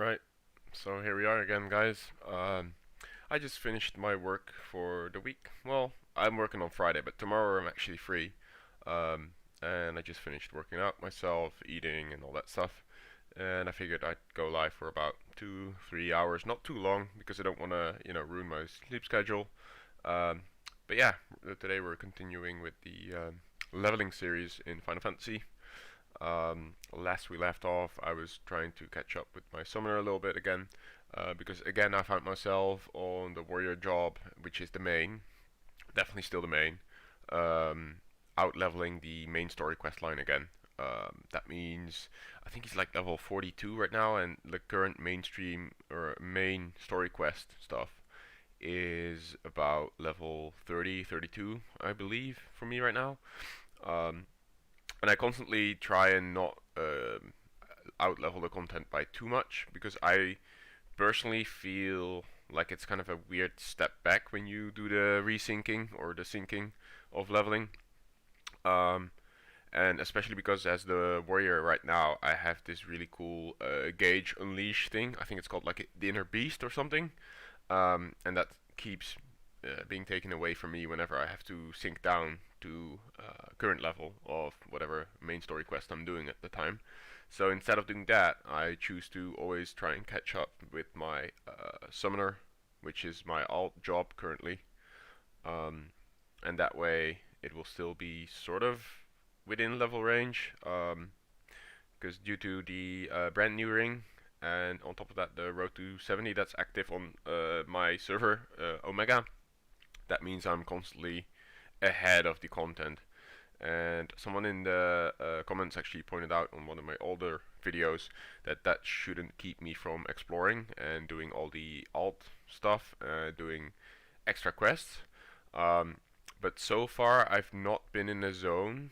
Right, so here we are again, guys. I just finished my work for the week. Well, I'm working on Friday, but tomorrow I'm actually free. Um, and I just finished working out myself, eating, and all that stuff. And I figured I'd go live for about 2, 3 hours, not too long, because I don't want to, ruin my sleep schedule. Um, but yeah, today we're continuing with the leveling series in Final Fantasy. Last we left off, I was trying to catch up with my summoner a little bit again, because again I found myself on the warrior job, which is the main, definitely still the main, um, out leveling the main story quest line again. That means I think he's like level 42 right now, and the current mainstream or main story quest stuff is about level 30, 32, I believe, for me right now. Um, and I constantly try and not out level the content by too much because I personally feel like it's kind of a weird step back when you do the resyncing or the syncing of leveling. Um, and especially because as the warrior right now, I have this really cool gauge unleash thing. I think it's called like the inner beast or something, and that keeps being taken away from me whenever I have to sync down to current level of whatever main story quest I'm doing at the time. So instead of doing that, I choose to always try and catch up with my summoner, which is my alt job currently, um, and that way it will still be sort of within level range. Because due to the brand new ring, and on top of that the road to 70 that's active on my server Omega, that means I'm constantly ahead of the content. And someone in the comments actually pointed out on one of my older videos that that shouldn't keep me from exploring and doing all the alt stuff, doing extra quests. Um, but so far I've not been in a zone,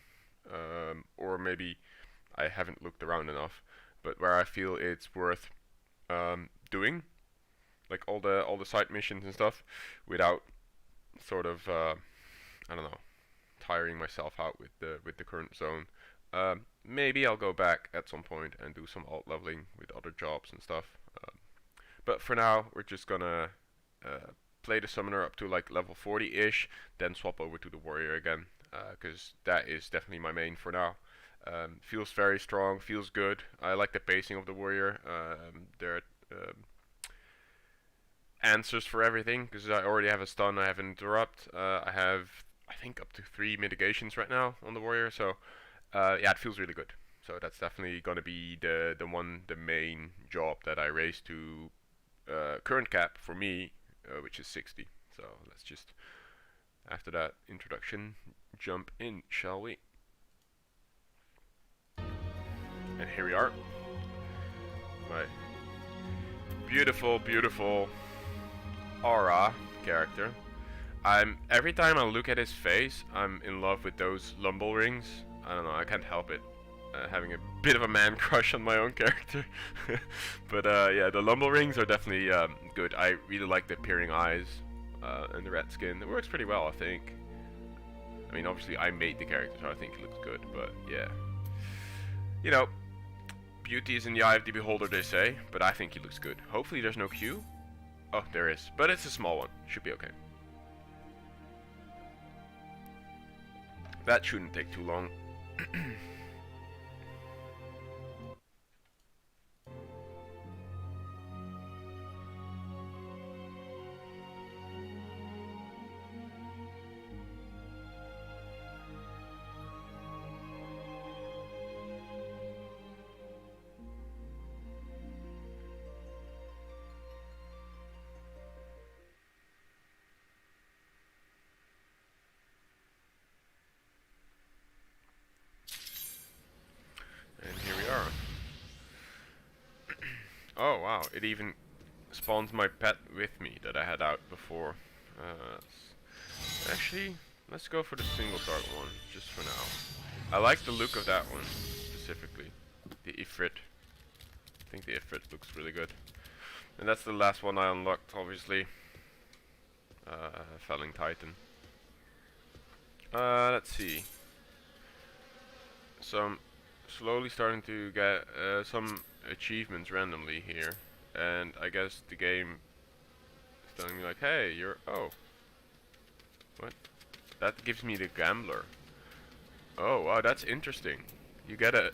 or maybe I haven't looked around enough, but where I feel it's worth doing, like all the side missions and stuff, without sort of I don't know, tiring myself out with the current zone. Maybe I'll go back at some point and do some alt leveling with other jobs and stuff. But for now, we're just gonna play the summoner up to like level 40-ish, then swap over to the warrior again, because that is definitely my main for now. Feels very strong, feels good. I like the pacing of the warrior. There are answers for everything, because I already have a stun, I have an interrupt, I have I think up to 3 mitigations right now on the warrior, so yeah, it feels really good. So that's definitely gonna be the main job that I raise to current cap for me, which is 60. So let's just, after that introduction, jump in, shall we? And here we are. My beautiful, beautiful Aura character. Every time I look at his face, I'm in love with those lumble rings. I don't know, I can't help it. Having a bit of a man crush on my own character. But yeah, the lumble rings are definitely good. I really like the peering eyes and the red skin. It works pretty well, I think. I mean, obviously I made the character, so I think it looks good, but yeah. You know, beauty is in the eye of the beholder, they say, but I think he looks good. Hopefully there's no Q. Oh, there is, but it's a small one. Should be okay. That shouldn't take too long. And here we are. Oh wow, it even spawns my pet with me that I had out before. Actually, let's go for the single target one, just for now. I like the look of that one, specifically. The Ifrit. I think the Ifrit looks really good. And that's the last one I unlocked, obviously. Felling Titan. Let's see. So I'm slowly starting to get some achievements randomly here. and I guess the game is telling me like, hey, you're, oh, what? That gives me the gambler. Oh wow, that's interesting.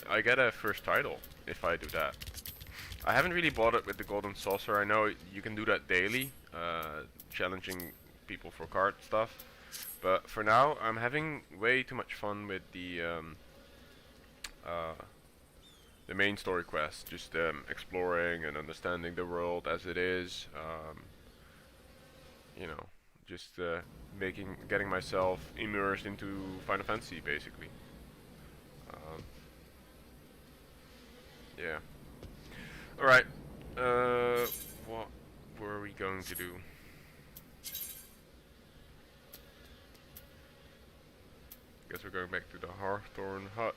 I get a first title if I do that. I haven't really bought it with the golden saucer. I know you can do that daily, challenging people for card stuff. But for now, I'm having way too much fun with the main story quest, just exploring and understanding the world as it is. You know, just getting myself immersed into Final Fantasy, basically. Um, yeah. All right. What were we going to do? Guess we're going back to the Hawthorne Hut.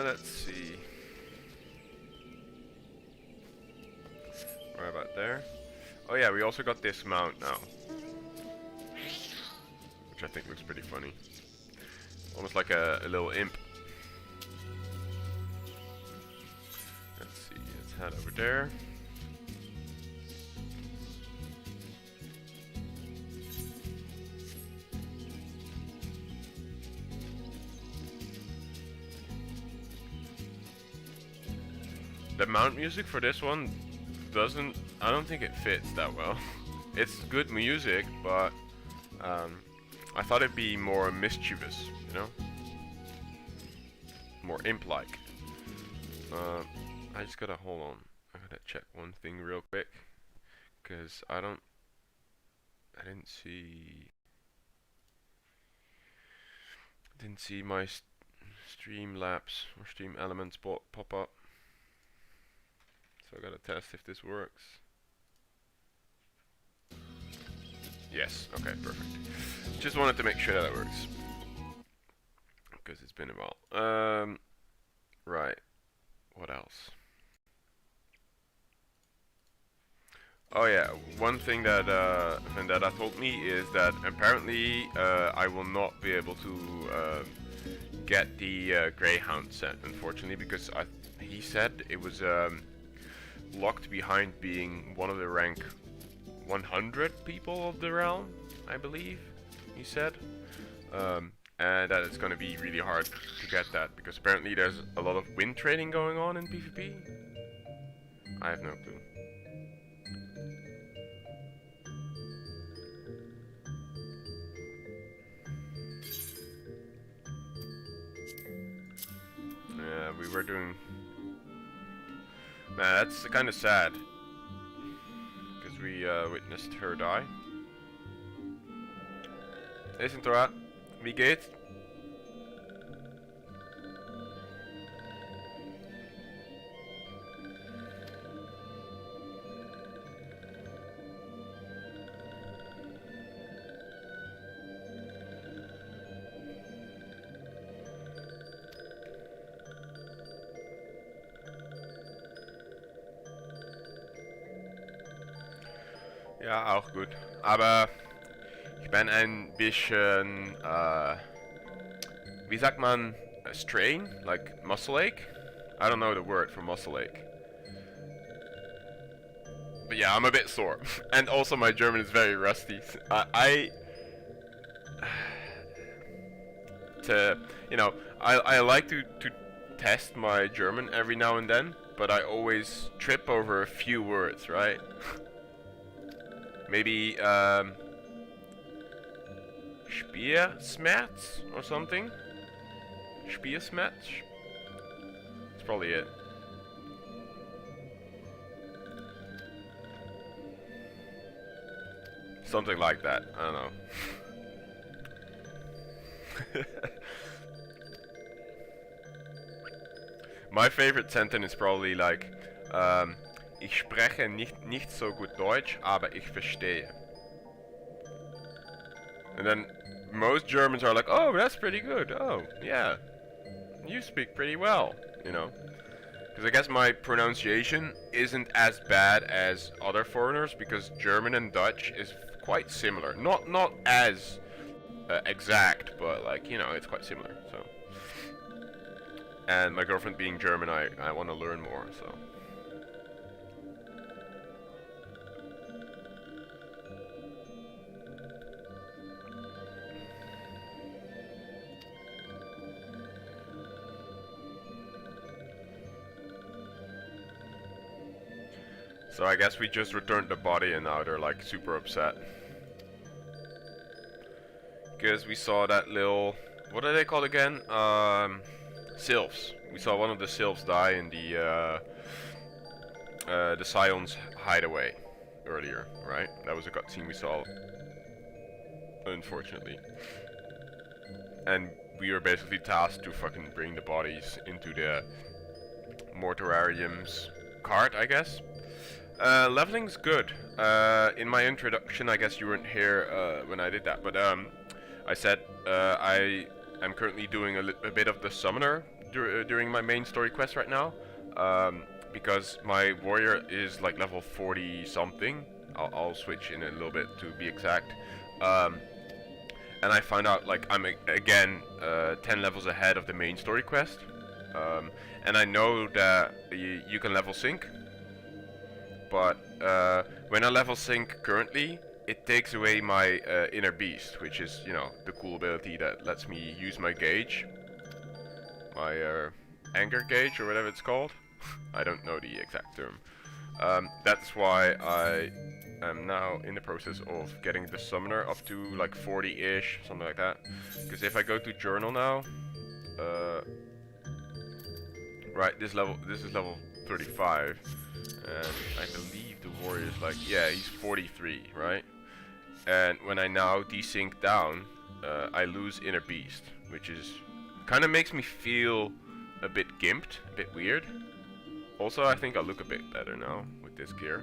Let's see. Right about there. Oh yeah, we also got this mount now, which I think looks pretty funny. Almost like a little imp. Let's see, let's head over there. The mount music for this one I don't think it fits that well. It's good music, but I thought it'd be more mischievous, you know? More imp-like. I just gotta, hold on. I gotta check one thing real quick. Cause I didn't see my Streamlabs or Stream Elements pop up. So I gotta test if this works. Yes, okay, perfect. Just wanted to make sure that it works. Because it's been a while. Right. What else? Oh yeah, one thing that Vendetta told me is that apparently I will not be able to get the Greyhound set, unfortunately, because he said it was locked behind being one of the rank 100 people of the realm, I believe, he said. And that it's gonna be really hard to get that, because apparently there's a lot of win trading going on in PvP. I have no clue. Yeah, we were doing... Man, that's kind of sad. Because we witnessed her die. Isn't that? Wie geht's? Ja, auch gut. Aber ich bin ein bisschen, wie sagt man, strain? Like muscle ache? I don't know the word for muscle ache. But yeah, I'm a bit sore. And also my German is very rusty. I like to test my German every now and then, but I always trip over a few words, right? Maybe Spiersmerz or something? Spiersmerz? That's probably it. Something like that, I don't know. My favorite sentence is probably like, ich spreche nicht so gut Deutsch, aber ich verstehe. And then most Germans are like, oh, that's pretty good. Oh, yeah, you speak pretty well. you know. Because I guess my pronunciation isn't as bad as other foreigners, because German and Dutch is quite similar. Not as exact, but like, you know, it's quite similar. So, and my girlfriend being German, I want to learn more. So. So I guess we just returned the body and now they're like super upset. Because we saw that little, what are they called again? Sylphs. We saw one of the Sylphs die in the Scion's hideaway earlier, right? That was a cutscene we saw, unfortunately. And we were basically tasked to fucking bring the bodies into the mortuarium's cart, I guess. Leveling's good. In my introduction, I guess you weren't here when I did that, but I said I am currently doing a bit of the summoner during my main story quest right now, because my warrior is like level 40 something. I'll switch in a little bit to be exact. And I found out like I'm again 10 levels ahead of the main story quest, and I know that you can level sync. But when I level sync currently, it takes away my inner beast, which is, you know, the cool ability that lets me use my gauge, my anger gauge or whatever it's called. I don't know the exact term. That's why I am now in the process of getting the summoner up to like 40-ish, something like that. Because if I go to journal now, right, this is level 35. And I believe the warrior is like, yeah, he's 43, right? And when I now desync down, I lose inner beast, which is kind of makes me feel a bit gimped, a bit weird. Also, I think I look a bit better now with this gear.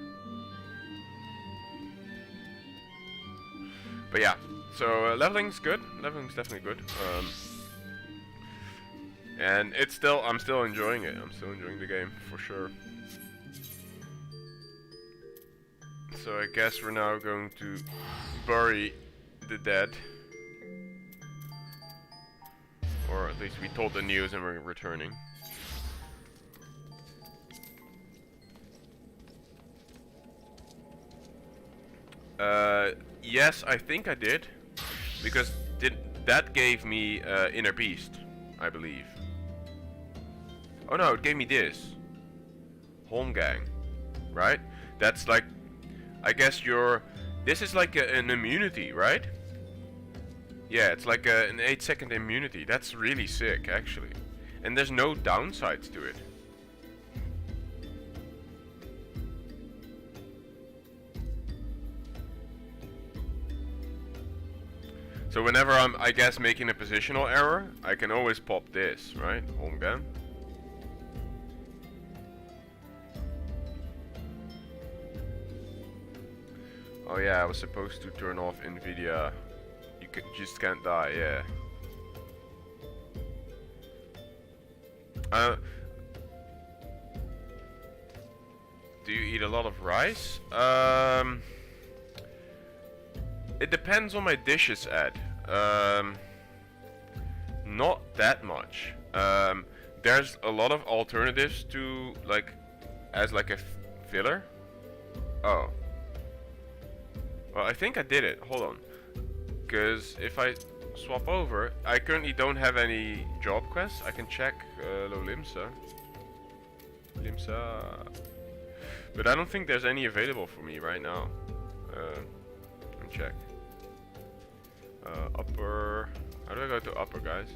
But yeah, so leveling's good. Leveling's definitely good. And I'm still enjoying it. I'm still enjoying the game for sure. So I guess we're now going to bury the dead. Or at least we told the news and we're returning. Yes, I think I did. Because that gave me inner beast, I believe. Oh no, it gave me this. Holmgang. Right? That's like, I guess this is like an immunity, right? Yeah, it's like an 8-second immunity. That's really sick, actually. And there's no downsides to it. So whenever I'm, I guess, making a positional error, I can always pop this, right? Home gun. Oh yeah, I was supposed to turn off NVIDIA. You just can't die, yeah. Do you eat a lot of rice? It depends on my dishes, Ed. Not that much. There's a lot of alternatives to, like, as like a filler. Oh. Well, I think I did it. Hold on. Because if I swap over, I currently don't have any job quests. I can check Limsa. But I don't think there's any available for me right now. Let me check. Upper. How do I go to upper, guys?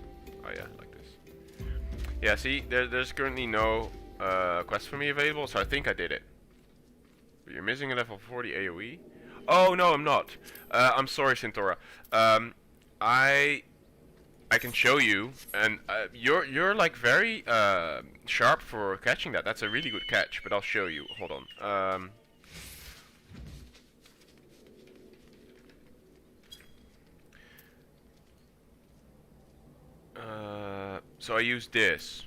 Oh yeah, like this. Yeah, see, there's currently no quest for me available, so I think I did it. But you're missing a level 40 AoE. Oh no, I'm not. I'm sorry, Centaura. I can show you, and you're like very sharp for catching that. That's a really good catch, but I'll show you. Hold on. So I use this.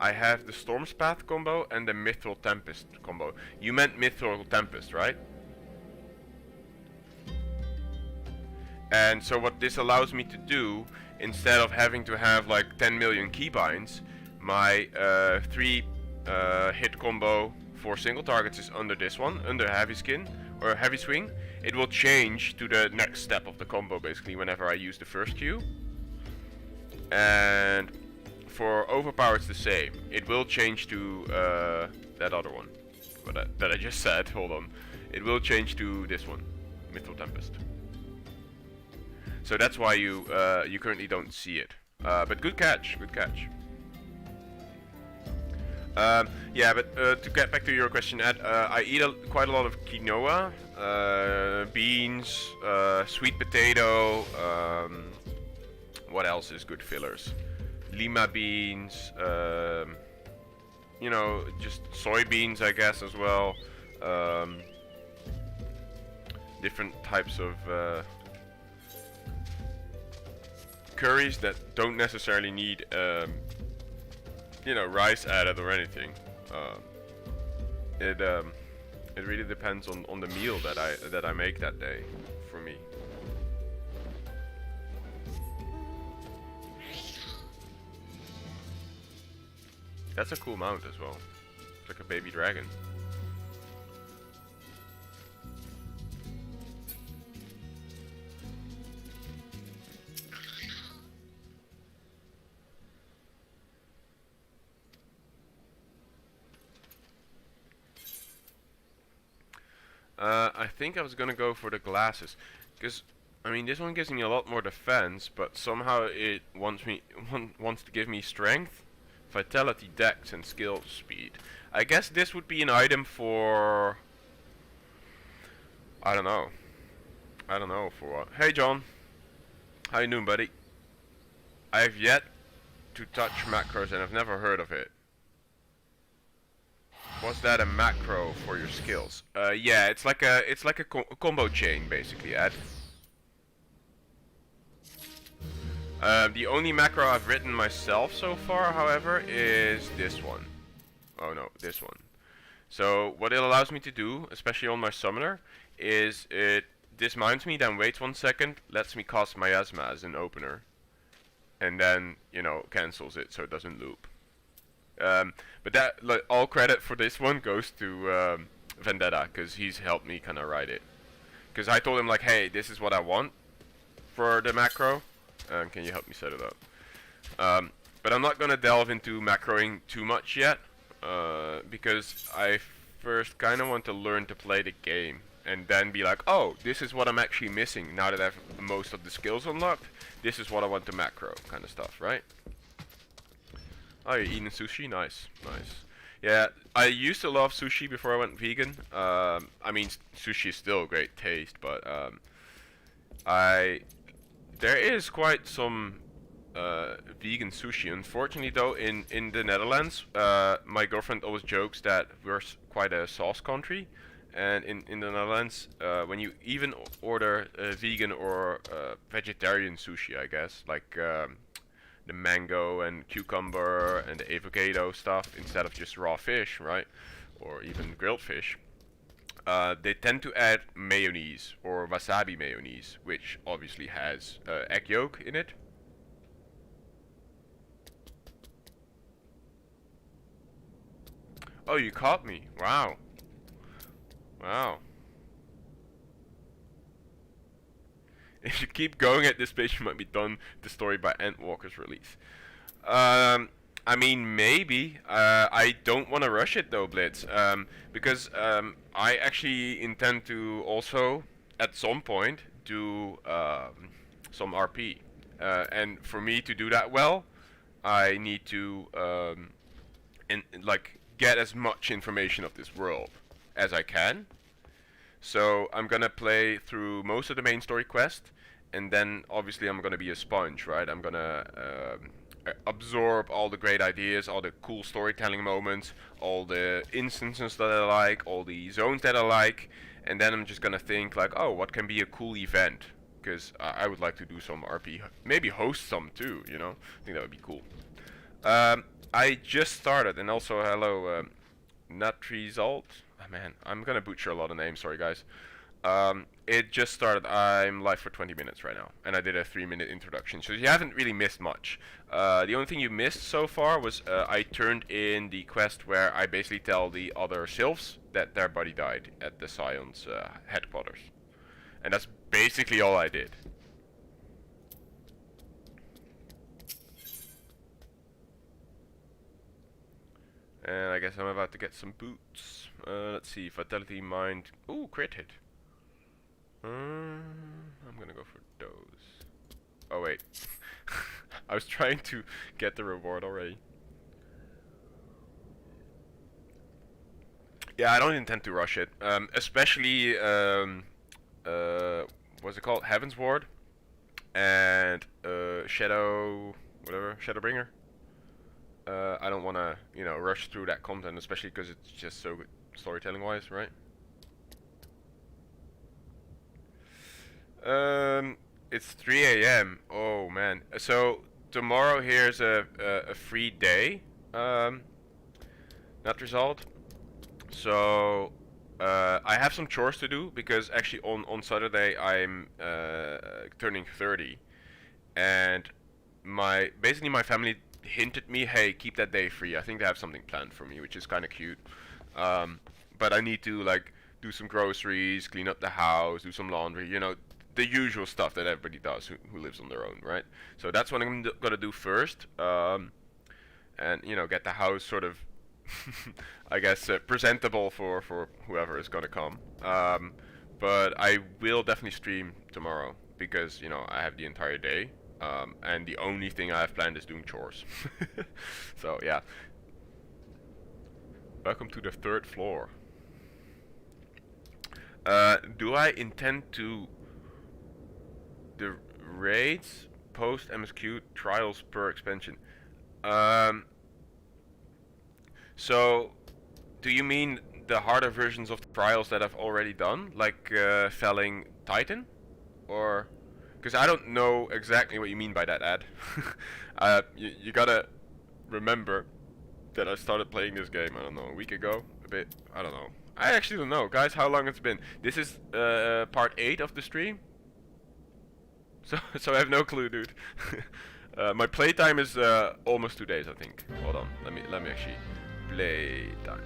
I have the Storm's Path combo and the Mithril Tempest combo. You meant Mithril Tempest, right? And so what this allows me to do, instead of having to have like 10 million keybinds, my 3 hit combo for single targets is under this one, under heavy skin or heavy swing. It will change to the next step of the combo basically whenever I use the first Q. And for overpower it's the same. It will change to that other one that I just said. Hold on. It will change to this one, Mithril Tempest. So that's why you currently don't see it. But good catch, good catch. Yeah, but to get back to your question, Ed, I eat quite a lot of quinoa, beans, sweet potato. What else is good fillers? Lima beans. You know, just soybeans, I guess, as well. Different types of curries that don't necessarily need you know, rice added or anything. It really depends on the meal that I make that day for me. That's a cool mount as well. It's like a baby dragon. I think I was gonna go for the glasses, because I mean this one gives me a lot more defense, but somehow it wants to give me strength, vitality, dex, and skill speed. I guess this would be an item for, I don't know for what. Hey John, how you doing, buddy? I've yet to touch macros and I've never heard of it. Was that a macro for your skills? Yeah, it's like a combo chain basically, Ed. The only macro I've written myself so far, however, is this one. Oh no, this one. So what it allows me to do, especially on my summoner, is it dismounts me, then waits 1 second, lets me cast Miasma as an opener, and then, you know, cancels it so it doesn't loop. But that, like, all credit for this one goes to Vendetta, because he's helped me kind of write it. Because I told him like, hey, this is what I want for the macro, can you help me set it up? But I'm not gonna delve into macroing too much yet, because I first kind of want to learn to play the game, and then be like, oh, this is what I'm actually missing now that I have most of the skills unlocked. This is what I want to macro, kind of stuff, right? Oh, you're eating sushi? Nice, nice. Yeah, I used to love sushi before I went vegan. I mean, sushi is still a great taste, but there is quite some vegan sushi. Unfortunately, though, in the Netherlands, my girlfriend always jokes that we're quite a sauce country, and in the Netherlands, when you even order vegan or vegetarian sushi, I guess, like the mango and cucumber and the avocado stuff instead of just raw fish, right? Or even grilled fish. They tend to add mayonnaise or wasabi mayonnaise, which obviously has egg yolk in it. Oh, you caught me. Wow. Wow. If you keep going at this pace, you might be done the story by Endwalker's release. I mean, maybe. I don't want to rush it though, Blitz, because I actually intend to also, at some point, do some RP. And for me to do that well, I need to like get as much information of this world as I can. So I'm gonna play through most of the main story quest, and then obviously I'm gonna be a sponge, right? I'm gonna absorb all the great ideas, all the cool storytelling moments, all the instances that I like, all the zones that I like, and then I'm just gonna think like, oh, what can be a cool event? Because I would like to do some RP, maybe host some too, you know? I think that would be cool. I just started, and also hello, not result. Oh, man, I'm gonna butcher a lot of names. Sorry, guys. It just started. I'm live for 20 minutes right now, and I did a 3-minute introduction, so you haven't really missed much. The only thing you missed so far was I turned in the quest where I basically tell the other sylphs that their buddy died at the Scion's headquarters, and that's basically all I did. And I guess I'm about to get some boots. Let's see, Vitality, Mind. Ooh, crit hit. I'm gonna go for those. Oh wait, I was trying to get the reward already. Yeah, I don't intend to rush it. Especially what's it called? Heaven's Ward and Shadow, whatever, Shadowbringer. I don't want to, you know, rush through that content, especially because it's just so good storytelling-wise, right? It's 3 a.m. Oh man. So tomorrow here's a free day. Not result. So I have some chores to do because actually on Saturday I'm turning 30, and basically my family hinted me, hey, keep that day free. I think they have something planned for me, which is kind of cute. But I need to like do some groceries, clean up the house, do some laundry, you know, the usual stuff that everybody does who lives on their own, right? So that's what I'm gonna do first, and you know, get the house sort of, I guess, presentable for whoever is gonna come. But I will definitely stream tomorrow because you know I have the entire day. And the only thing I have planned is doing chores. So yeah. Welcome to the 3rd floor. Do I intend to the raids post MSQ trials per expansion? So do you mean the harder versions of the trials that I've already done, like felling Titan, or? Because I don't know exactly what you mean by that ad. You gotta remember that I started playing this game, I don't know, a week ago, a bit, I don't know. I actually don't know, guys, how long it's been. This is part 8 of the stream. So I have no clue, dude. My playtime is almost 2 days, I think. Hold on, let me actually playtime.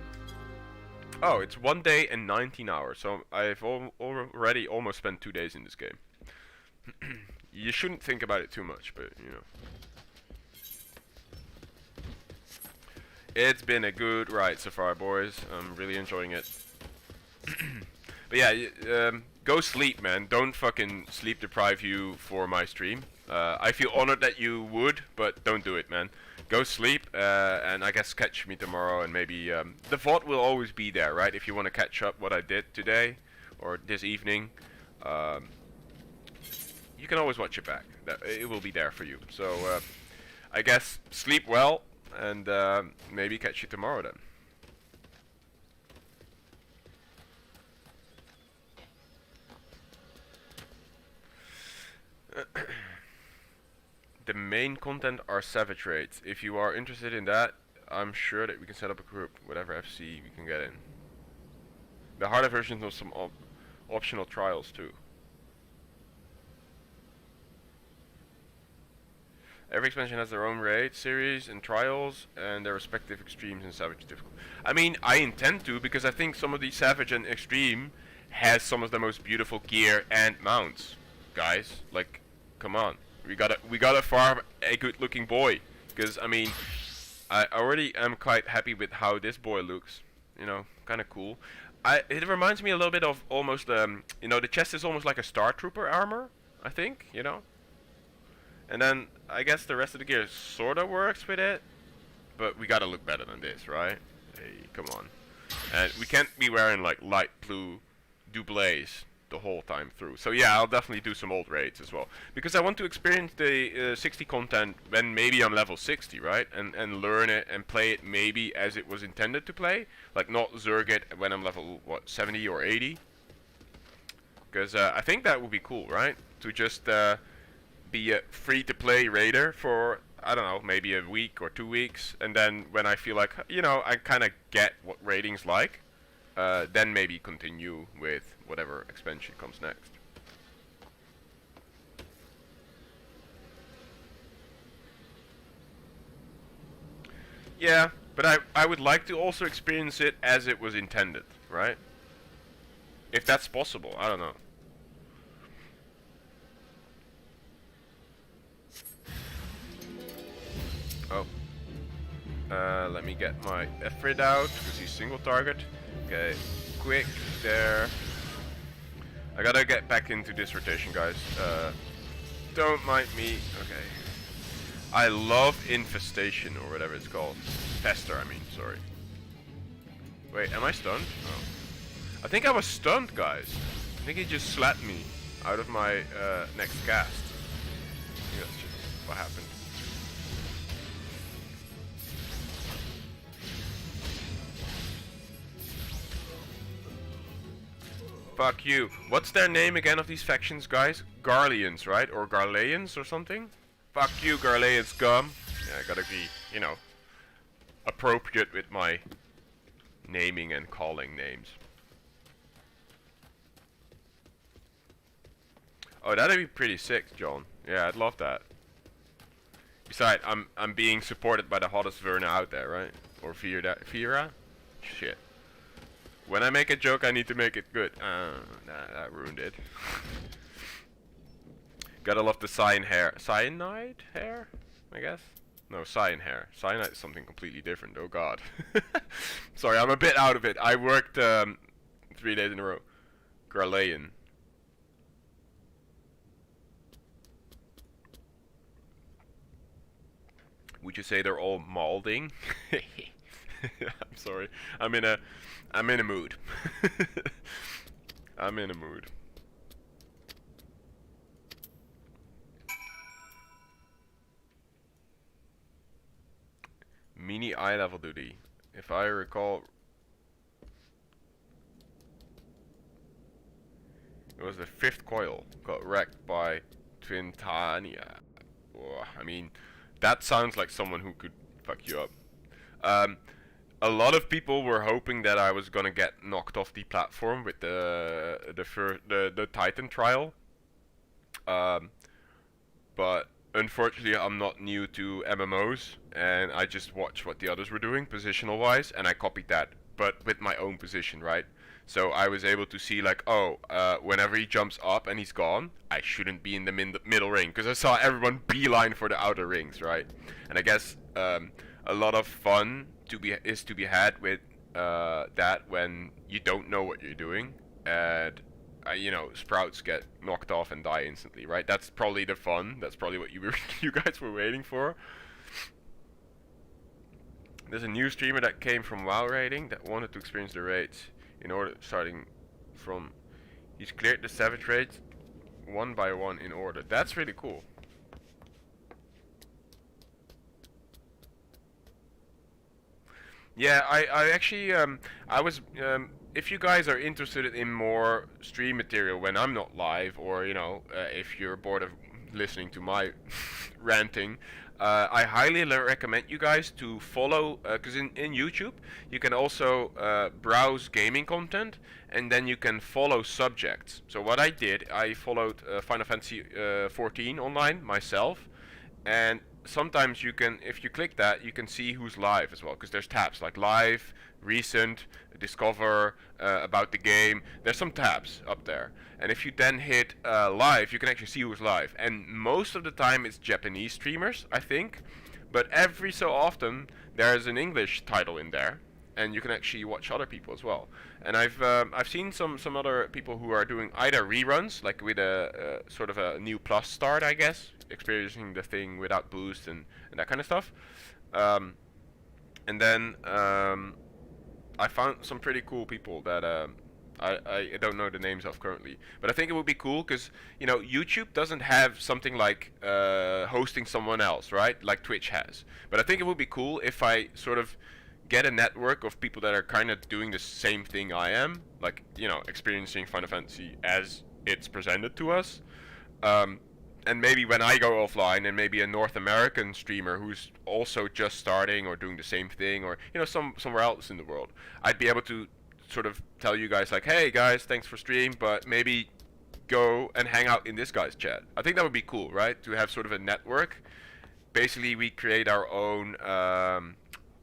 Oh, it's 1 day and 19 hours, so I've already almost spent 2 days in this game. You shouldn't think about it too much, but you know. It's been a good ride so far, boys. I'm really enjoying it. But yeah, go sleep, man. Don't fucking sleep deprive you for my stream. I feel honored that you would, but don't do it, man. Go sleep, and I guess catch me tomorrow, and maybe the VOD will always be there, right? If you want to catch up what I did today or this evening. You can always watch it back. It will be there for you. So I guess sleep well, and maybe catch you tomorrow then. The main content are savage raids. If you are interested in that, I'm sure that we can set up a group, whatever FC we can get in. The harder versions of some optional trials too. Every expansion has their own raid series and trials and their respective extremes and savage difficulty. I mean, I intend to, because I think some of the savage and extreme has some of the most beautiful gear and mounts. Guys, like, come on. We gotta farm a good looking boy. Because, I mean, I already am quite happy with how this boy looks. You know, kinda cool. It reminds me a little bit of almost, you know, the chest is almost like a Star Trooper armor, I think, you know? And then, I guess the rest of the gear sorta works with it, but we gotta look better than this, right? Hey, come on. And we can't be wearing, like, light blue doublés the whole time through. So yeah, I'll definitely do some old raids as well. Because I want to experience the 60 content when maybe I'm level 60, right? And learn it and play it maybe as it was intended to play. Like, not Zerg it when I'm level, what, 70 or 80? Because I think that would be cool, right? To just... be a free-to-play raider for I don't know, maybe a week or 2 weeks, and then when I feel like, you know, I kind of get what rating's like, then maybe continue with whatever expansion comes next. Yeah, but I would like to also experience it as it was intended, right? If that's possible, I don't know. Oh. Let me get my Efrid out, because he's single target. Okay, quick, there. I gotta get back into this rotation, guys. Don't mind me. Okay. I love Infestation, or whatever it's called. Pester, I mean, sorry. Wait, am I stunned? Oh. I think I was stunned, guys. I think he just slapped me out of my next cast. I think that's just what happened. Fuck you. What's their name again of these factions, guys? Garleans, right? Or Garleans or something? Fuck you, Garlean scum. Yeah, I gotta be, you know, appropriate with my naming and calling names. Oh, that'd be pretty sick, John. Yeah, I'd love that. Besides, I'm being supported by the hottest Verna out there, right? Or Vira? Shit. When I make a joke, I need to make it good. That ruined it. Gotta love the cyan hair. Cyanide hair? I guess? No, cyan hair. Cyanide is something completely different. Oh god. Sorry, I'm a bit out of it. I worked 3 days in a row. Garlean. Would you say they're all malding? I'm sorry. I'm in a mood. I'm in a mood. Mini eye level duty. If I recall, it was the 5th coil got wrecked by Twintania. Oh, I mean, that sounds like someone who could fuck you up. A lot of people were hoping that I was gonna get knocked off the platform with the Titan trial. But unfortunately, I'm not new to MMOs, and I just watched what the others were doing positional wise, and I copied that, but with my own position, right? So I was able to see like, oh, whenever he jumps up and he's gone, I shouldn't be in the middle ring, because I saw everyone beeline for the outer rings, right? And I guess a lot of fun is to be had with that when you don't know what you're doing, and you know, sprouts get knocked off and die instantly, right? That's probably the fun. That's probably what you guys were waiting for. There's a new streamer that came from WoW raiding that wanted to experience the raids in order, starting from, he's cleared the savage raids one by one in order. That's really cool. Yeah, I actually I was if you guys are interested in more stream material when I'm not live, or you know, if you're bored of listening to my ranting, I highly recommend you guys to follow, because in YouTube you can also browse gaming content, and then you can follow subjects. So what I did, I followed Final Fantasy XIV Online myself, and sometimes you can, if you click that, you can see who's live as well, because there's tabs like live, recent, discover, about the game. There's some tabs up there, and if you then hit live, you can actually see who's live, and most of the time it's Japanese streamers, I think, but every so often there's an English title in there, and you can actually watch other people as well. And I've seen some other people who are doing either reruns, like with a sort of a new plus start, I guess, experiencing the thing without boost and that kind of stuff. And then I found some pretty cool people that I don't know the names of currently, but I think it would be cool because, you know, YouTube doesn't have something like hosting someone else, right? Like Twitch has. But I think it would be cool if I sort of get a network of people that are kind of doing the same thing I am, like, you know, experiencing Final Fantasy as it's presented to us. and maybe when I go offline, and maybe a North American streamer who's also just starting or doing the same thing, or somewhere else in the world, I'd be able to sort of tell you guys like, hey guys, thanks for stream, but maybe go and hang out in this guy's chat. I think that would be cool, right? To have sort of a network. Basically, we create our own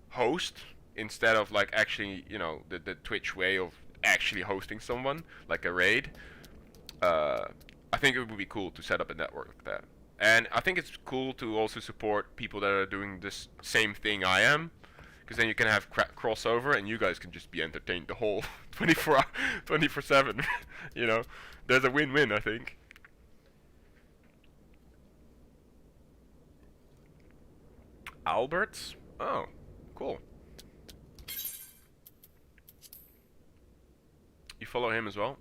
host instead of like actually, the Twitch way of actually hosting someone like a raid. I think it would be cool to set up a network like that. And I think it's cool to also support people that are doing this same thing I am, because then you can have crossover and you guys can just be entertained the whole 24/7. There's a win-win, I think. Alberts? Oh, cool. You follow him as well?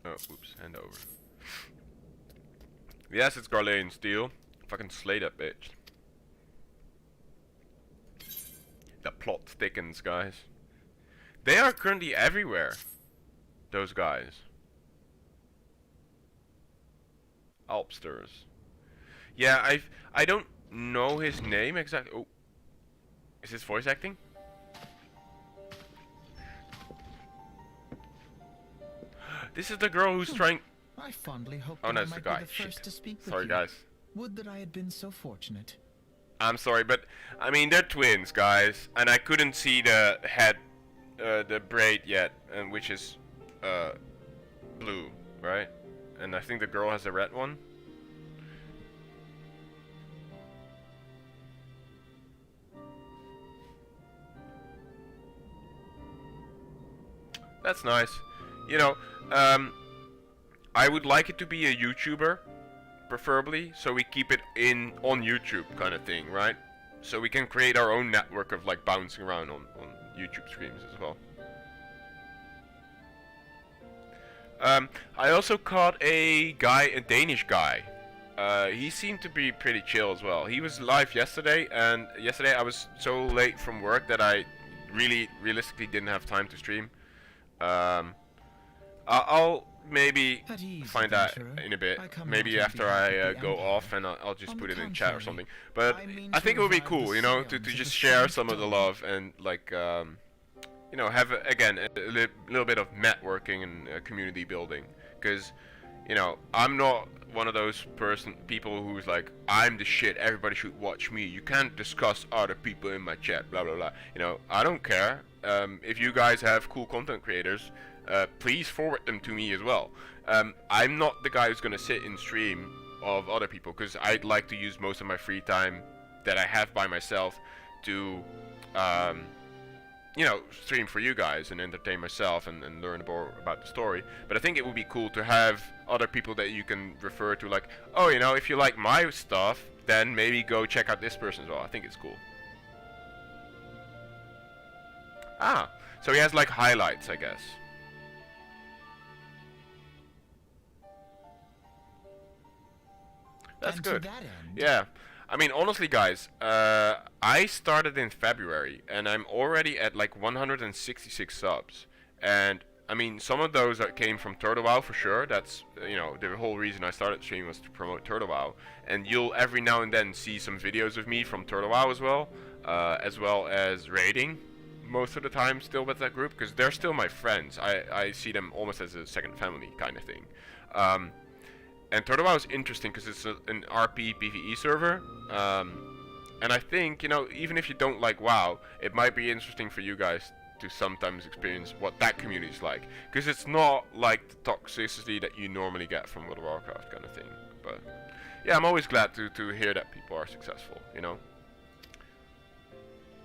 Oh, oops, hand over. Yes, it's Garlean Steel. Fucking slay that bitch. The plot thickens, guys. They are currently everywhere. Those guys. Alpsters. Yeah, I don't know his name exactly. Oh. Is this voice acting? This is the girl who's trying. I fondly hope oh, no, I it's the might guy. be the first to speak with Sorry, you. guys. Would that I had been so fortunate. I'm sorry, but I mean they're twins, guys, and I couldn't see the head, the braid yet, and which is blue, right? And I think the girl has a red one. That's nice. I would like it to be a YouTuber, preferably, so we keep it on YouTube kind of thing, right? So we can create our own network of like bouncing around on YouTube streams as well. I also caught a Danish guy. He seemed to be pretty chill as well. He was live yesterday, and yesterday I was so late from work that I realistically didn't have time to stream. I'll maybe find that in a bit. Maybe after I go off, and I'll just put it in chat or something. But I think it would be cool, to just share some of the love and like have again a little bit of networking and community building. Because I'm not one of those people who's like, I'm the shit, everybody should watch me, you can't discuss other people in my chat, blah blah blah. I don't care. If you guys have cool content creators, please forward them to me as well. I'm not the guy who's gonna sit in stream of other people, because I'd like to use most of my free time that I have by myself to stream for you guys and entertain myself and learn more about the story. But I think it would be cool to have other people that you can refer to, like, oh, if you like my stuff, then maybe go check out this person as well. I think it's cool. Ah, so he has like highlights, I guess. That's good. To that end, Yeah. I mean, honestly, guys, I started in February, and I'm already at like 166 subs. And I mean, some of those came from Turtle WoW for sure. That's the whole reason I started streaming was to promote Turtle WoW. And you'll every now and then see some videos of me from Turtle WoW as well as raiding. Most of the time, still with that group, because they're still my friends. I see them almost as a second family kind of thing. And Turtle WoW is interesting because it's an RP PvE server, and I think, even if you don't like WoW, it might be interesting for you guys to sometimes experience what that community is like, because it's not like the toxicity that you normally get from World of Warcraft kind of thing. But yeah, I'm always glad to hear that people are successful,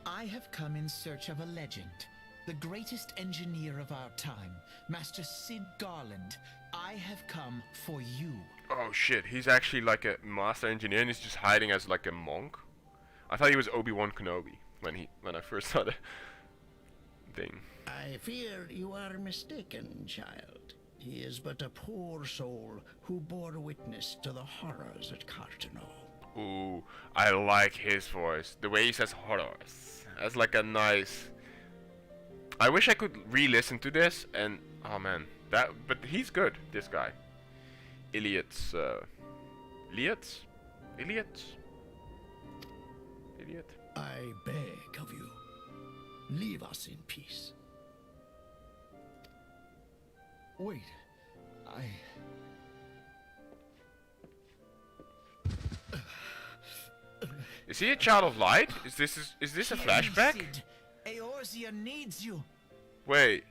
I have come in search of a legend, the greatest engineer of our time, Master Sid Garland. I have come for you. Oh shit, he's actually like a master engineer and he's just hiding as like a monk? I thought he was Obi-Wan Kenobi when I first saw the thing. I fear you are mistaken, child. He is but a poor soul who bore witness to the horrors at Cartano. Ooh, I like his voice. The way he says horrors. That's like a nice... I wish I could re-listen to this and... Oh man. But he's good, this guy. Iliad's, Iliad? Iliad? Iliad? I beg of you, leave us in peace. Wait, Is he a child of light? Is this a flashback? Sid, Eorzea needs you. Wait,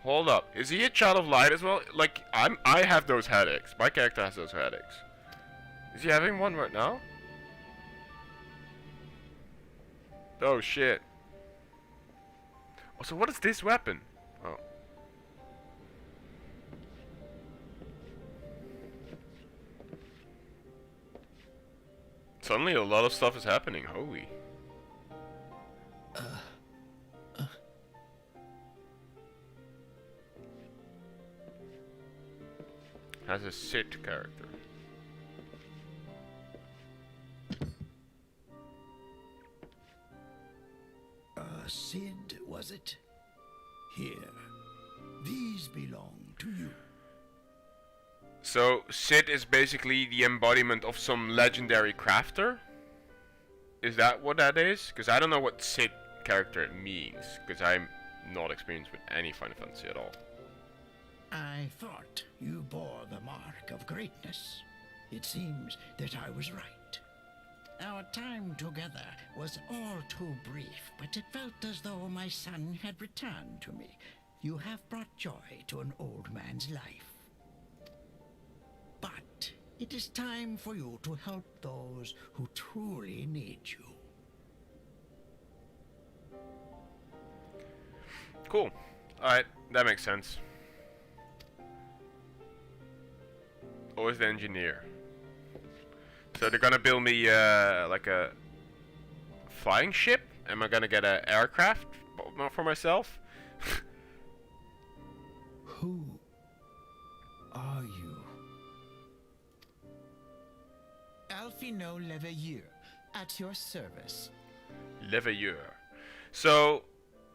hold up. Is he a child of light as well? Like, I have those headaches. My character has those headaches. Is he having one right now? Oh shit. Oh, so what is this weapon? Oh. Suddenly a lot of stuff is happening. Holy. Has a Sid character. Sid, was it? Here. These belong to you. So, Sid is basically the embodiment of some legendary crafter? Is that what that is? Because I don't know what Sid character means, because I'm not experienced with any Final Fantasy at all. I thought you bore the mark of greatness. It seems that I was right. Our time together was all too brief, but it felt as though my son had returned to me. You have brought joy to an old man's life. But it is time for you to help those who truly need you. Cool. Alright, that makes sense. Always the engineer. So they're gonna build me like a flying ship? Am I gonna get an aircraft for myself? Who are you? Alphino Leveilleur, at your service. Leveilleur. So,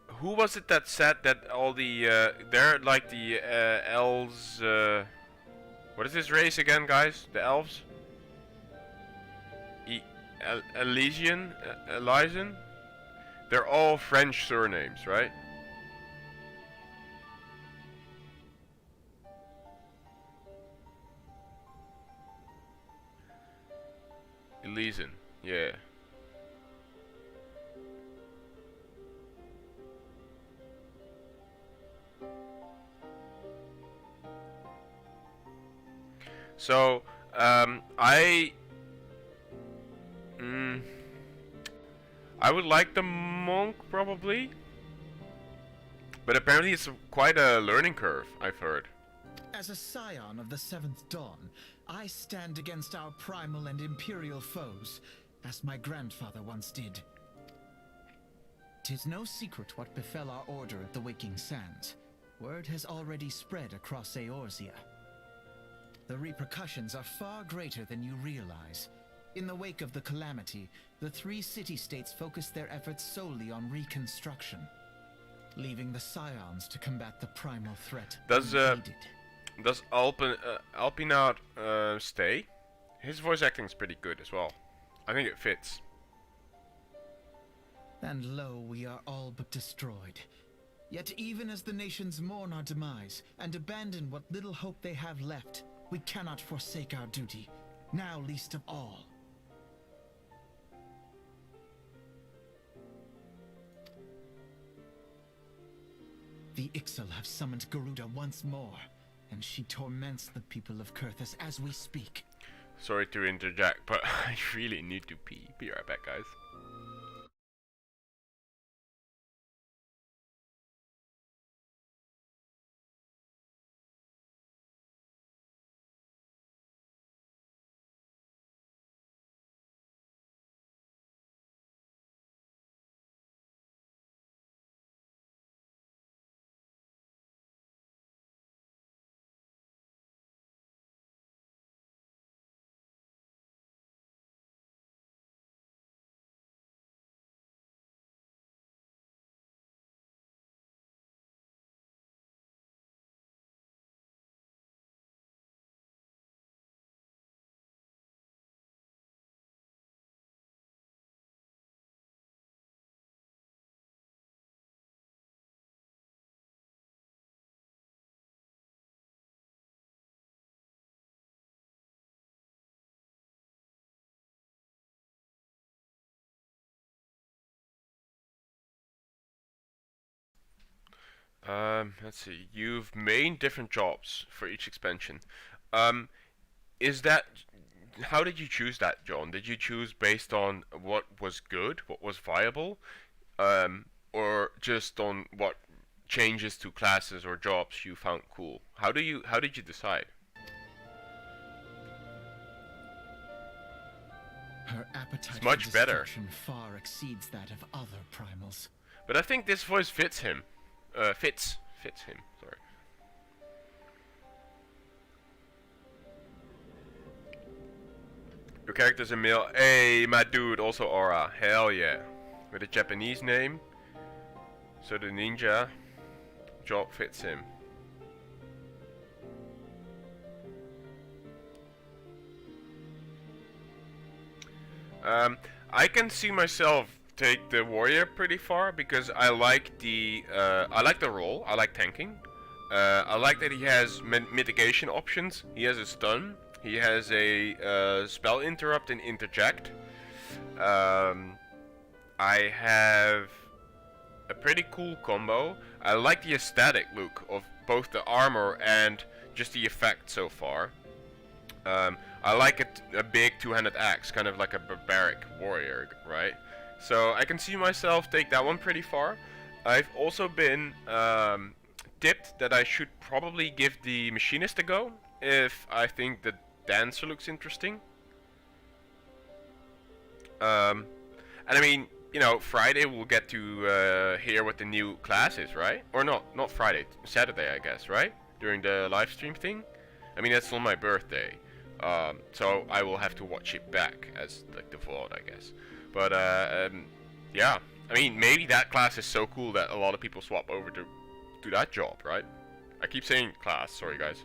who was it that said that all the they're like the elves? What is this race again, guys? The elves? Elysian? Elysian? They're all French surnames, right? Elysian, yeah. So, I would like the monk probably, but apparently it's quite a learning curve, I've heard. As a scion of the Seventh Dawn, I stand against our primal and imperial foes, as my grandfather once did. 'Tis no secret what befell our order at the Waking Sands. Word has already spread across Eorzea. The repercussions are far greater than you realize. In the wake of the calamity, the three city-states focused their efforts solely on reconstruction, leaving the scions to combat the primal threat. Does unaided. Alpinaut stay? His voice acting is pretty good as well. I think it fits. And lo, we are all but destroyed. Yet even as the nations mourn our demise and abandon what little hope they have left, we cannot forsake our duty, now least of all. The Ixal have summoned Garuda once more, and she torments the people of Kurthus as we speak. Sorry to interject, but I really need to pee. Be right back, guys. Let's see. You've made different jobs for each expansion. Um, is that how did you choose that, John? Did you choose based on what was good, what was viable, or just on what changes to classes or jobs you found cool? How did you decide? Her appetite It's much for better. destruction far exceeds that of other primals. But I think this voice fits him. Fits him. Sorry. Your character's a male. Hey, my dude, also aura. Hell yeah. With a Japanese name. So the ninja job fits him. I can see myself take the warrior pretty far because I like the role. I like tanking. I like that he has mitigation options. He has a stun. He has a spell interrupt and interject. I have a pretty cool combo. I like the aesthetic look of both the armor and just the effect so far. I like a big two-handed axe, kind of like a barbaric warrior, right? So I can see myself take that one pretty far. I've also been tipped that I should probably give the machinist a go if I think the dancer looks interesting. And I mean, you know, Friday we'll get to hear what the new class is, right? Or not Friday, Saturday, I guess, right? During the live stream thing. I mean, that's on my birthday. So I will have to watch it back as like the VOD, I guess. But yeah, I mean, maybe that class is so cool that a lot of people swap over to that job, right? I keep saying class, sorry guys.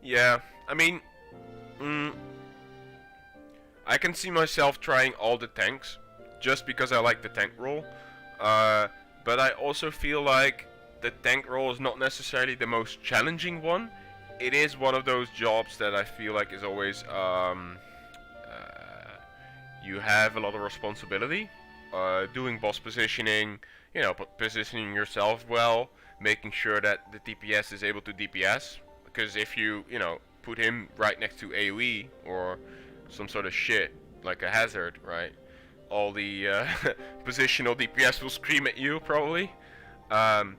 Yeah, I mean, I can see myself trying all the tanks just because I like the tank role. But I also feel like the tank role is not necessarily the most challenging one. It is one of those jobs that I feel like is always you have a lot of responsibility, doing boss positioning, you know, positioning yourself well, making sure that the DPS is able to DPS. Because if you know, put him right next to AoE or some sort of shit like a hazard, right? All the positional DPS will scream at you probably. And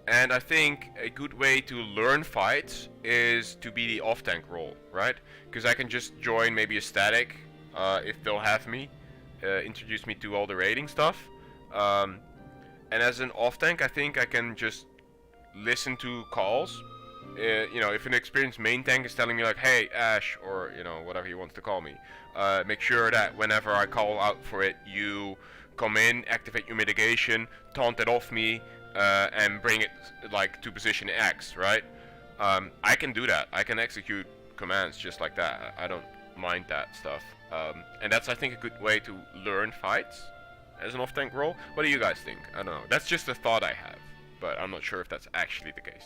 I think a good way to learn fights is to be the off-tank role, right? Because I can just join maybe a static if they'll have me, introduce me to all the raiding stuff. And as an off-tank, I think I can just listen to calls. You know, if an experienced main tank is telling me like, hey Ash, or you know, whatever he wants to call me, make sure that whenever I call out for it, you come in, activate your mitigation, taunt it off me, and bring it like to position X, right? I can do that. I can execute commands just like that. I don't mind that stuff. And that's, I think, a good way to learn fights as an off-tank role. What do you guys think? I don't know. That's just a thought I have, but I'm not sure if that's actually the case.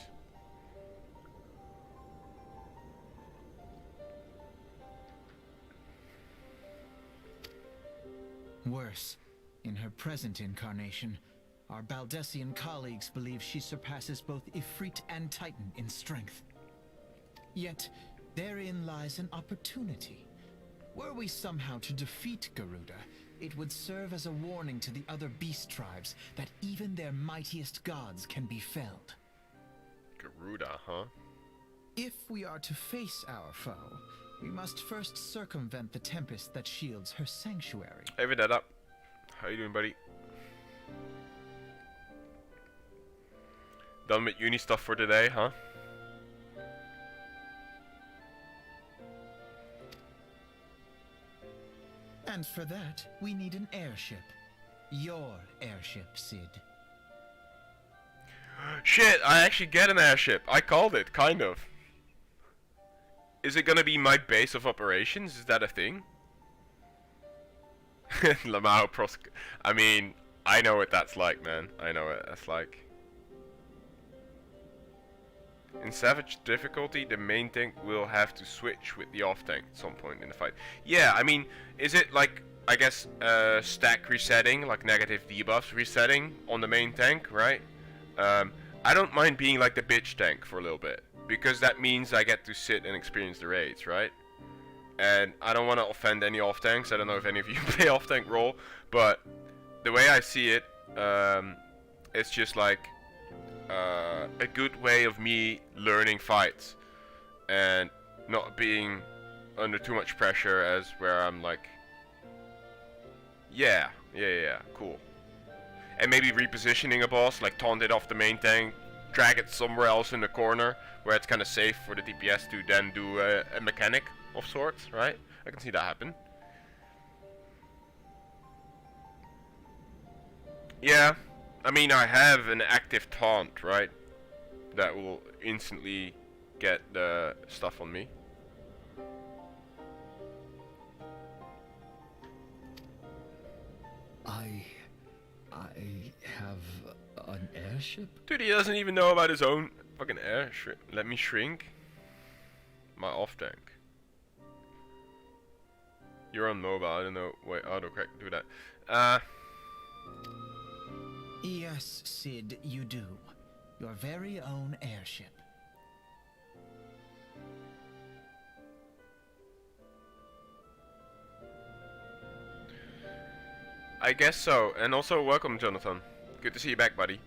Worse, in her present incarnation, our Baldessian colleagues believe she surpasses both Ifrit and Titan in strength. Yet, therein lies an opportunity. Were we somehow to defeat Garuda, it would serve as a warning to the other beast tribes that even their mightiest gods can be felled. Garuda, huh? If we are to face our foe, we must first circumvent the tempest that shields her sanctuary. Hey, Vedetta. How you doing, buddy? Done with uni stuff for today, huh? And for that, we need an airship. Your airship, Sid. Shit, I actually get an airship. I called it, kind of. Is it gonna be my base of operations? Is that a thing? Lamau I mean, I know what that's like, man. I know what that's like. In Savage difficulty, the main tank will have to switch with the off tank at some point in the fight. Yeah, I mean, is it like, I guess, stack resetting, like negative debuffs resetting on the main tank, right? I don't mind being like the bitch tank for a little bit, because that means I get to sit and experience the raids, right? And I don't want to offend any off tanks. I don't know if any of you play off tank role, but the way I see it, it's just like a good way of me learning fights and not being under too much pressure, as where I'm like, yeah, cool. And maybe repositioning a boss, like taunt it off the main tank, drag it somewhere else in the corner where it's kind of safe for the DPS to then do a mechanic of sorts, right? I can see that happen. Yeah, I mean, I have an active taunt, right? That will instantly get the stuff on me. I have an airship? Dude, he doesn't even know about his own fucking airship. Let me shrink my off tank. You're on mobile, I don't know. Wait, autocorrect, do that. Yes, Sid, you do. Your very own airship. I guess so. And also, welcome, Jonathan. Good to see you back, buddy.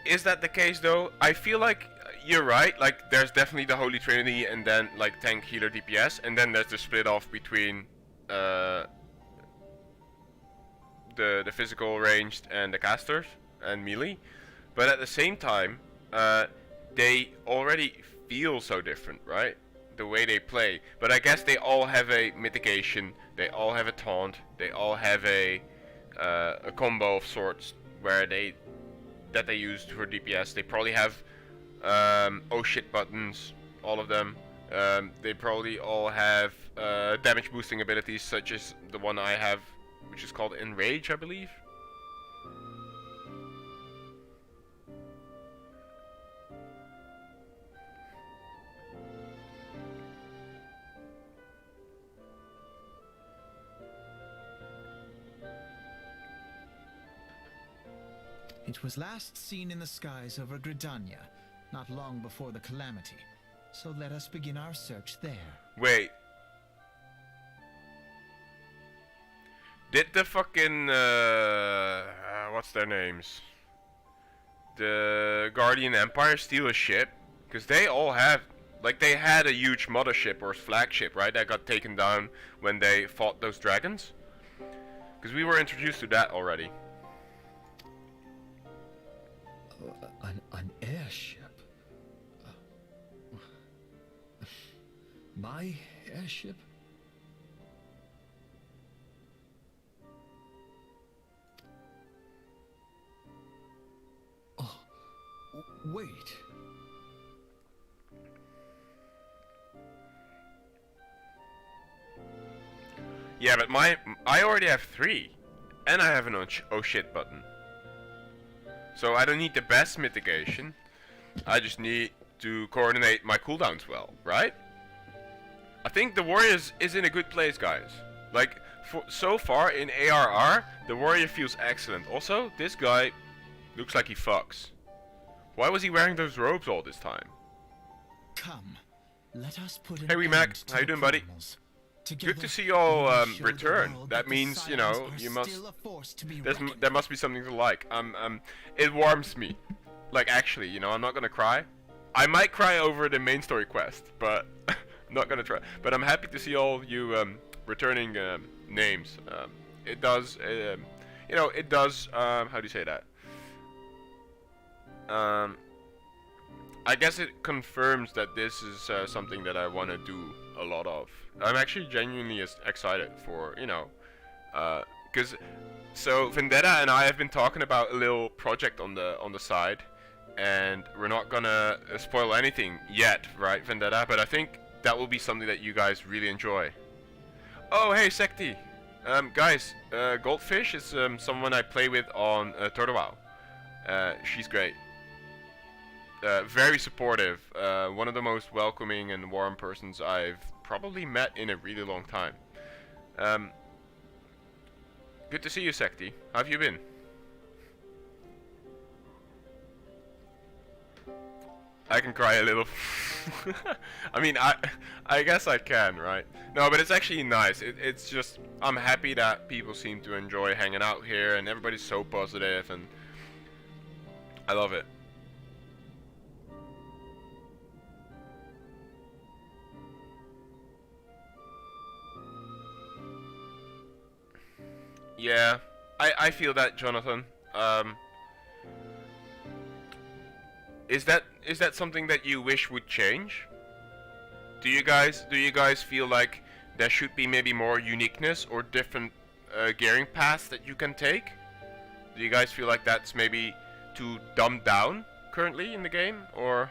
Is that the case, though? I feel like you're right. Like, there's definitely the Holy Trinity, and then, like, tank, healer, DPS. And then there's the split off between the physical ranged and the casters and melee. But at the same time, they already feel so different, right? The way they play. But I guess they all have a mitigation, they all have a taunt, they all have a combo of sorts where they use for DPS. They probably have oh shit buttons, all of them. They probably all have damage boosting abilities, such as the one I have, which is called Enrage, I believe. It was last seen in the skies over Gridania, not long before the calamity. So let us begin our search there. Wait. Did the fucking what's their names? The Guardian Empire steal a ship? Because they all have, like, they had a huge mothership or flagship, right? That got taken down when they fought those dragons. Because we were introduced to that already. An airship? My airship? Oh, wait. Yeah, but I already have 3. And I have an oh shit button. So I don't need the best mitigation. I just need to coordinate my cooldowns well, right? I think the warrior is in a good place, guys. Like, so far in ARR, the warrior feels excellent. Also, this guy looks like he fucks. Why was he wearing those robes all this time? Come, let us put an Hey, Remac, end to how you the doing, buddy? criminals. Good Together, to see you all we will show the return. world That the means, you know, Scions you are must. still a force to be There reckoned must be something to like. It warms me. Like, actually, you know, I'm not gonna cry. I might cry over the main story quest, but I'm not gonna try. But I'm happy to see all you returning names. It does, you know, it does. How do you say that? I guess it confirms that this is something that I want to do a lot of. I'm actually genuinely excited for, you know, because so Vendetta and I have been talking about a little project on the side, and we're not gonna spoil anything yet, right, Vendetta? But I think that will be something that you guys really enjoy. Oh, hey, Sekti. Guys, Goldfish is someone I play with on Turtle WoW. She's great. Very supportive. One of the most welcoming and warm persons I've probably met in a really long time. Good to see you, Sekti. How have you been? I can cry a little. I mean, I guess I can, right? No, but it's actually nice. It's just, I'm happy that people seem to enjoy hanging out here, and everybody's so positive, and I love it. Yeah, I feel that, Jonathan. Is that something that you wish would change? Do you guys feel like there should be maybe more uniqueness or different gearing paths that you can take? Do you guys feel like that's maybe too dumbed down currently in the game, or?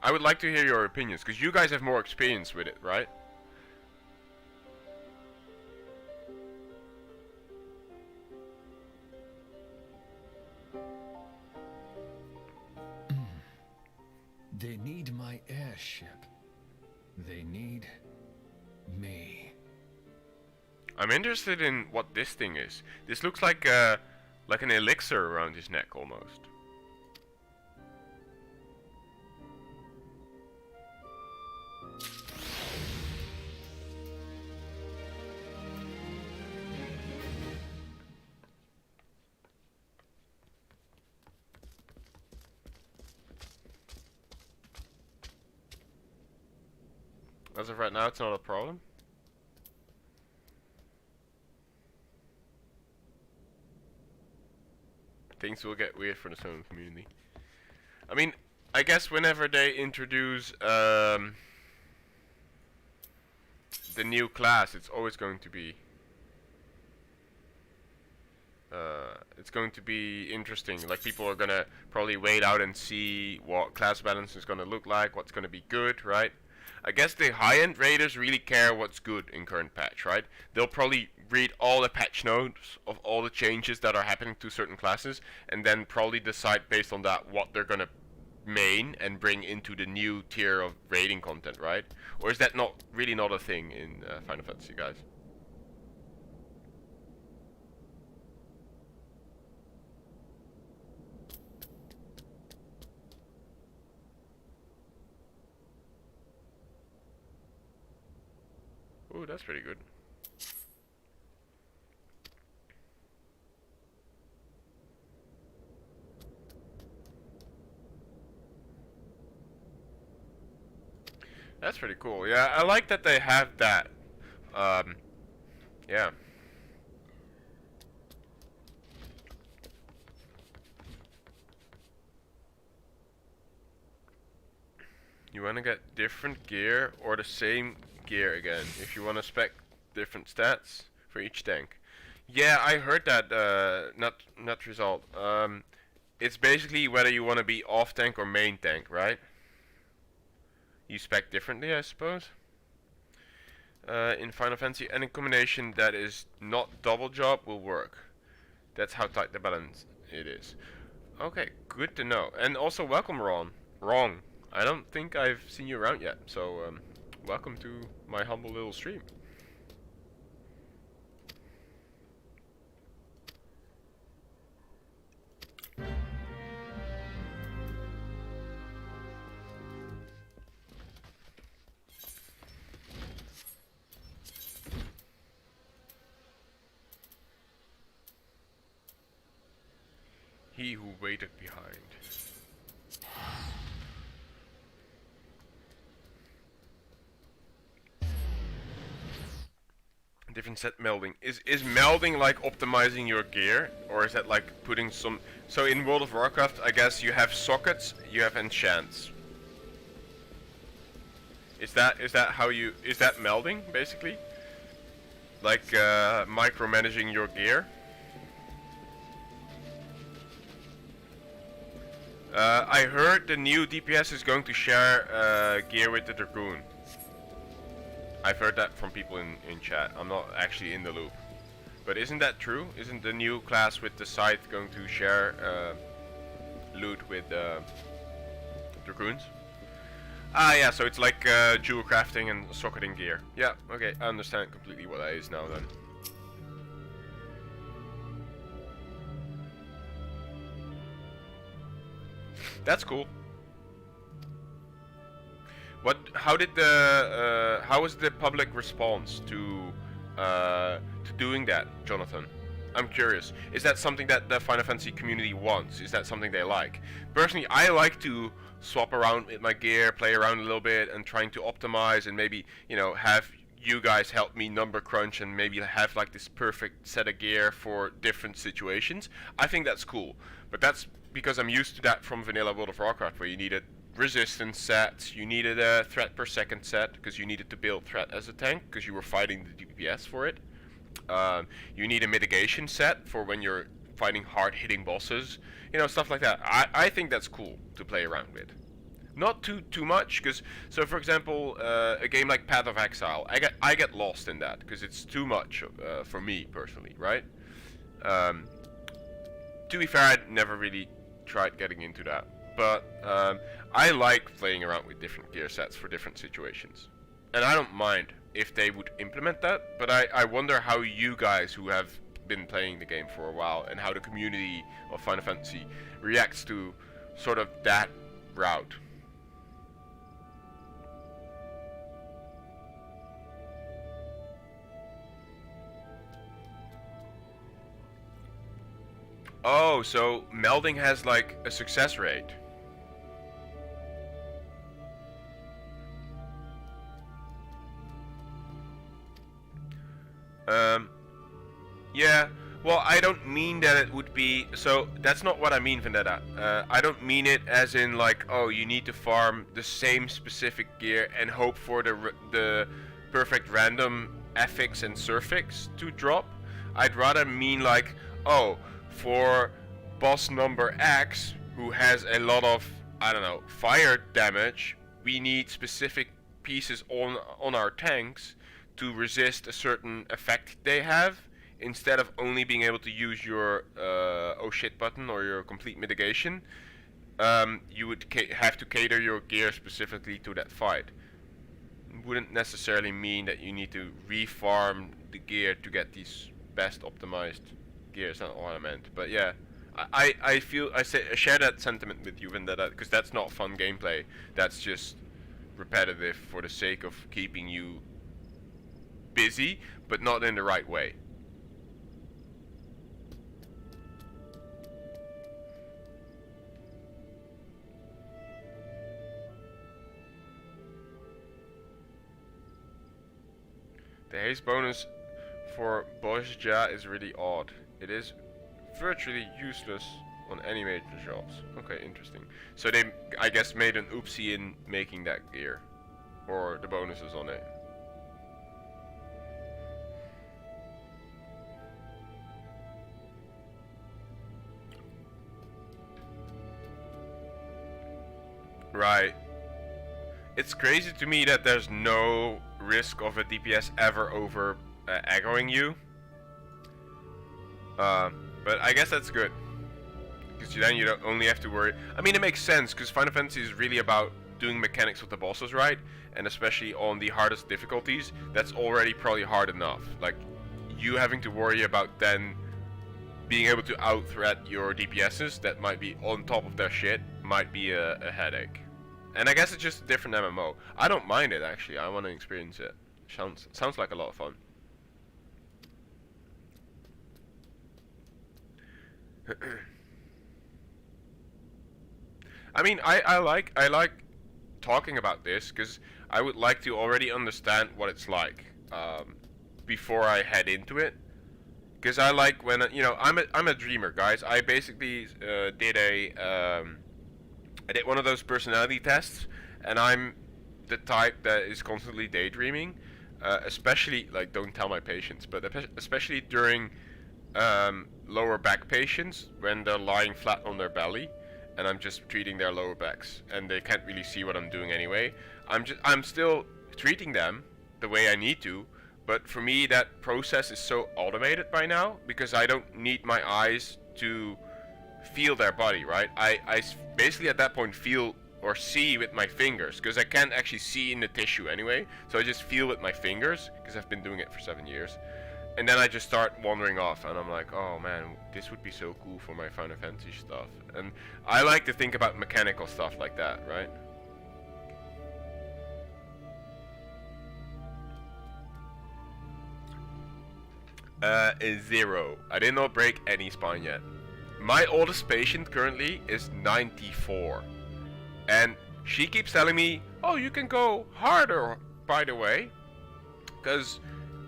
I would like to hear your opinions, because you guys have more experience with it, right? They need my airship. They need me. I'm interested in what this thing is. This looks like an elixir around his neck almost. As of right now, it's not a problem. Things will get weird for the Stone community. I mean, I guess whenever they introduce the new class, it's always going to be interesting. Like, people are gonna probably wait out and see what class balance is gonna look like, what's gonna be good, right? I guess the high-end raiders really care what's good in current patch, right? They'll probably read all the patch notes of all the changes that are happening to certain classes, and then probably decide based on that what they're gonna main and bring into the new tier of raiding content, right? Or is that really not a thing in Final Fantasy, guys? Ooh, that's pretty good. That's pretty cool. Yeah, I like that they have that. Yeah. You wanna get different gear or the same gear again if you wanna spec different stats for each tank? Yeah, I heard that not result. It's basically whether you wanna be off tank or main tank, right? You spec differently, I suppose. In Final Fantasy, any combination that is not double job will work. That's how tight the balance it is. Okay, good to know. And also welcome, Ron. Wrong. I don't think I've seen you around yet, so welcome to my humble little stream. He who waited behind. Different set melding. Is melding like optimizing your gear, or is that like putting some? So in World of Warcraft, I guess you have sockets, you have enchants. Is that how you? Is that melding basically? Like micromanaging your gear? I heard the new DPS is going to share gear with the Dragoon. I've heard that from people in chat. I'm not actually in the loop. But isn't that true? Isn't the new class with the scythe going to share loot with dragoons? Ah, yeah, so it's like jewel crafting and socketing gear. Yeah, okay, I understand completely what that is now then. That's cool. How was the public response to doing that, Jonathan? I'm curious. Is that something that the Final Fantasy community wants? Is that something they like? Personally, I like to swap around with my gear, play around a little bit, and trying to optimize, and maybe, you know, have you guys help me number crunch and maybe have like this perfect set of gear for different situations. I think that's cool, but that's because I'm used to that from vanilla World of Warcraft, where you needed resistance sets, you needed a threat per second set because you needed to build threat as a tank because you were fighting the DPS for it. You need a mitigation set for when you're fighting hard-hitting bosses, you know, stuff like that. I think that's cool to play around with. Not too much, because so for example, a game like Path of Exile, I get lost in that because it's too much for me personally, right? To be fair, I'd never really tried getting into that, but I like playing around with different gear sets for different situations, and I don't mind if they would implement that, but I wonder how you guys who have been playing the game for a while and how the community of Final Fantasy reacts to sort of that route. Oh, so melding has like a success rate. Yeah, well, I don't mean that it would be, so that's not what I mean, Vendetta. I don't mean it as in like, oh, you need to farm the same specific gear and hope for the perfect random affix and suffix to drop. I'd rather mean like, oh, for boss number X, who has a lot of, I don't know, fire damage, we need specific pieces on our tanks to resist a certain effect they have, instead of only being able to use your oh shit button or your complete mitigation. You would have to cater your gear specifically to that fight. Wouldn't necessarily mean that you need to refarm the gear to get these best optimized gears. That's not what I meant, but yeah, I share that sentiment with you, Vendetta, because that's not fun gameplay. That's just repetitive for the sake of keeping you busy, but not in the right way. The haste bonus for Bozja is really odd. It is virtually useless on any major jobs. Okay, interesting. So they, I guess, made an oopsie in making that gear, or the bonuses on it. Right. It's crazy to me that there's no risk of a DPS ever over aggroing you. But I guess that's good, because then you don't only have to worry. I mean, it makes sense, because Final Fantasy is really about doing mechanics with the bosses right, and especially on the hardest difficulties, that's already probably hard enough. Like, you having to worry about then being able to out-threat your DPSs that might be on top of their shit might be a headache. And I guess it's just a different MMO. I don't mind it, actually. I want to experience it. Sounds like a lot of fun. I mean, I like talking about this because I would like to already understand what it's like before I head into it. Because I like when I'm a dreamer, guys. I basically I did one of those personality tests, and I'm the type that is constantly daydreaming, especially, like, don't tell my patients, but especially during lower back patients, when they're lying flat on their belly and I'm just treating their lower backs and they can't really see what I'm doing anyway. I'm still treating them, the way I need to. But for me, that process is so automated by now because I don't need my eyes to feel their body, right? I basically at that point feel or see with my fingers because I can't actually see in the tissue anyway. So I just feel with my fingers because I've been doing it for 7 years. And then I just start wandering off and I'm like, oh man, this would be so cool for my Final Fantasy stuff. And I like to think about mechanical stuff like that, right? Is 0. I did not break any spine yet. My oldest patient currently is 94. And she keeps telling me, oh, you can go harder, by the way. Because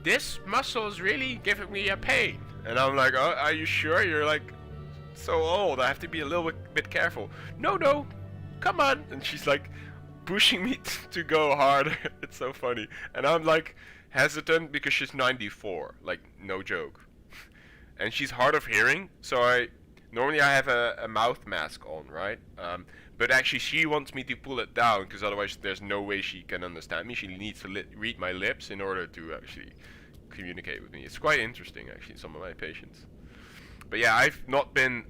this muscle is really giving me a pain. And I'm like, oh, are you sure? You're like so old. I have to be a little bit careful. No, come on. And she's like pushing me to go harder. It's so funny. And I'm like hesitant because she's 94. Like, no joke. And she's hard of hearing. So normally I have a mouth mask on, right? But actually she wants me to pull it down because otherwise there's no way she can understand me. She needs to read my lips in order to actually communicate with me. It's quite interesting actually, some of my patients. But yeah, I've not been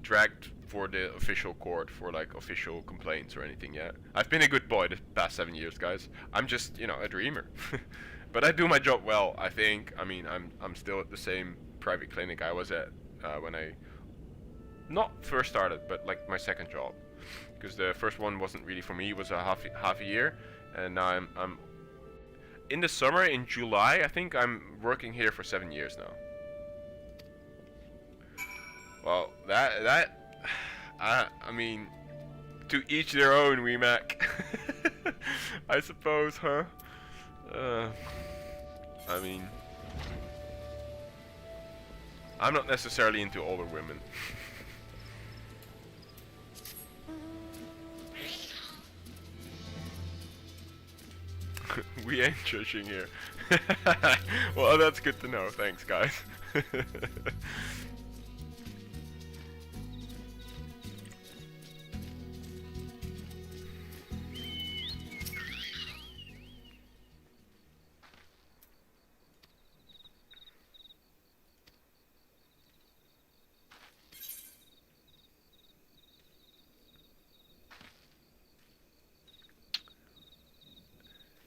dragged for the official court for like official complaints or anything yet. I've been a good boy the past 7 years, guys. I'm just, you know, a dreamer. But I do my job well, I think. I mean, I'm still at the same private clinic I was at when I not first started, but like my second job, because the first one wasn't really for me. It was a half a year, and now I'm in the summer in July. I think I'm working here for 7 years now. Well, I mean, to each their own, Mac. I suppose, huh? I mean, I'm not necessarily into older women. We ain't judging here. Well, that's good to know. Thanks, guys.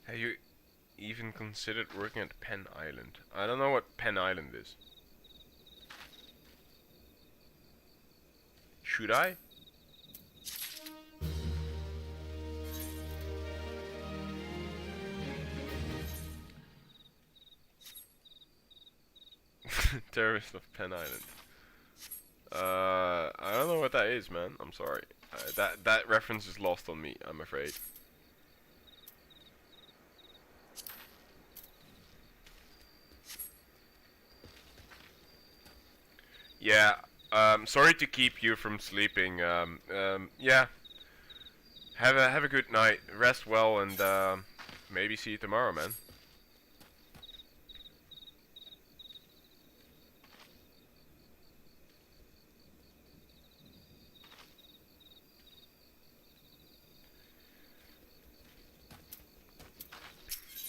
Have you even considered working at Penn Island? I don't know what Penn Island is. Should I? Terrorist of Penn Island. I don't know what that is, man. I'm sorry. That reference is lost on me, I'm afraid. Yeah, sorry to keep you from sleeping. Yeah. Have a good night. Rest well, and maybe see you tomorrow, man.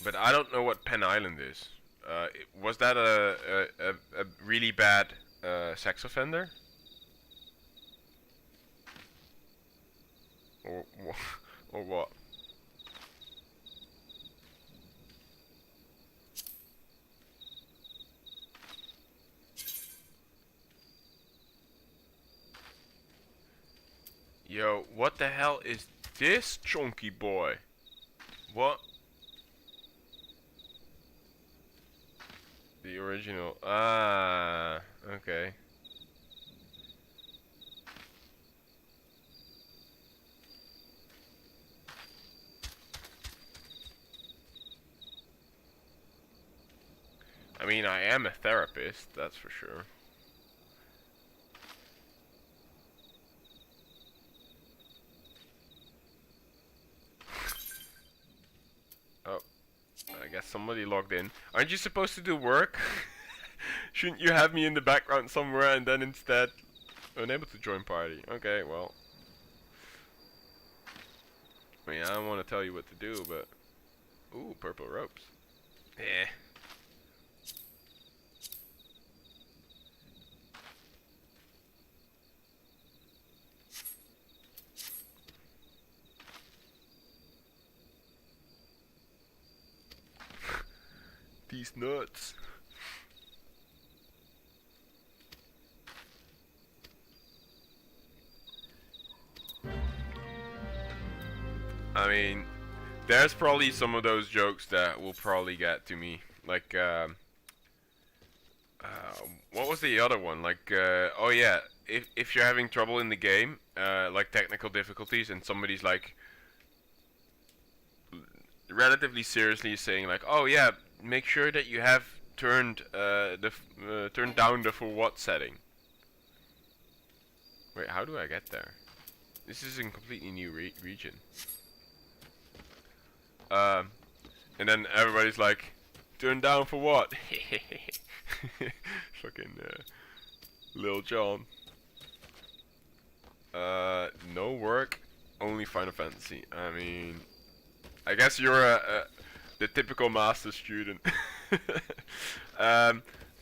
But I don't know what Penn Island is. Was that a really bad sex offender? Or what? Yo, what the hell is this chunky boy? What? The original. Ah, okay. I mean, I am a therapist, that's for sure. Oh, I guess somebody logged in. Aren't you supposed to do work? Shouldn't you have me in the background somewhere and then instead unable to join party? Okay, well. I mean, I don't want to tell you what to do, but Ooh, purple ropes. Eh. These nuts. I mean, there's probably some of those jokes that will probably get to me. Like, what was the other one? Like, oh yeah, if you're having trouble in the game, like technical difficulties, and somebody's like, relatively seriously saying like, oh yeah, make sure that you have turned turned down the for what setting. Wait, how do I get there? This is a completely new region. And then everybody's like, turn down for what? Fucking Lil Jon. No work, only Final Fantasy. I mean, I guess you're the typical master student.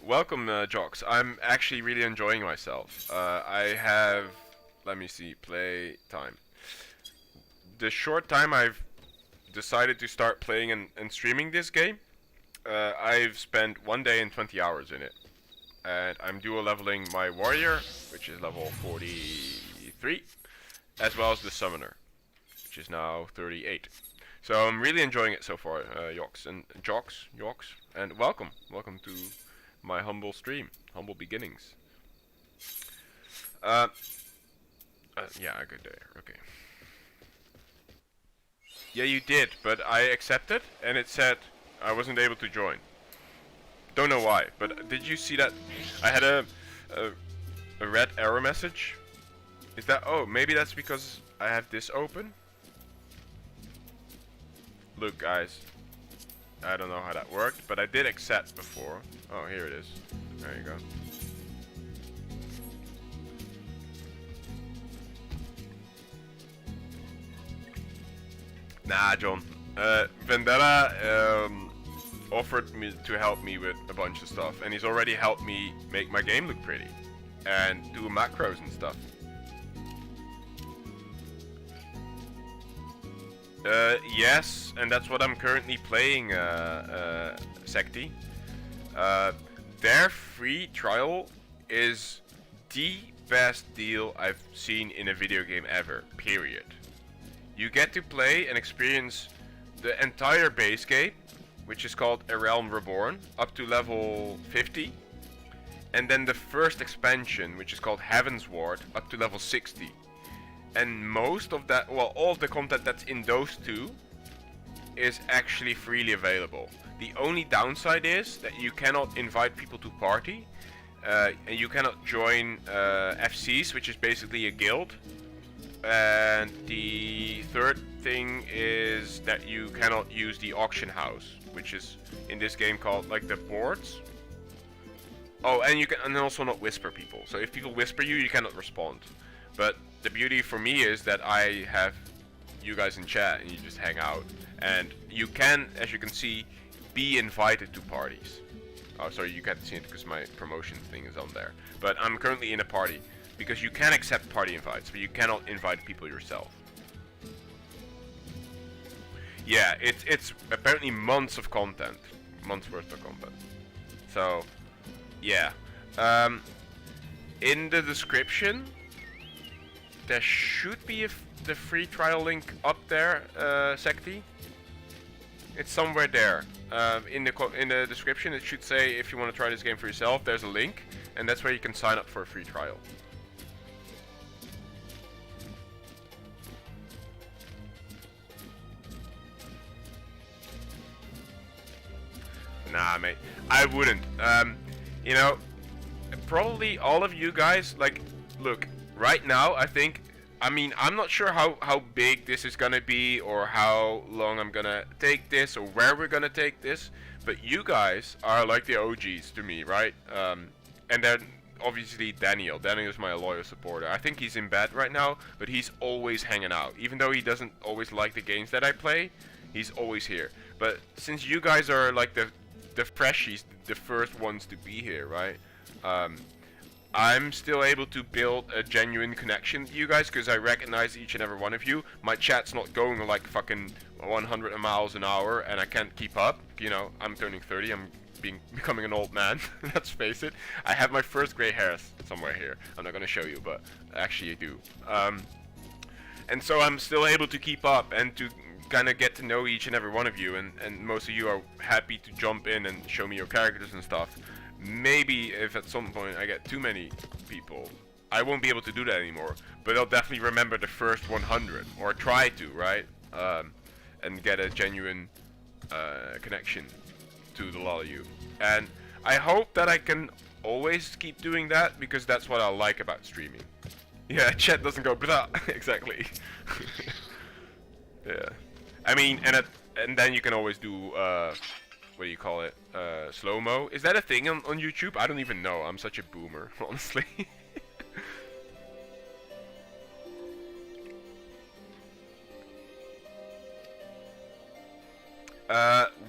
Welcome, Jocks. I'm actually really enjoying myself. I have, let me see, play time. The short time I've decided to start playing and streaming this game, I've spent 1 day and 20 hours in it. And I'm dual leveling my warrior, which is level 43, as well as the summoner, which is now 38. So I'm really enjoying it so far, Yoks and Jocks, and welcome to my humble stream, humble beginnings. Yeah, a good day. Okay. Yeah, you did, but I accepted, and it said I wasn't able to join. Don't know why, but did you see that? I had a red error message. Is that? Oh, maybe that's because I have this open. Look, guys, I don't know how that worked, but I did accept before. Oh, here it is. There you go. Nah, John. Vendetta offered me to help me with a bunch of stuff, and he's already helped me make my game look pretty and do macros and stuff. Yes, and that's what I'm currently playing, Sekti. Their free trial is the best deal I've seen in a video game ever, period. You get to play and experience the entire base game, which is called A Realm Reborn, up to level 50. And then the first expansion, which is called Heaven's Ward, up to level 60. And most of that, well, all of the content that's in those two is actually freely available. The only downside is that you cannot invite people to party, and you cannot join FCs, which is basically a guild. And the third thing is that you cannot use the auction house, which is in this game called like the boards. Oh, and you can and also not whisper people. So if people whisper you, you cannot respond. But the beauty for me is that I have you guys in chat and you just hang out, and you can, as you can see, be invited to parties. Oh, sorry, you can't see it because my promotion thing is on there. But I'm currently in a party. Because you can accept party invites, but you cannot invite people yourself. Yeah, it's apparently months of content, months worth of content. So, yeah. In the description, there should be the free trial link up there, Sekti. It's somewhere there. In the description, it should say if you want to try this game for yourself. There's a link, and that's where you can sign up for a free trial. Nah, mate, I wouldn't. You know, probably all of you guys, like, look, right now, I mean, I'm not sure how big this is gonna be, or how long I'm gonna take this, or where we're gonna take this, but you guys are like the OGs to me, right? And then, obviously, Daniel is my loyal supporter. I think he's in bed right now, but he's always hanging out. Even though he doesn't always like the games that I play, he's always here. But since you guys are like the freshies, the first ones to be here, right? I'm still able to build a genuine connection with you guys because I recognize each and every one of you. My chat's not going like fucking 100 miles an hour and I can't keep up. You know, I'm turning 30, I'm becoming an old man. Let's face it. I have my first gray hairs somewhere here. I'm not gonna show you, but actually I do. And so I'm still able to keep up and to kind of get to know each and every one of you, and most of you are happy to jump in and show me your characters and stuff. Maybe if at some point I get too many people, I won't be able to do that anymore, but I'll definitely remember the first 100, or try to, right? And get a genuine connection to the lot of you. And I hope that I can always keep doing that, because that's what I like about streaming. Yeah, chat doesn't go blah. Exactly. Yeah. I mean, and then you can always do what do you call it? Slow-mo. Is that a thing on YouTube? I don't even know. I'm such a boomer, honestly.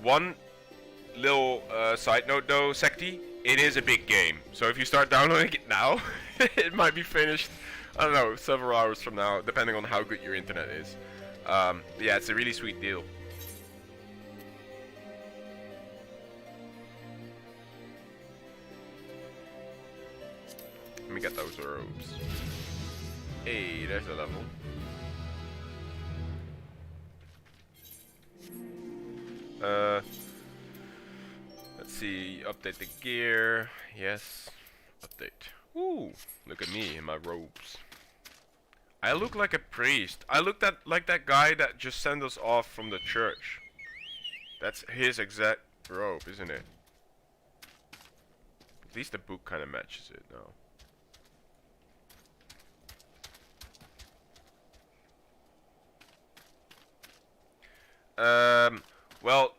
One little side note though, Sekti, it is a big game. So if you start downloading it now, it might be finished, I don't know, several hours from now, depending on how good your internet is. Yeah, it's a really sweet deal. Let me get those robes. Hey, there's a level. Let's see, update the gear. Yes, update. Ooh, look at me in my robes. I look like a priest. I look like that guy that just sent us off from the church. That's his exact robe, isn't it? At least the book kind of matches it now. Well,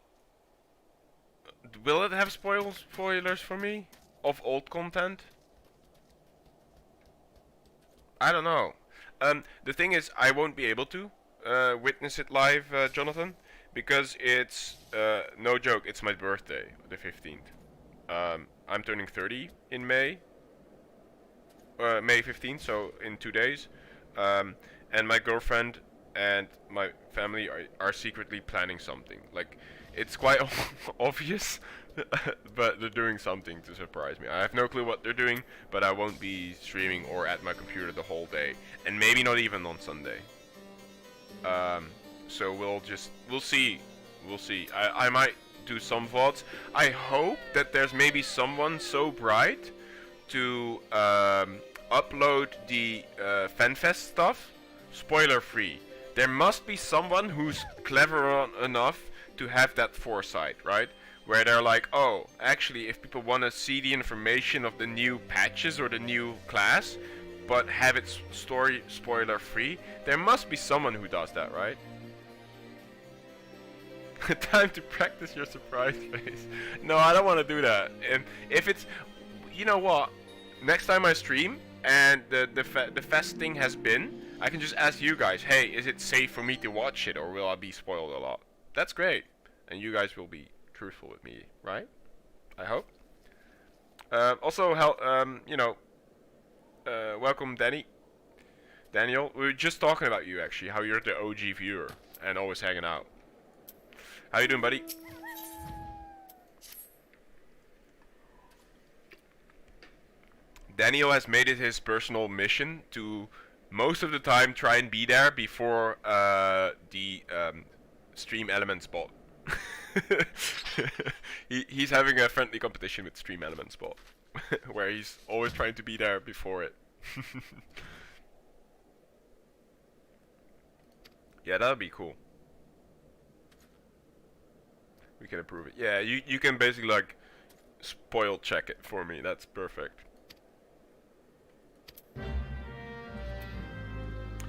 will it have spoilers for me of old content? I don't know. The thing is, I won't be able to witness it live, Jonathan, because it's no joke. It's my birthday, the 15th. I'm turning 30 in May. May 15th, so in 2 days. And my girlfriend and my family are secretly planning something. Like, it's quite obvious, but they're doing something to surprise me. I have no clue what they're doing, but I won't be streaming or at my computer the whole day, and maybe not even on Sunday. So we'll see. I might do some VODs. I hope that there's maybe someone so bright to upload the FanFest stuff spoiler free. There must be someone who's clever enough to have that foresight, right? Where they're like, oh, actually, if people want to see the information of the new patches or the new class, but have it story spoiler free, there must be someone who does that, right? Time to practice your surprise face. No, I don't want to do that. And if it's, you know what? Next time I stream and the fest thing has been, I can just ask you guys, hey, is it safe for me to watch it, or will I be spoiled a lot? That's great, and you guys will be truthful with me, right? I hope. Also, you know, welcome, Daniel. We were just talking about you, actually, how you're the OG viewer and always hanging out. How you doing, buddy? Daniel has made it his personal mission to most of the time try and be there before the stream elements bot. He's having a friendly competition with stream elements bot, where he's always trying to be there before it. Yeah, that'll be cool. We can approve it. Yeah, you can basically like spoil check it for me. That's perfect.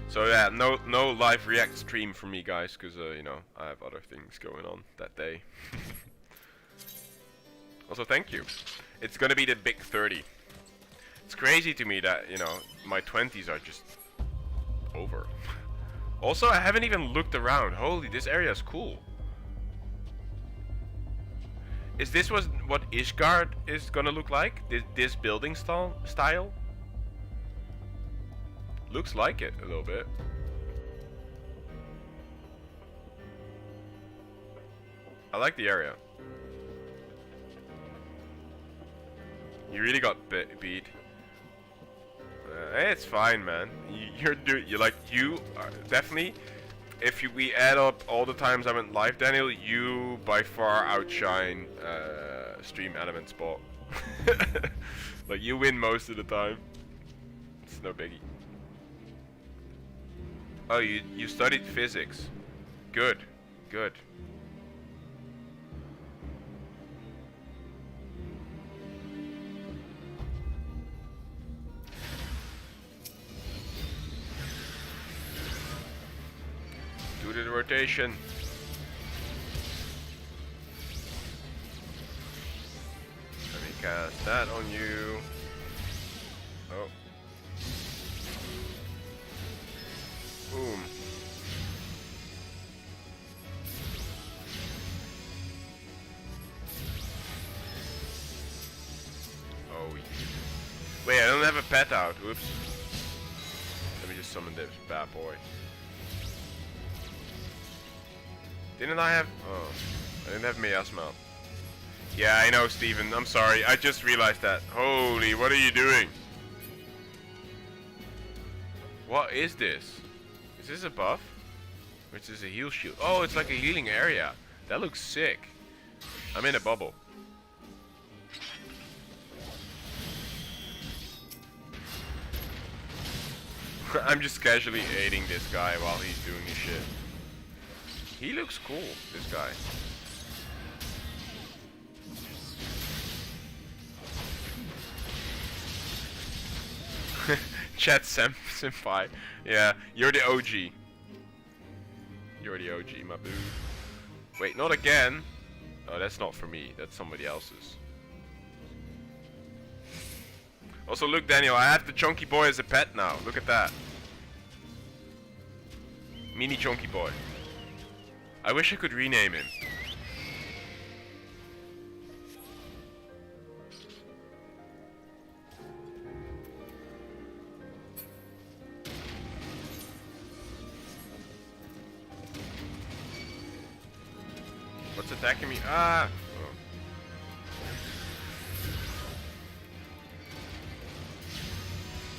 So yeah, no live react stream for me, guys, because you know, I have other things going on that day. Also, thank you. It's gonna be the big 30. It's crazy to me that, you know, my 20s are just over. Also, I haven't even looked around. Holy, this area is cool. Is this what Ishgard is gonna look like? This building style? Looks like it a little bit. I like the area. You really got beat. It's fine, man. You are definitely. If we add up all the times I went live, Daniel, you by far outshine Stream Element Spot. Like you win most of the time. It's no biggie. Oh, you studied physics. Good, good. Do the rotation. Let me cast that on you. Oh. Boom. Oh. Wait, I don't have a pet out. Oops. Let me just summon this bad boy. Didn't I have... Oh. I didn't have miasma. Yeah, I know, Steven. I'm sorry. I just realized that. Holy, what are you doing? What is this? Is this a buff? Or is this a heal shield? Oh, it's like a healing area. That looks sick. I'm in a bubble. I'm just casually aiding this guy while he's doing his shit. He looks cool, this guy. Chat senpai. Yeah, you're the OG. You're the OG, my boo. Wait, not again. Oh, that's not for me. That's somebody else's. Also, look, Daniel, I have the chunky boy as a pet now. Look at that. Mini chunky boy. I wish I could rename him. What's attacking me? Ah!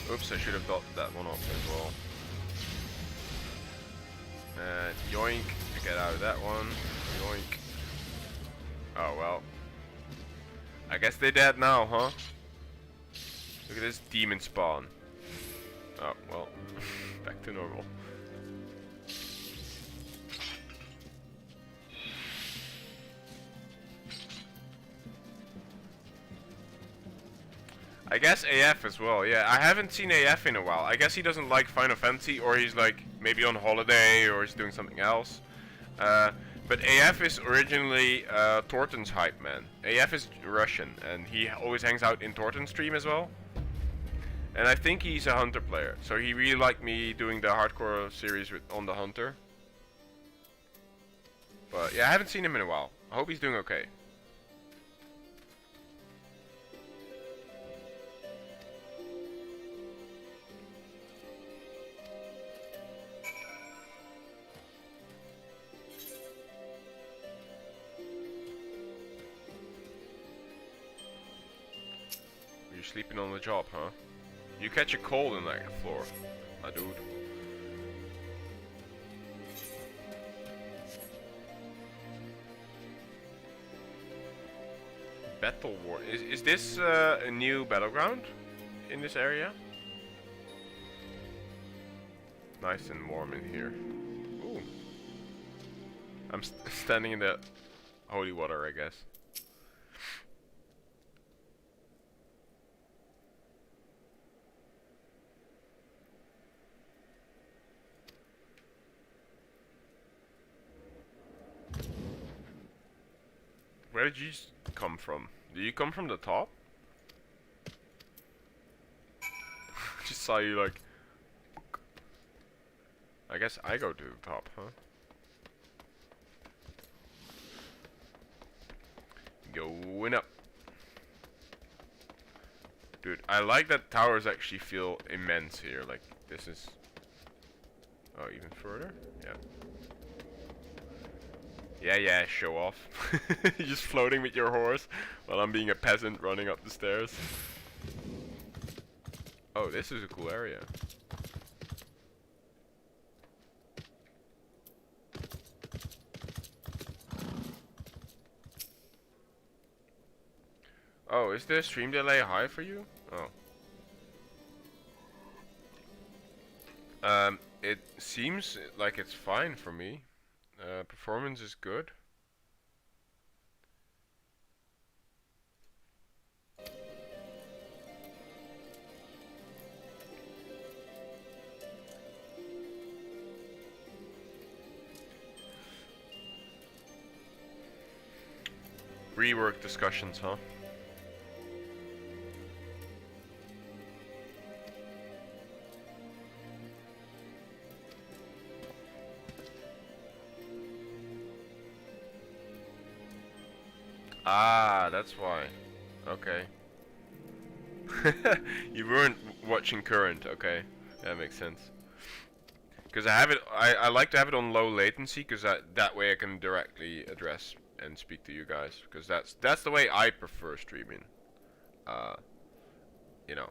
Oh. Oops, I should have got that one off as well. Yoink. Get out of that one. Yoink. Oh well. I guess they're dead now, huh? Look at this demon spawn. Oh, well. Back to normal. I guess AF as well, yeah. I haven't seen AF in a while. I guess he doesn't like Final Fantasy, or he's like maybe on holiday, or he's doing something else. But AF is originally Torten's hype man. AF is Russian, and he always hangs out in Torten's stream as well. And I think he's a Hunter player, so he really liked me doing the hardcore series on the Hunter. But yeah, I haven't seen him in a while. I hope he's doing okay. You're sleeping on the job, huh? You catch a cold in that floor, my dude. Battle War. Is this a new battleground in this area? Nice and warm in here. Ooh. I'm standing in the holy water, I guess. Where did you come from? Do you come from the top? Just saw you like... I guess I go to the top, huh? Going up. Dude, I like that towers actually feel immense here. Like, this is... Oh, even further? Yeah. Yeah, show off. You're just floating with your horse while I'm being a peasant running up the stairs. Oh, this is a cool area. Oh, is the stream delay high for you? Oh. It seems like it's fine for me. Performance is good. Rework discussions, huh? Ah, that's why. Okay. You weren't watching current, okay. That makes sense. Because I have it, I like to have it on low latency, because that way I can directly address and speak to you guys. Because that's the way I prefer streaming. You know,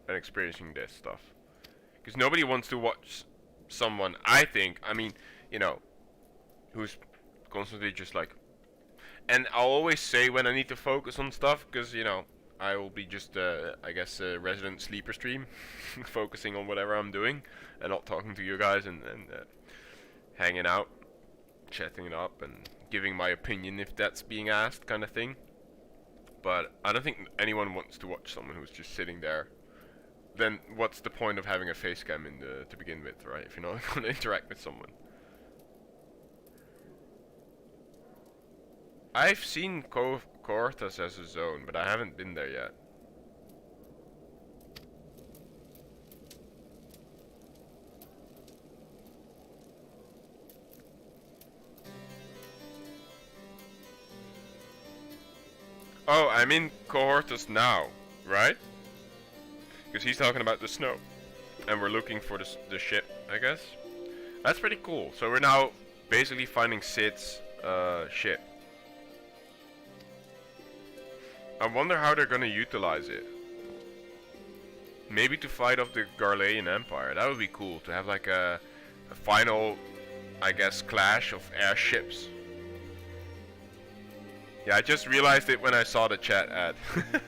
and experiencing this stuff. Because nobody wants to watch someone, I think, I mean, you know, who's constantly just like... And I'll always say when I need to focus on stuff, because, you know, I will be just, I guess, a resident sleeper stream, focusing on whatever I'm doing, and not talking to you guys, and hanging out, chatting it up, and giving my opinion if that's being asked, kind of thing. But I don't think anyone wants to watch someone who's just sitting there. Then what's the point of having a face cam to begin with, right? If you're not going to interact with someone. I've seen Cohortus as a zone, but I haven't been there yet. Oh, I'm in Cohortus now, right? Because he's talking about the snow. And we're looking for the ship, I guess. That's pretty cool. So we're now basically finding Sid's ship. I wonder how they're gonna utilize it. Maybe to fight off the Garlean Empire. That would be cool, to have like a final, I guess, clash of airships. Yeah, I just realized it when I saw the chat ad.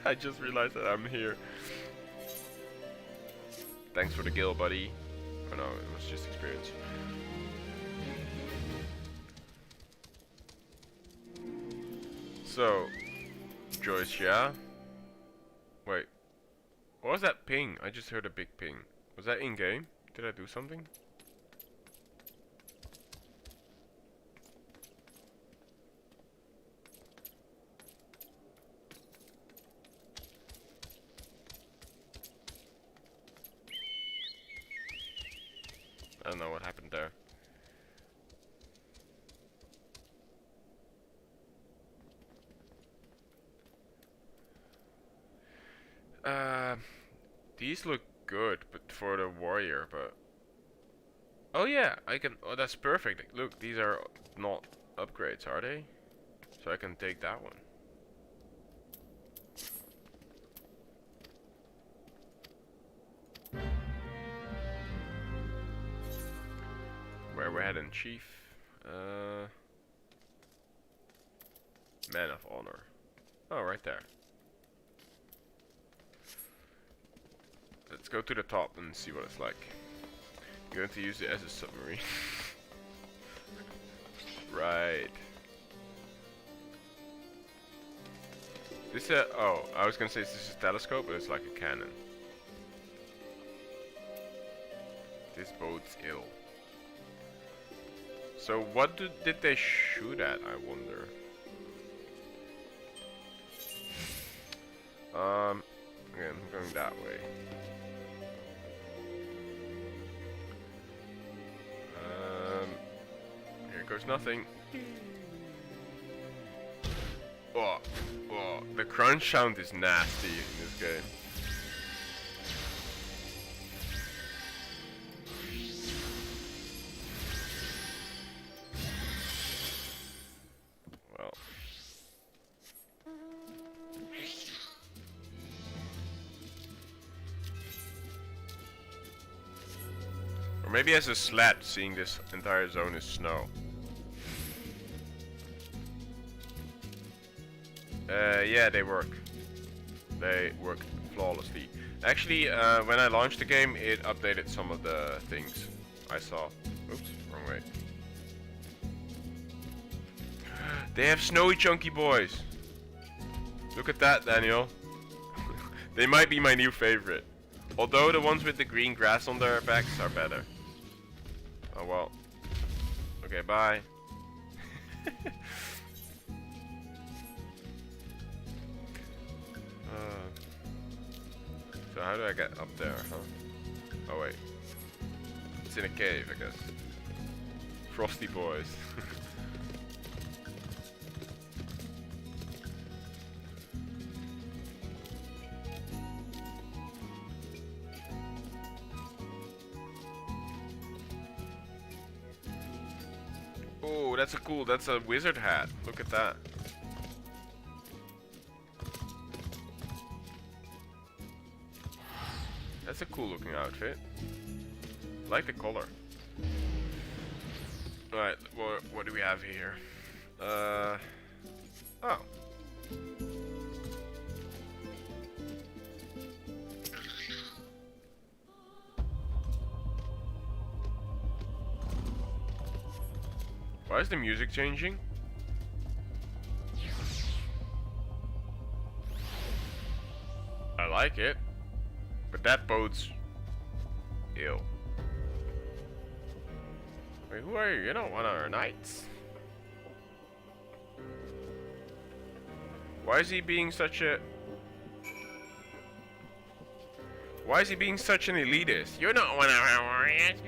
I just realized that I'm here. Thanks for the gill, buddy. Oh no, it was just experience. So... Joyce, yeah? Wait. What was that ping? I just heard a big ping. Was that in-game? Did I do something? I don't know what happened there. These look good, but for the warrior, but... Oh yeah, I can... Oh, that's perfect. Look, these are not upgrades, are they? So I can take that one. Where we're heading, Chief? Man of Honor. Oh, right there. Let's go to the top and see what it's like. I'm going to use it as a submarine. Right. This oh, I was gonna say this is a telescope, but it's like a cannon. This bodes ill. So what did they shoot at, I wonder? Again, I'm going that way. Here goes nothing. Oh, oh, the crunch sound is nasty in this game. Well. Or maybe as a slap, seeing this entire zone is snow. Yeah, they work. They work flawlessly. Actually, when I launched the game, it updated some of the things I saw. Oops, wrong way. They have snowy chunky boys. Look at that, Daniel. They might be my new favorite. Although the ones with the green grass on their backs are better. Oh well. Okay, bye. So how do I get up there, huh? Oh wait. It's in a cave, I guess. Frosty boys. Oh, that's a wizard hat. Look at that. That's a cool looking outfit. I like the color. Alright, what do we have here? Oh. Why is the music changing? I like it. But that bodes ill. Wait, who are you? You're not one of our knights. Why is he being such a... Why is he being such an elitist? You're not one of our warriors.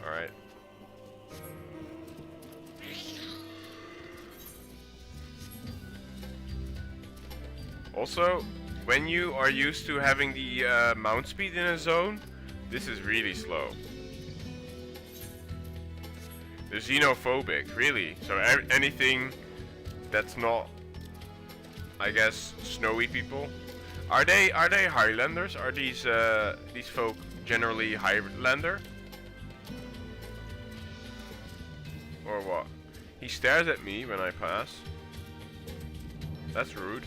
Alright. Also, when you are used to having the mount speed in a zone, this is really slow. They're xenophobic, really. So anything that's not, I guess, snowy people. Are they Highlanders? Are these folk generally Highlander? Or what? He stares at me when I pass. That's rude.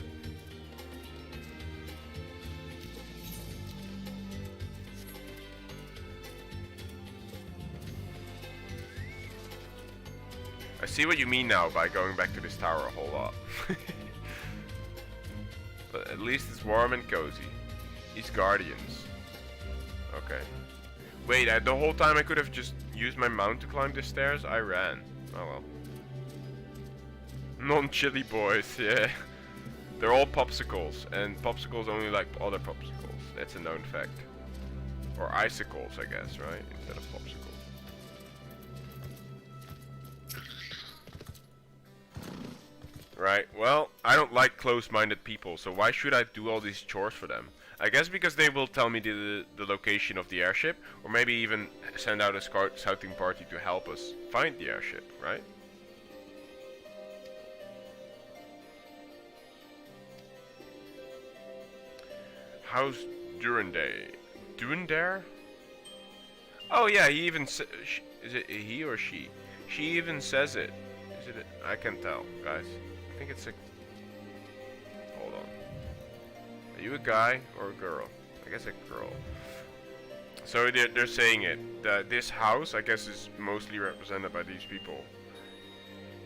I see what you mean now by going back to this tower a whole lot. But at least it's warm and cozy. These guardians. Okay. Wait, the whole time I could have just used my mount to climb the stairs? I ran. Oh well. Non-chili boys, yeah. They're all popsicles, and popsicles only like other popsicles. That's a known fact. Or icicles, I guess, right? Instead of popsicles. Right, well, I don't like close-minded people, so why should I do all these chores for them? I guess because they will tell me the location of the airship, or maybe even send out a scouting party to help us find the airship, right? How's Durandare? Durandare? Oh yeah, he even is it he or she? She even says it. Is it? I can't tell, guys. I think it's a... Hold on. Are you a guy or a girl? I guess a girl. So they're saying it. This house, I guess, is mostly represented by these people.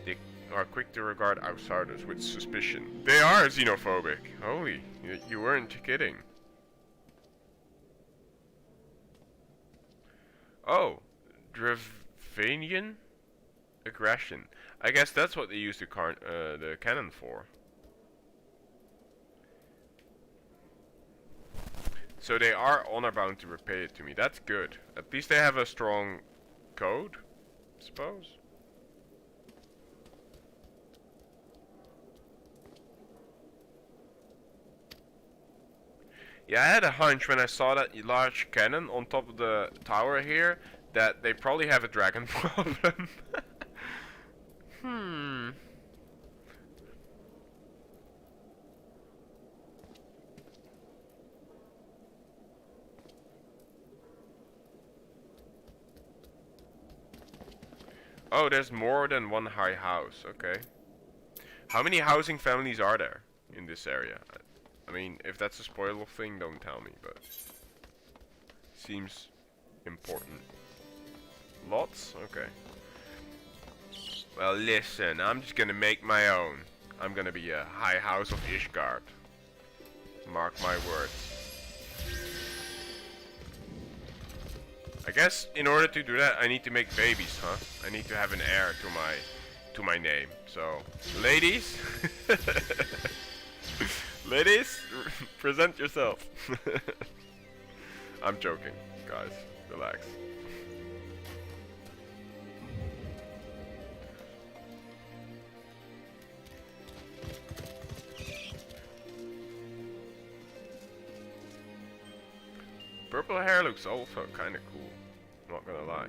They are quick to regard outsiders with suspicion. They are xenophobic. Holy, you weren't kidding. Oh, Dravanian aggression. I guess that's what they use the cannon for. So they are honor bound to repay it to me. That's good. At least they have a strong code, I suppose. Yeah, I had a hunch when I saw that large cannon on top of the tower here that they probably have a dragon problem. Hmm. Oh, there's more than one high house. Okay. How many housing families are there in this area? I mean, if that's a spoiler thing, don't tell me, but seems important. Lots? Okay. Well, listen, I'm just gonna make my own. I'm gonna be a high house of Ishgard. Mark my words. I guess in order to do that, I need to make babies, huh? I need to have an heir to my name. So, ladies, ladies, present yourself. I'm joking, guys. Relax. Purple hair looks also kind of cool. Not gonna lie.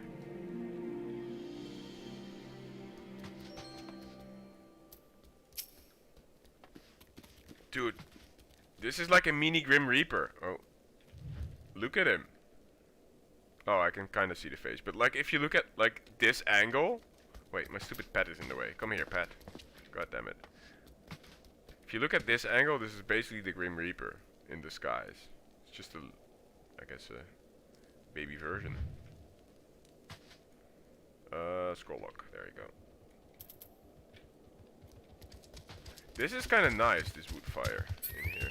Dude, this is like a mini Grim Reaper. Oh, look at him. Oh, I can kind of see the face. But like, if you look at like this angle, wait, my stupid pet is in the way. Come here, pet. God damn it. If you look at this angle, this is basically the Grim Reaper in disguise. It's just a, I guess, a baby version. Scroll lock. There you go. This is kind of nice, this wood fire in here.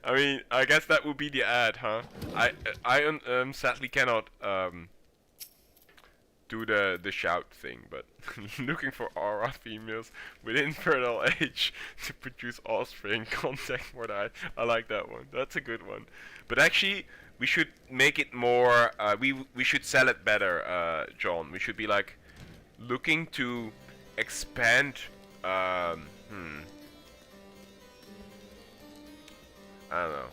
I mean, I guess that would be the ad, huh? I sadly cannot do the shout thing, but looking for aura females within fertile age to produce offspring. Contact Mordai. I like that one. That's a good one. But actually, we should make it more. We should sell it better, John. We should be like looking to expand. I don't know.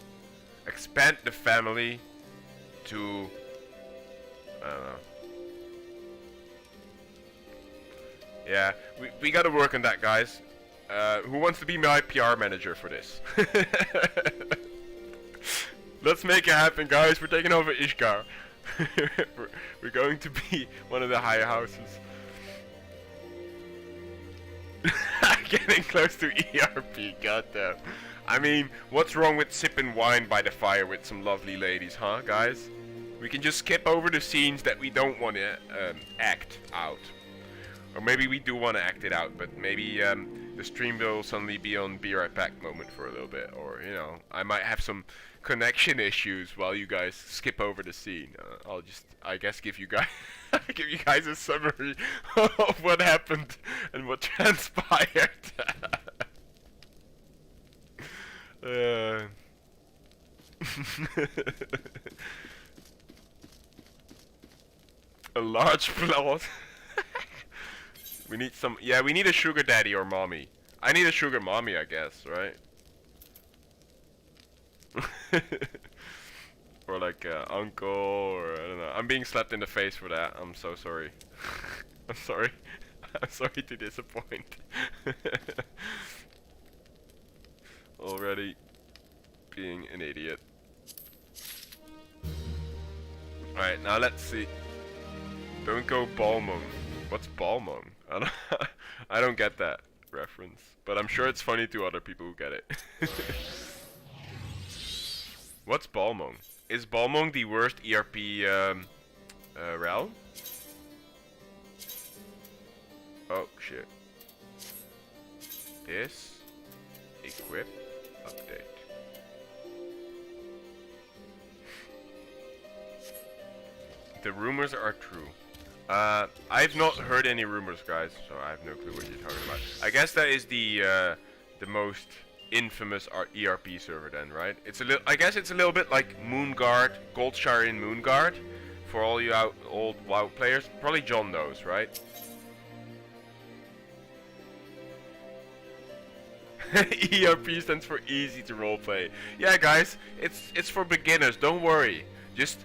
Expand the family to. I don't know. Yeah, we gotta work on that, guys. Who wants to be my PR manager for this? Let's make it happen, guys. We're taking over Ishgard. we're going to be one of the higher houses. Getting close to ERP, goddamn. I mean, what's wrong with sipping wine by the fire with some lovely ladies, huh, guys? We can just skip over the scenes that we don't want to act out. Or maybe we do want to act it out, but maybe the stream will suddenly be on Be Right Back moment for a little bit. Or, you know, I might have some connection issues while you guys skip over the scene. I'll just, I guess, give you guys give you guys a summary of what happened and what transpired. A large plot. We need some, yeah, we need a sugar daddy or mommy. I need a sugar mommy, I guess, right? Or like uncle, or I don't know. I'm being slapped in the face for that. I'm so sorry. I'm sorry. I'm sorry to disappoint. Already being an idiot. Alright, now let's see. Don't go Balmung. What's Balmung? I don't get that reference, but I'm sure it's funny to other people who get it. What's Balmung? Is Balmung the worst ERP realm? Oh shit. This equip update. The rumors are true. I've not heard any rumors, guys, so I have no clue what you're talking about. I guess that is the most infamous ERP server then, right? It's a little. I guess it's a little bit like Moonguard, Goldshire in Moonguard, for all you old WoW players. Probably John knows, right? ERP stands for easy to roleplay. Yeah, guys, it's for beginners. Don't worry. Just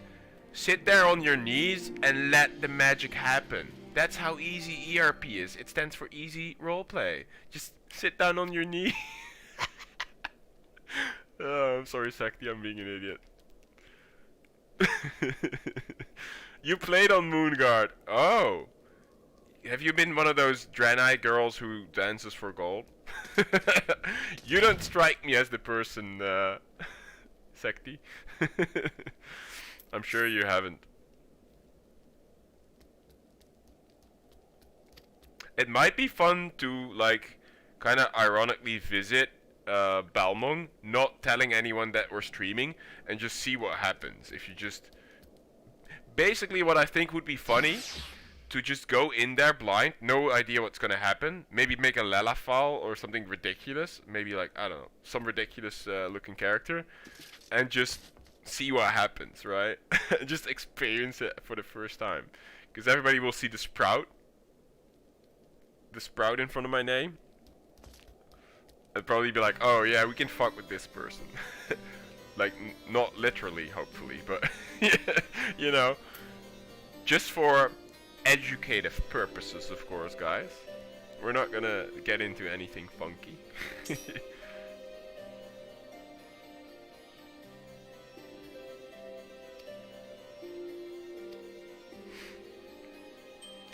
sit there on your knees and let the magic happen. That's how easy ERP is. It stands for easy roleplay. Just sit down on your knee. Oh, I'm sorry, Sakti. I'm being an idiot. You played on Moonguard. Oh. Have you been one of those Draenei girls who dances for gold? You don't strike me as the person, Sekti. I'm sure you haven't. It might be fun to, like, kind of ironically visit Balmung, not telling anyone that we're streaming, and just see what happens. If you just... Basically what I think would be funny, to just go in there blind, no idea what's gonna happen, maybe make a Lalafal or something ridiculous, maybe like, I don't know, some ridiculous looking character, and just see what happens, right? Just experience it for the first time. Because everybody will see the sprout in front of my name, and probably be like, oh yeah, we can fuck with this person. Like, not literally, hopefully, but, you know, just for educative purposes, of course, guys. We're not gonna get into anything funky.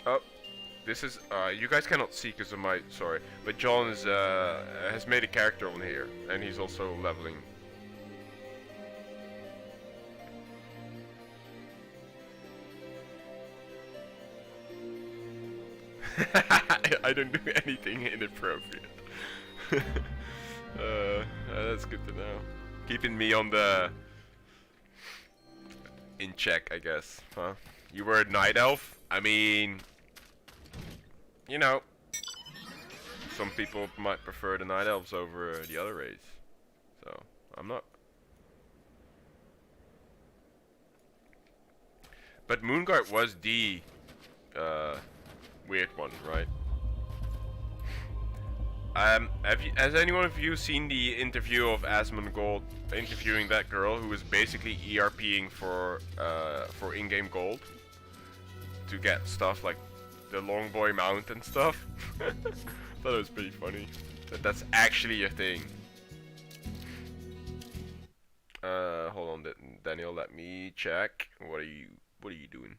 Oh, this is, you guys cannot see because of my, sorry, but John is, has made a character on here, and he's also leveling. I don't do anything inappropriate. That's good to know. Keeping me on the... in check, I guess, huh? You were a night elf? I mean... You know... Some people might prefer the night elves over the other race. So, I'm not... But Moonguard was the... weird one, right? Has anyone of you seen the interview of Asmongold interviewing that girl who was basically ERPing for in-game gold to get stuff like the Longboy Mount and stuff? Thought it was pretty funny. That's actually a thing. Hold on, Daniel. Let me check. What are you doing?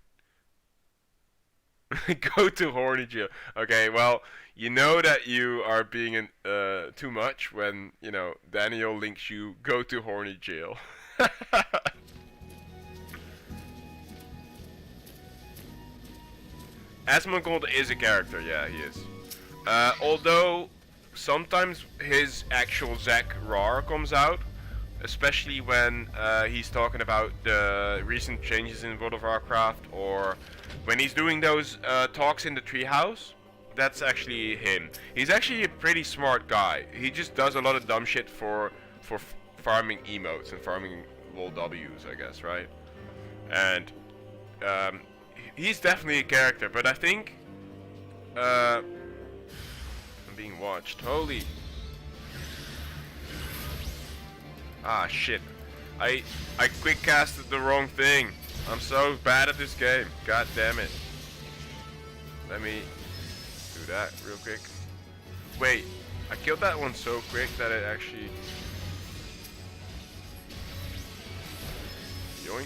Go to horny jail. Okay, well, you know that you are being too much when, you know, Daniel links you go to horny jail. Asmongold is a character, yeah, he is. Although sometimes his actual Zack Rar comes out, especially when he's talking about the recent changes in World of Warcraft, or when he's doing those talks in the treehouse. That's actually him. He's actually a pretty smart guy. He just does a lot of dumb shit for farming emotes and farming lol W's, I guess, right? And he's definitely a character, but I think I'm being watched. Holy. Ah, shit. I quick casted the wrong thing. I'm so bad at this game. God damn it. Let me do that real quick. Wait, I killed that one so quick that it actually... Yoink.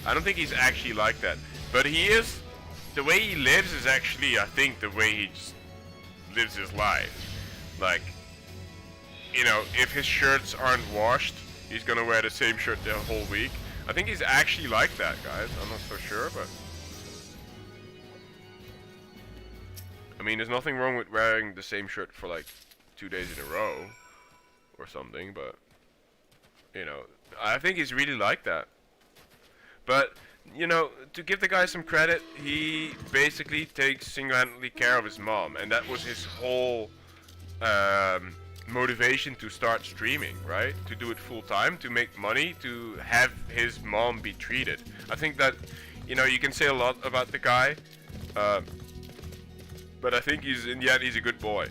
I don't think he's actually like that. But he is... The way he lives is actually, I think, the way he just lives his life. Like, you know, if his shirts aren't washed, he's gonna wear the same shirt the whole week. I think he's actually like that, guys. I'm not so sure, but... I mean, there's nothing wrong with wearing the same shirt for like 2 days in a row or something, but... You know, I think he's really like that. But, you know, to give the guy some credit, he basically takes single-handedly care of his mom, and that was his whole motivation to start streaming, right? To do it full-time, to make money, to have his mom be treated. I think that, you know, you can say a lot about the guy, but But I think in the end he's a good boy.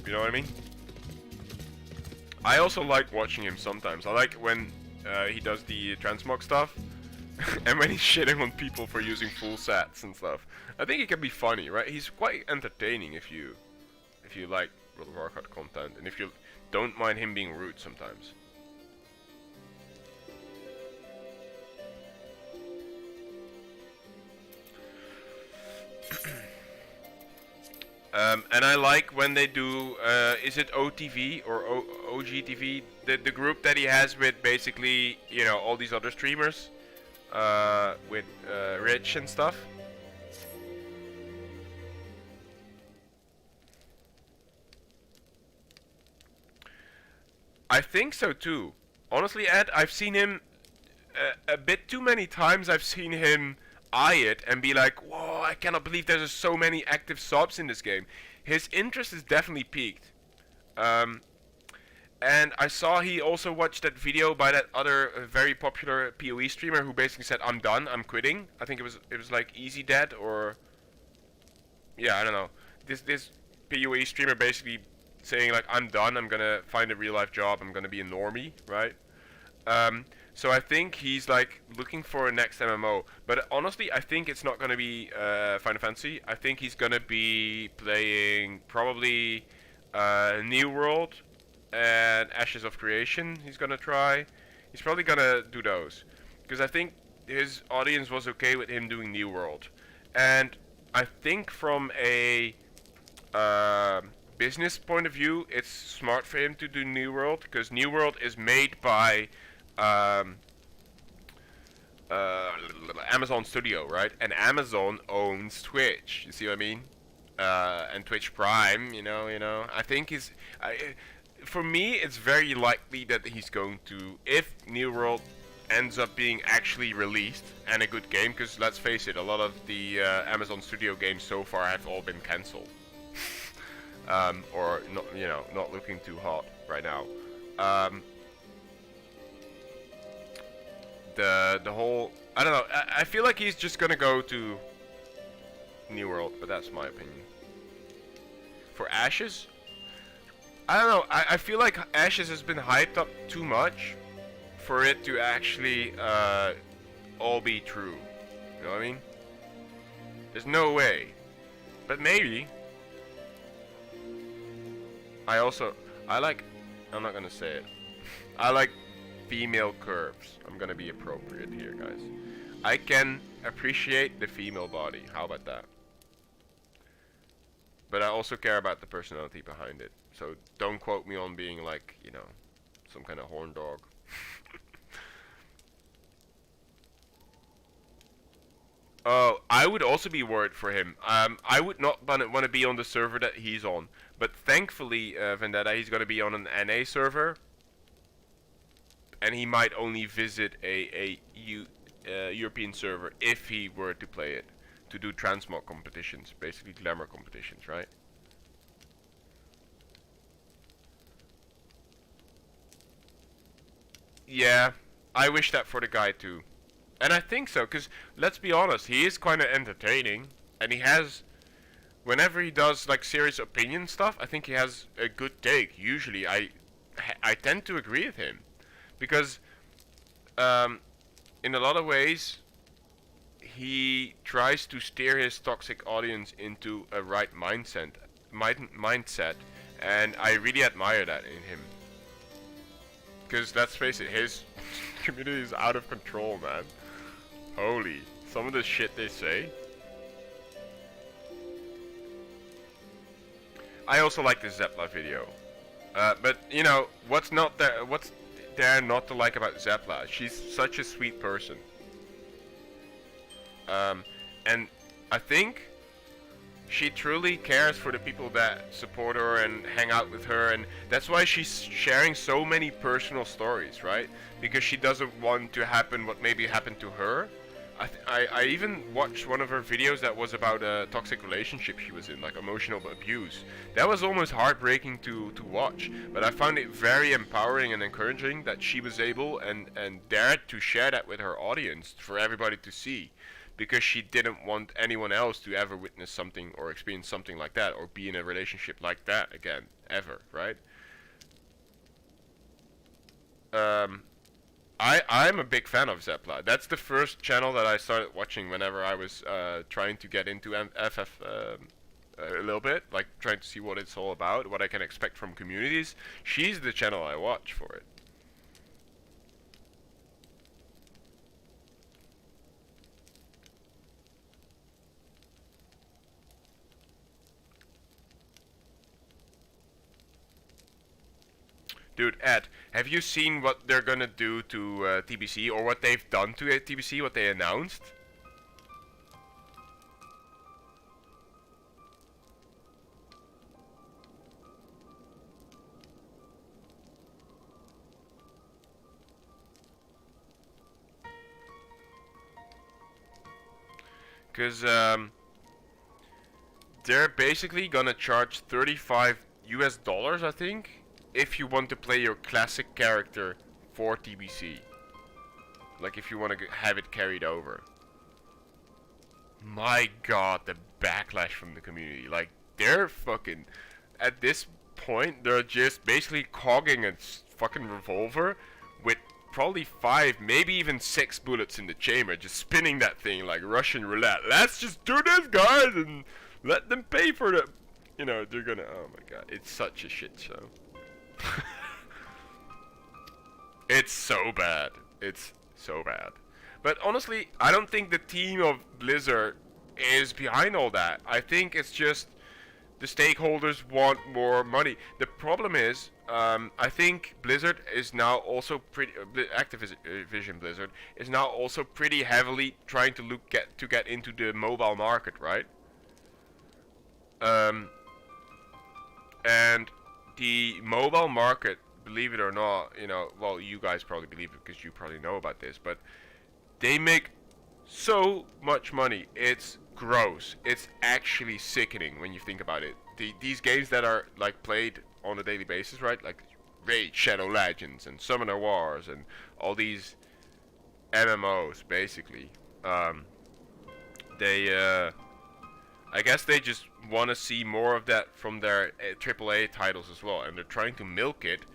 You know what I mean? I also like watching him sometimes. I like when he does the transmog stuff. And when he's shitting on people for using full sets and stuff. I think it can be funny, right? He's quite entertaining if you like World of Warcraft content, and if you don't mind him being rude sometimes. And I like when they do, is it OTV or OGTV? The group that he has with basically, you know, all these other streamers. With Rich and stuff. I think so too. Honestly, Ed, I've seen him a bit too many times. I've seen him eye it and be like, whoa, I cannot believe there's so many active subs in this game. His interest is definitely peaked. And I saw he also watched that video by that other very popular PoE streamer who basically said, I'm done, I'm quitting. I think it was like Easy Dead or... Yeah, I don't know. This PoE streamer basically saying like, I'm done, I'm gonna find a real life job, I'm gonna be a normie, right? So I think he's like looking for a next MMO. But honestly, I think it's not gonna be Final Fantasy. I think he's gonna be playing probably New World and Ashes of Creation. He's gonna try. He's probably gonna do those because I think his audience was okay with him doing New World. And I think from a business point of view, it's smart for him to do New World because New World is made by Amazon Studio, right? And Amazon owns Twitch. You see what I mean? And Twitch Prime. You know. I think for me, it's very likely that he's going to, if New World ends up being actually released and a good game, because let's face it, a lot of the Amazon Studio games so far have all been cancelled, or not, not looking too hot right now. The whole, I don't know. I feel like he's just gonna go to New World, but that's my opinion. For Ashes, I don't know. I feel like Ashes has been hyped up too much for it to actually all be true. You know what I mean? There's no way. But maybe. I like, I'm not gonna say it. I like female curves. I'm gonna be appropriate here, guys. I can appreciate the female body. How about that? But I also care about the personality behind it. So don't quote me on being like, some kind of horn dog. Oh, I would also be worried for him. I would not want to be on the server that he's on. But thankfully, Vendetta, he's going to be on an NA server. And he might only visit a European server if he were to play it. To do transmog competitions, basically glamour competitions, right? Yeah, I wish that for the guy too. And I think so, because let's be honest, he is kind of entertaining. And he has, whenever he does like serious opinion stuff, I think he has a good take. Usually I tend to agree with him. Because in a lot of ways, he tries to steer his toxic audience into a right mindset, and I really admire that in him. Because let's face it, his community is out of control, man. Holy, some of the shit they say. I also like the Zepla video, but what's there not to like about Zepla? She's such a sweet person. And I think she truly cares for the people that support her and hang out with her, and that's why she's sharing so many personal stories, right? Because she doesn't want to happen what maybe happened to her. I even watched one of her videos that was about a toxic relationship she was in, like emotional abuse. That was almost heartbreaking to watch, but I found it very empowering and encouraging that she was able and dared to share that with her audience for everybody to see. because she didn't want anyone else to ever witness something or experience something like that or be in a relationship like that again, ever, right? I'm a big fan of Zepla. That's the first channel that I started watching whenever I was trying to get into FF a little bit, like trying to see what it's all about, what I can expect from communities. She's the channel I watch for it. Dude, Ed, have you seen what they're gonna do to TBC, or what they've done to TBC, what they announced? Because they're basically gonna charge $35 I think, if you want to play your classic character for TBC. Like if you want to have it carried over. My god, the backlash from the community. Like, they're fucking... At this point, they're just basically cogging a fucking revolver with probably 5, maybe even 6 bullets in the chamber, just spinning that thing like Russian roulette. Let's just do this, guys, and let them pay for it. You know, they're gonna... Oh my god, it's such a shit show. It's so bad. It's so bad. But honestly, I don't think the team of Blizzard is behind all that. I think it's just the stakeholders want more money. The problem is, I think Blizzard is now also pretty... Activision Blizzard is now also pretty heavily trying to get into the mobile market, right? And the mobile market, believe it or not, you know, well, you guys probably believe it because you probably know about this, but they make so much money. It's gross. It's actually sickening when you think about it. These games that are like played on a daily basis, right? Like Raid Shadow Legends and Summoner Wars and all these MMOs, basically. I guess they just want to see more of that from their AAA titles as well, and they're trying to milk it,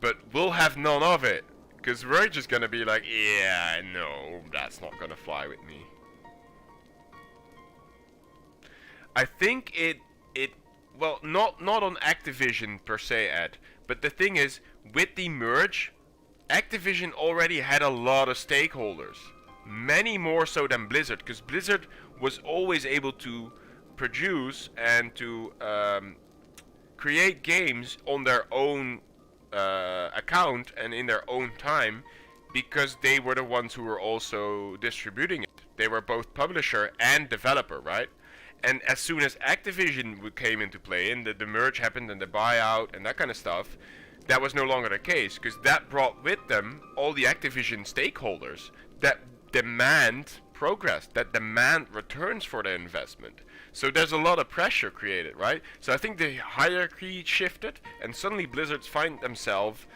but we'll have none of it, because we're just gonna be like, yeah, no, that's not gonna fly with me. I think well, not on Activision per se, Ed, but the thing is, with the merge, Activision already had a lot of stakeholders, many more so than Blizzard, because Blizzard was always able to produce and to create games on their own account and in their own time, because they were the ones who were also distributing it. They were both publisher and developer, right? And as soon as Activision came into play and the merge happened and the buyout and that kind of stuff, that was no longer the case, because that brought with them all the Activision stakeholders that demand progress, that demand returns for their investment. So there's a lot of pressure created, right? So I think the hierarchy shifted, and suddenly Blizzards find themselves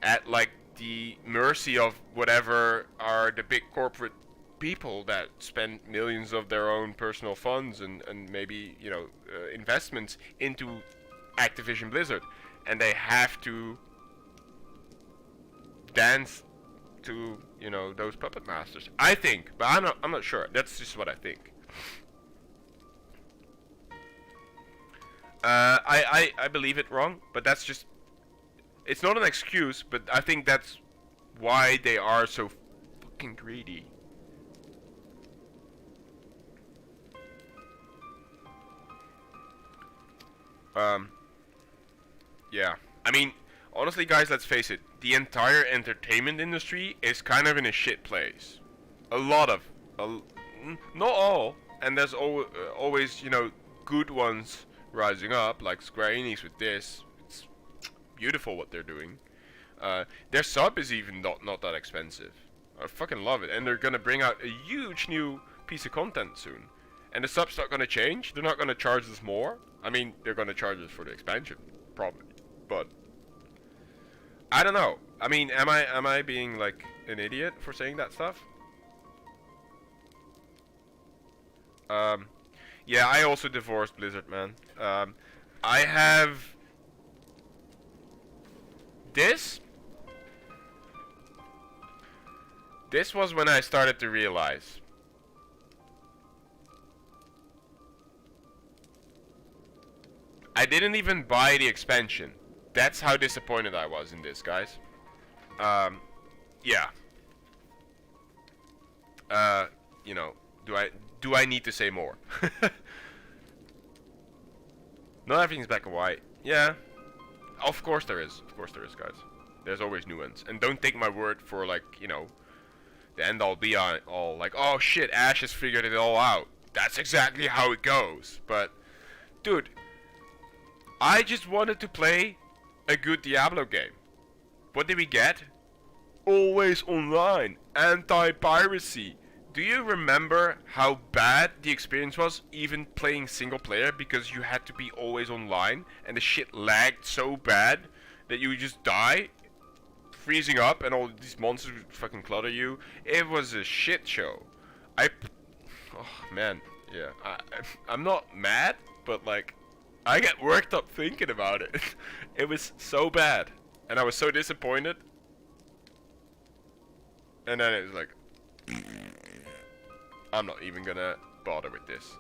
at like the mercy of whatever are the big corporate people that spend millions of their own personal funds and maybe, you know, investments into Activision Blizzard, and they have to dance to, you know, those puppet masters. I think, but I'm not sure. That's just what I think. I believe it wrong, but that's just... It's not an excuse, but I think that's why they are so fucking greedy. Yeah. I mean, honestly, guys, let's face it. The entire entertainment industry is kind of in a shit place. A lot of... not all. And there's always, you know, good ones rising up, like Square Enix with this. It's beautiful what they're doing. Their sub is even not that expensive. I fucking love it. And they're gonna bring out a huge new piece of content soon. And the sub's not gonna change. They're not gonna charge us more. I mean, they're gonna charge us for the expansion, probably. But I don't know. I mean, am I being like an idiot for saying that stuff? Yeah, I also divorced Blizzard, man. I have this. This was when I started to realize. I didn't even buy the expansion. That's how disappointed I was in this, guys. Yeah. You know, do I need to say more? Not everything's black and white. Yeah. Of course there is. Of course there is, guys. There's always nuance. And don't take my word for, like, you know, the end all be all. Like, oh shit, Ash has figured it all out. That's exactly how it goes. But, dude, I just wanted to play a good Diablo game. What did we get? Always online. Anti-piracy. Do you remember how bad the experience was even playing single player because you had to be always online and the shit lagged so bad that you would just die, freezing up, and all these monsters would fucking clutter you? It was a shit show. Oh man, yeah. I'm not mad, but like, I get worked up thinking about it. It was so bad, and I was so disappointed. And then it was like, I'm not even gonna bother with this.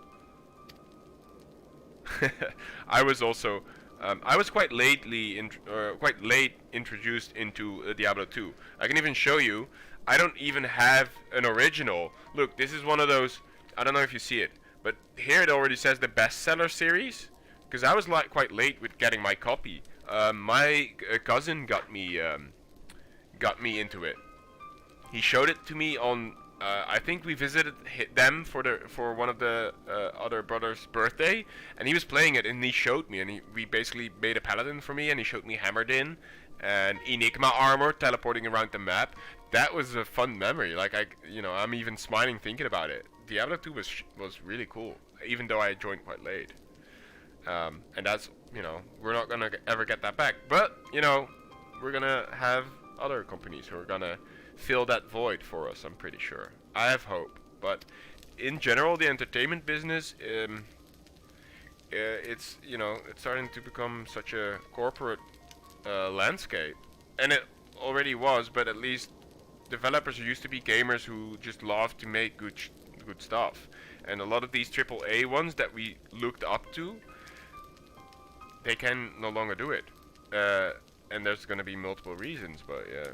I was also, I was quite late introduced into Diablo 2. I can even show you. I don't even have an original. Look, this is one of those. I don't know if you see it, but here it already says the bestseller series. Because I was like quite late with getting my copy. My cousin got me into it. He showed it to me on. I think we visited them for one of the other brothers' birthday, and he was playing it, and he showed me, and we basically made a paladin for me, and he showed me Hammered In and Enigma armor teleporting around the map. That was a fun memory. Like I'm even smiling thinking about it. Diablo 2 was really cool, even though I joined quite late. And that's, we're not gonna ever get that back. But we're gonna have other companies who are gonna fill that void for us, I'm pretty sure. I have hope. But in general, the entertainment business, it's starting to become such a corporate landscape, and it already was. But at least developers who used to be gamers who just love to make good stuff, and a lot of these AAA ones that we looked up to, they can no longer do it. And there's gonna be multiple reasons, but yeah.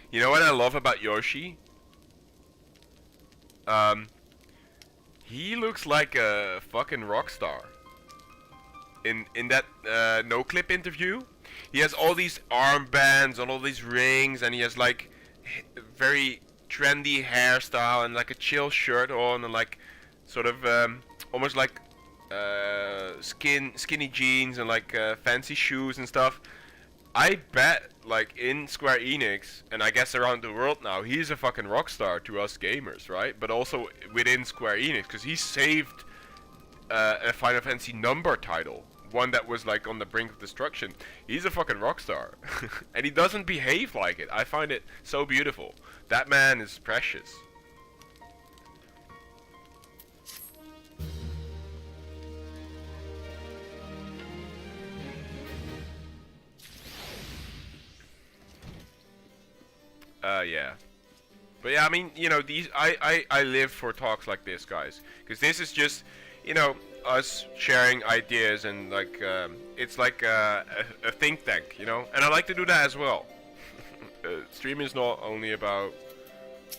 You know what I love about Yoshi? He looks like a fucking rock star. In that no clip interview, he has all these armbands and all these rings, and he has like very trendy hairstyle and like a chill shirt on, and like sort of almost like skinny jeans and like fancy shoes and stuff. I bet, like, in Square Enix, and I guess around the world now, he's a fucking rock star to us gamers, right? But also within Square Enix, because he saved a Final Fantasy number title, one that was like on the brink of destruction. He's a fucking rock star, and he doesn't behave like it. I find it so beautiful. That man is precious. Yeah. But yeah, I mean, these, I live for talks like this, guys. Because this is just, us sharing ideas, and like, it's like a think tank, And I like to do that as well. Stream is not only about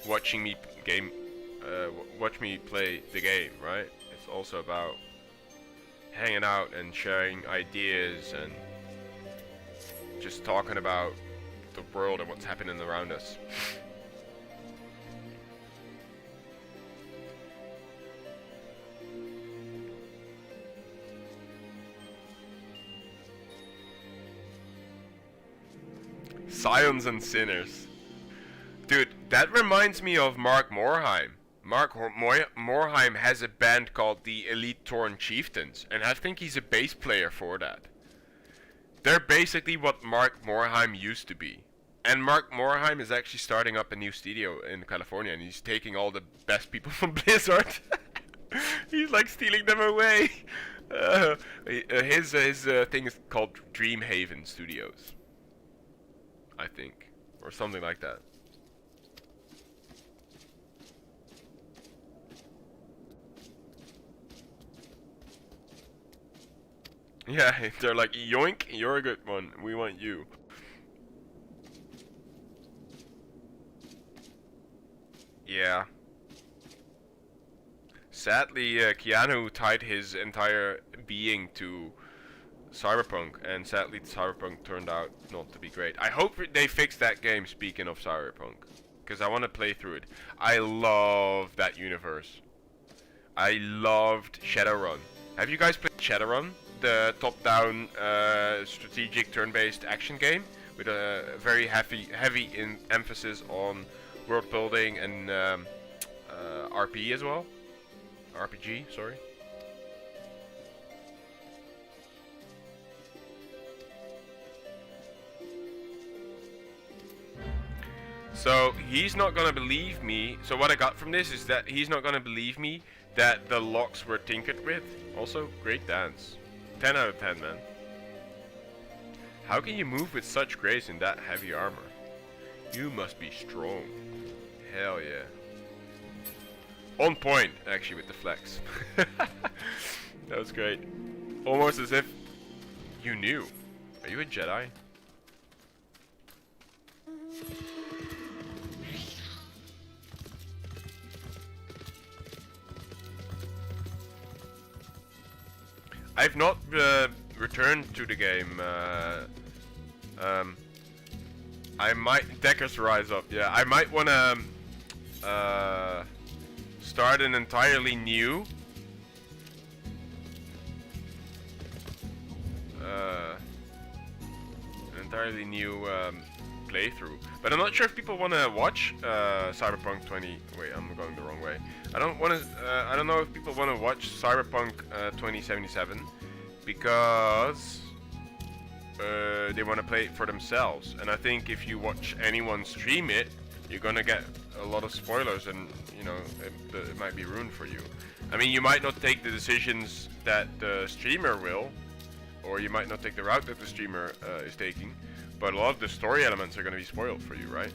watching me watch me play the game, right? It's also about hanging out and sharing ideas and just talking about the world and what's happening around us. Scions and Sinners. Dude, that reminds me of Mark Morheim. Morheim has a band called the Elite Torn Chieftains, and I think he's a bass player for that. They're basically what Mark Morheim used to be. And Mark Morheim is actually starting up a new studio in California, and he's taking all the best people from Blizzard. He's like stealing them away. His thing is called Dreamhaven Studios, I think, or something like that. Yeah, they're like, yoink, you're a good one, we want you. Yeah. Sadly, Keanu tied his entire being to Cyberpunk, and sadly Cyberpunk turned out not to be great. I hope they fix that game, speaking of Cyberpunk, because I want to play through it. I love that universe. I loved Shadowrun. Have you guys played Shadowrun? The top-down strategic turn-based action game with a very heavy emphasis on world building and RP as well. RPG, sorry. So he's not gonna believe me. So what I got from this is that he's not gonna believe me that the locks were tinkered with. Also, great dance. 10 out of 10, man. How can you move with such grace in that heavy armor? You must be strong. Hell yeah. On point, actually, with the flex. That was great. Almost as if you knew. Are you a Jedi? I've not returned to the game. I might Decker's Rise Up. Yeah, I might wanna start an entirely new playthrough. But I'm not sure if people want to watch Cyberpunk 20. Wait, I'm going the wrong way. I don't know if people want to watch Cyberpunk 2077 because they want to play it for themselves. And I think if you watch anyone stream it, you're gonna get a lot of spoilers, and you know it might be ruined for you. I mean, you might not take the decisions that the streamer will, or you might not take the route that the streamer is taking, but a lot of the story elements are going to be spoiled for you, right?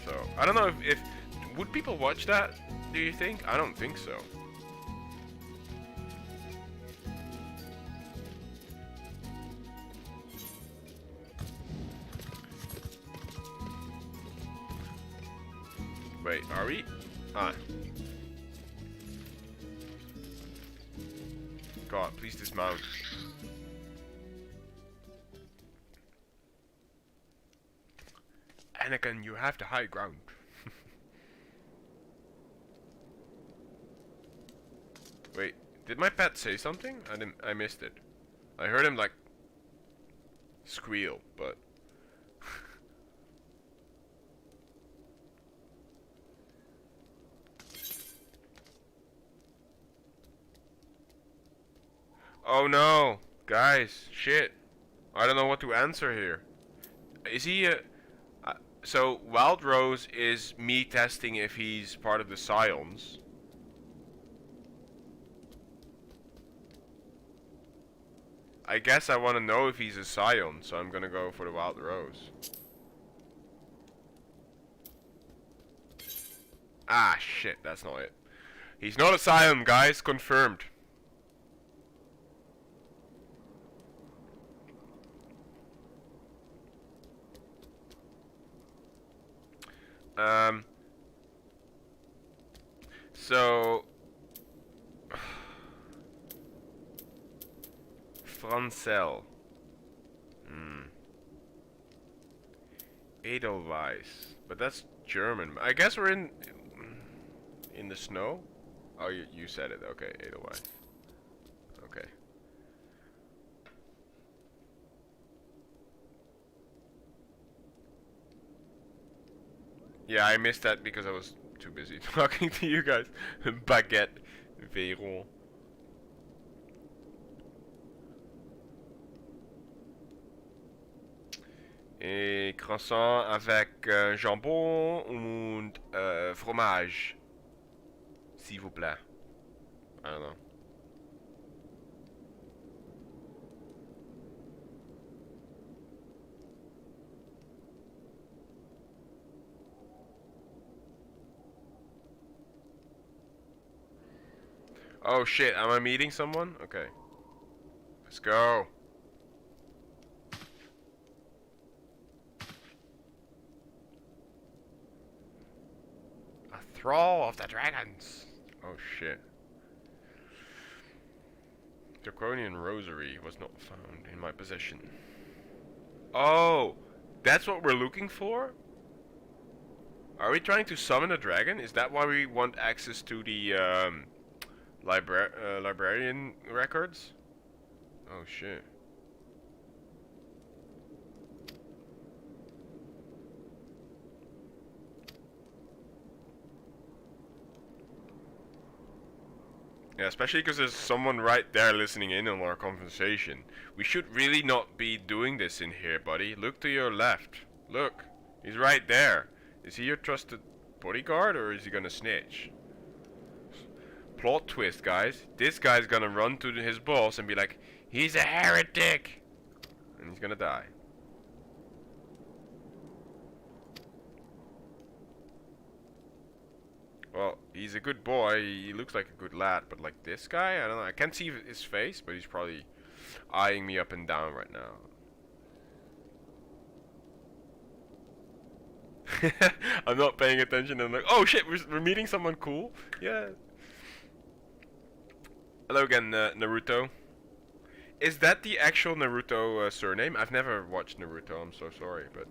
So, I don't know if would people watch that, do you think? I don't think so. Wait, are we? Ah. God, please dismount. Anakin, you have the high ground. Wait, did my pet say something? I missed it. I heard him like squeal, but oh no, guys, shit. I don't know what to answer here. Is he so Wild Rose is me testing if he's part of the Scions. I guess I want to know if he's a Scion, so I'm gonna go for the Wild Rose. Ah, shit, that's not it. He's not a Scion, guys, confirmed. So Francel. Edelweiss. But that's German. I guess we're in the snow? Oh, you said it. Okay, Edelweiss. Okay. Yeah, I missed that because I was too busy talking to you guys. Baguette, Véron. Et croissant avec jambon und fromage. S'il vous plaît. I don't know. Oh shit, am I meeting someone? Okay. Let's go. A thrall of the dragons. Oh shit. Draconian rosary was not found in my possession. Oh, that's what we're looking for? Are we trying to summon a dragon? Is that why we want access to the librarian records? Oh shit. Yeah, especially because there's someone right there listening in on our conversation. We should really not be doing this in here, buddy. Look to your left. Look. He's right there. Is he your trusted bodyguard or is he gonna snitch? Plot twist, guys. This guy's gonna run to his boss and be like, he's a heretic! And he's gonna die. Well, he's a good boy. He looks like a good lad, but like this guy, I don't know. I can't see his face, but he's probably eyeing me up and down right now. I'm not paying attention and I'm like, oh shit, we're meeting someone cool. Yeah. Hello again, Naruto. Is that the actual Naruto surname? I've never watched Naruto, I'm so sorry, but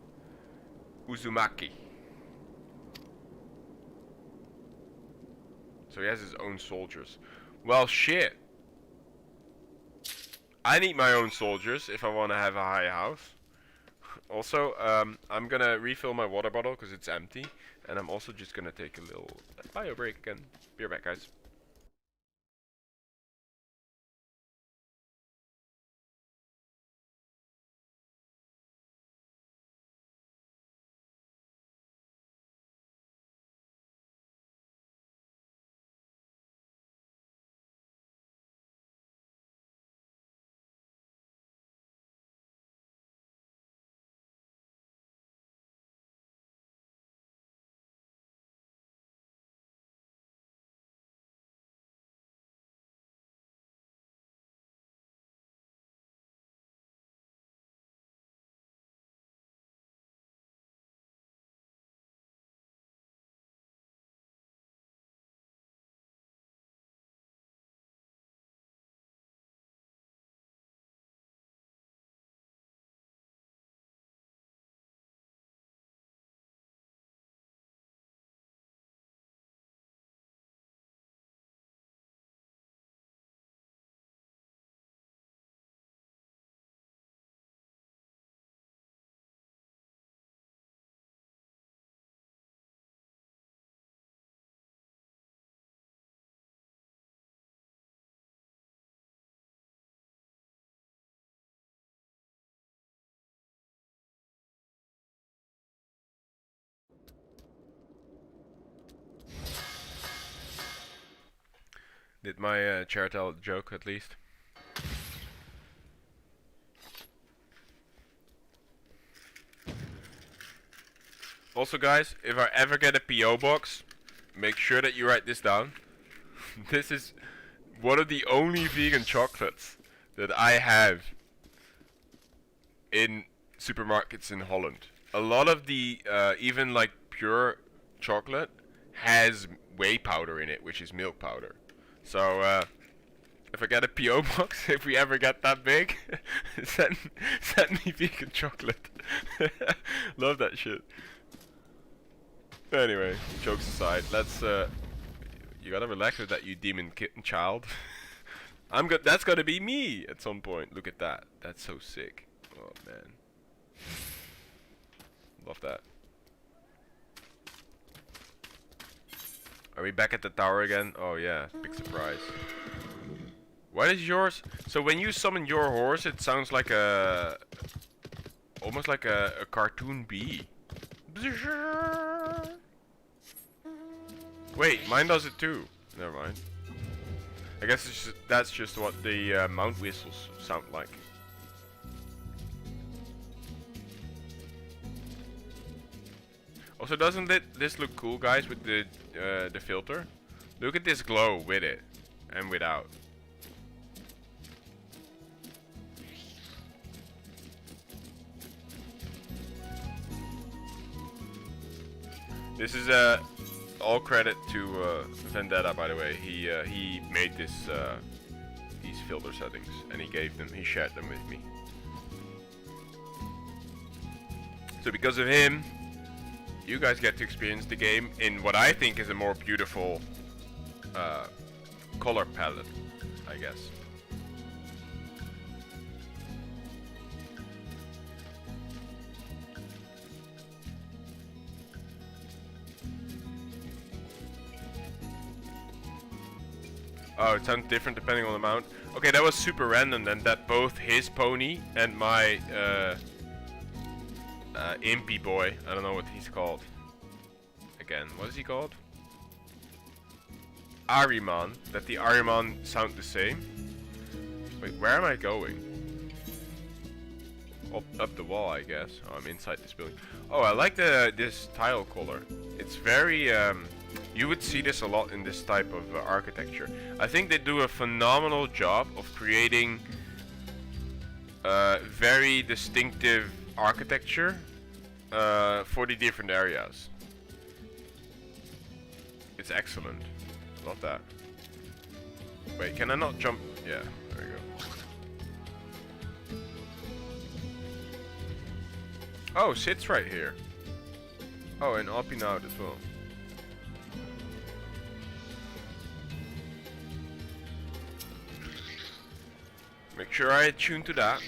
Uzumaki. So he has his own soldiers. Well, shit. I need my own soldiers if I want to have a high house. Also, I'm gonna refill my water bottle because it's empty. And I'm also just gonna take a little bio break again. Be right back, guys. Did my chair tell a joke at least? Also guys, if I ever get a PO box, make sure that you write this down. This is one of the only vegan chocolates that I have in supermarkets in Holland. A lot of the even like pure chocolate has whey powder in it, which is milk powder. So if I get a PO box, if we ever get that big, send me vegan chocolate. Love that shit. Anyway, jokes aside, let's you gotta relax with that, you demon kitten child. That's gonna be me at some point. Look at that. That's so sick. Oh man. Love that. Are we back at the tower again? Oh yeah, big surprise. What is yours? So when you summon your horse, it sounds like a... almost like a cartoon bee. Wait, mine does it too. Never mind. I guess it's just, that's just what the mount whistles sound like. Also, doesn't this look cool, guys, with the filter? Look at this glow with it and without. This is all credit to Vendetta, by the way. He made this these filter settings and he shared them with me. So because of him, you guys get to experience the game in what I think is a more beautiful color palette, I guess. Oh, it sounds different depending on the mount. Okay, that was super random then, that both his pony and my impy boy, I don't know what he's called. Again, what is he called? Ahriman. That the Ahriman sound the same. Wait, where am I going? Up the wall, I guess. Oh, I'm inside this building. Oh, I like this tile color. It's very you would see this a lot in this type of architecture. I think they do a phenomenal job of creating very distinctive architecture for the different areas. It's excellent. Love that. Wait, can I not jump? Yeah, there we go. Oh, Sid's right here. Oh, and Opping out as well. Make sure I attune to that.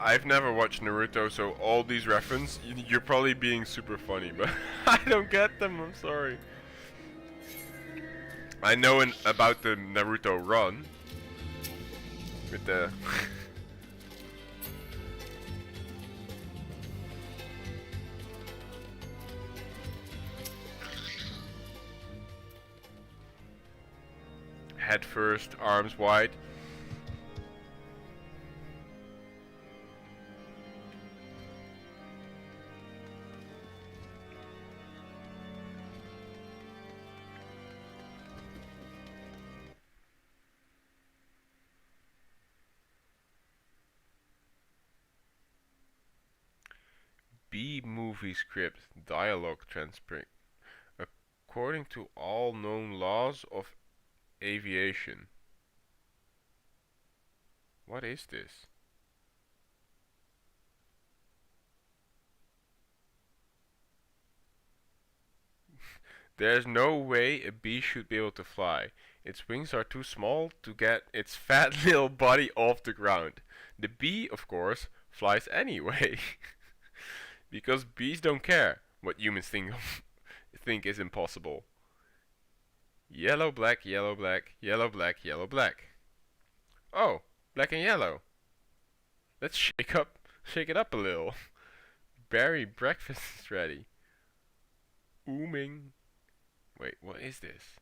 I've never watched Naruto, so all these references, you're probably being super funny, but I don't get them, I'm sorry. I know about the Naruto run. With the... Head first, arms wide. B-movie script dialogue transcript according to all known laws of aviation. What is this? There's no way a bee should be able to fly. Its wings are too small to get its fat little body off the ground. The bee, of course, flies anyway. Because bees don't care what humans think is impossible. Yellow, black, yellow, black, yellow, black, yellow, black. Oh, black and yellow. Let's shake it up a little. Berry breakfast is ready. Ooming. Wait, what is this?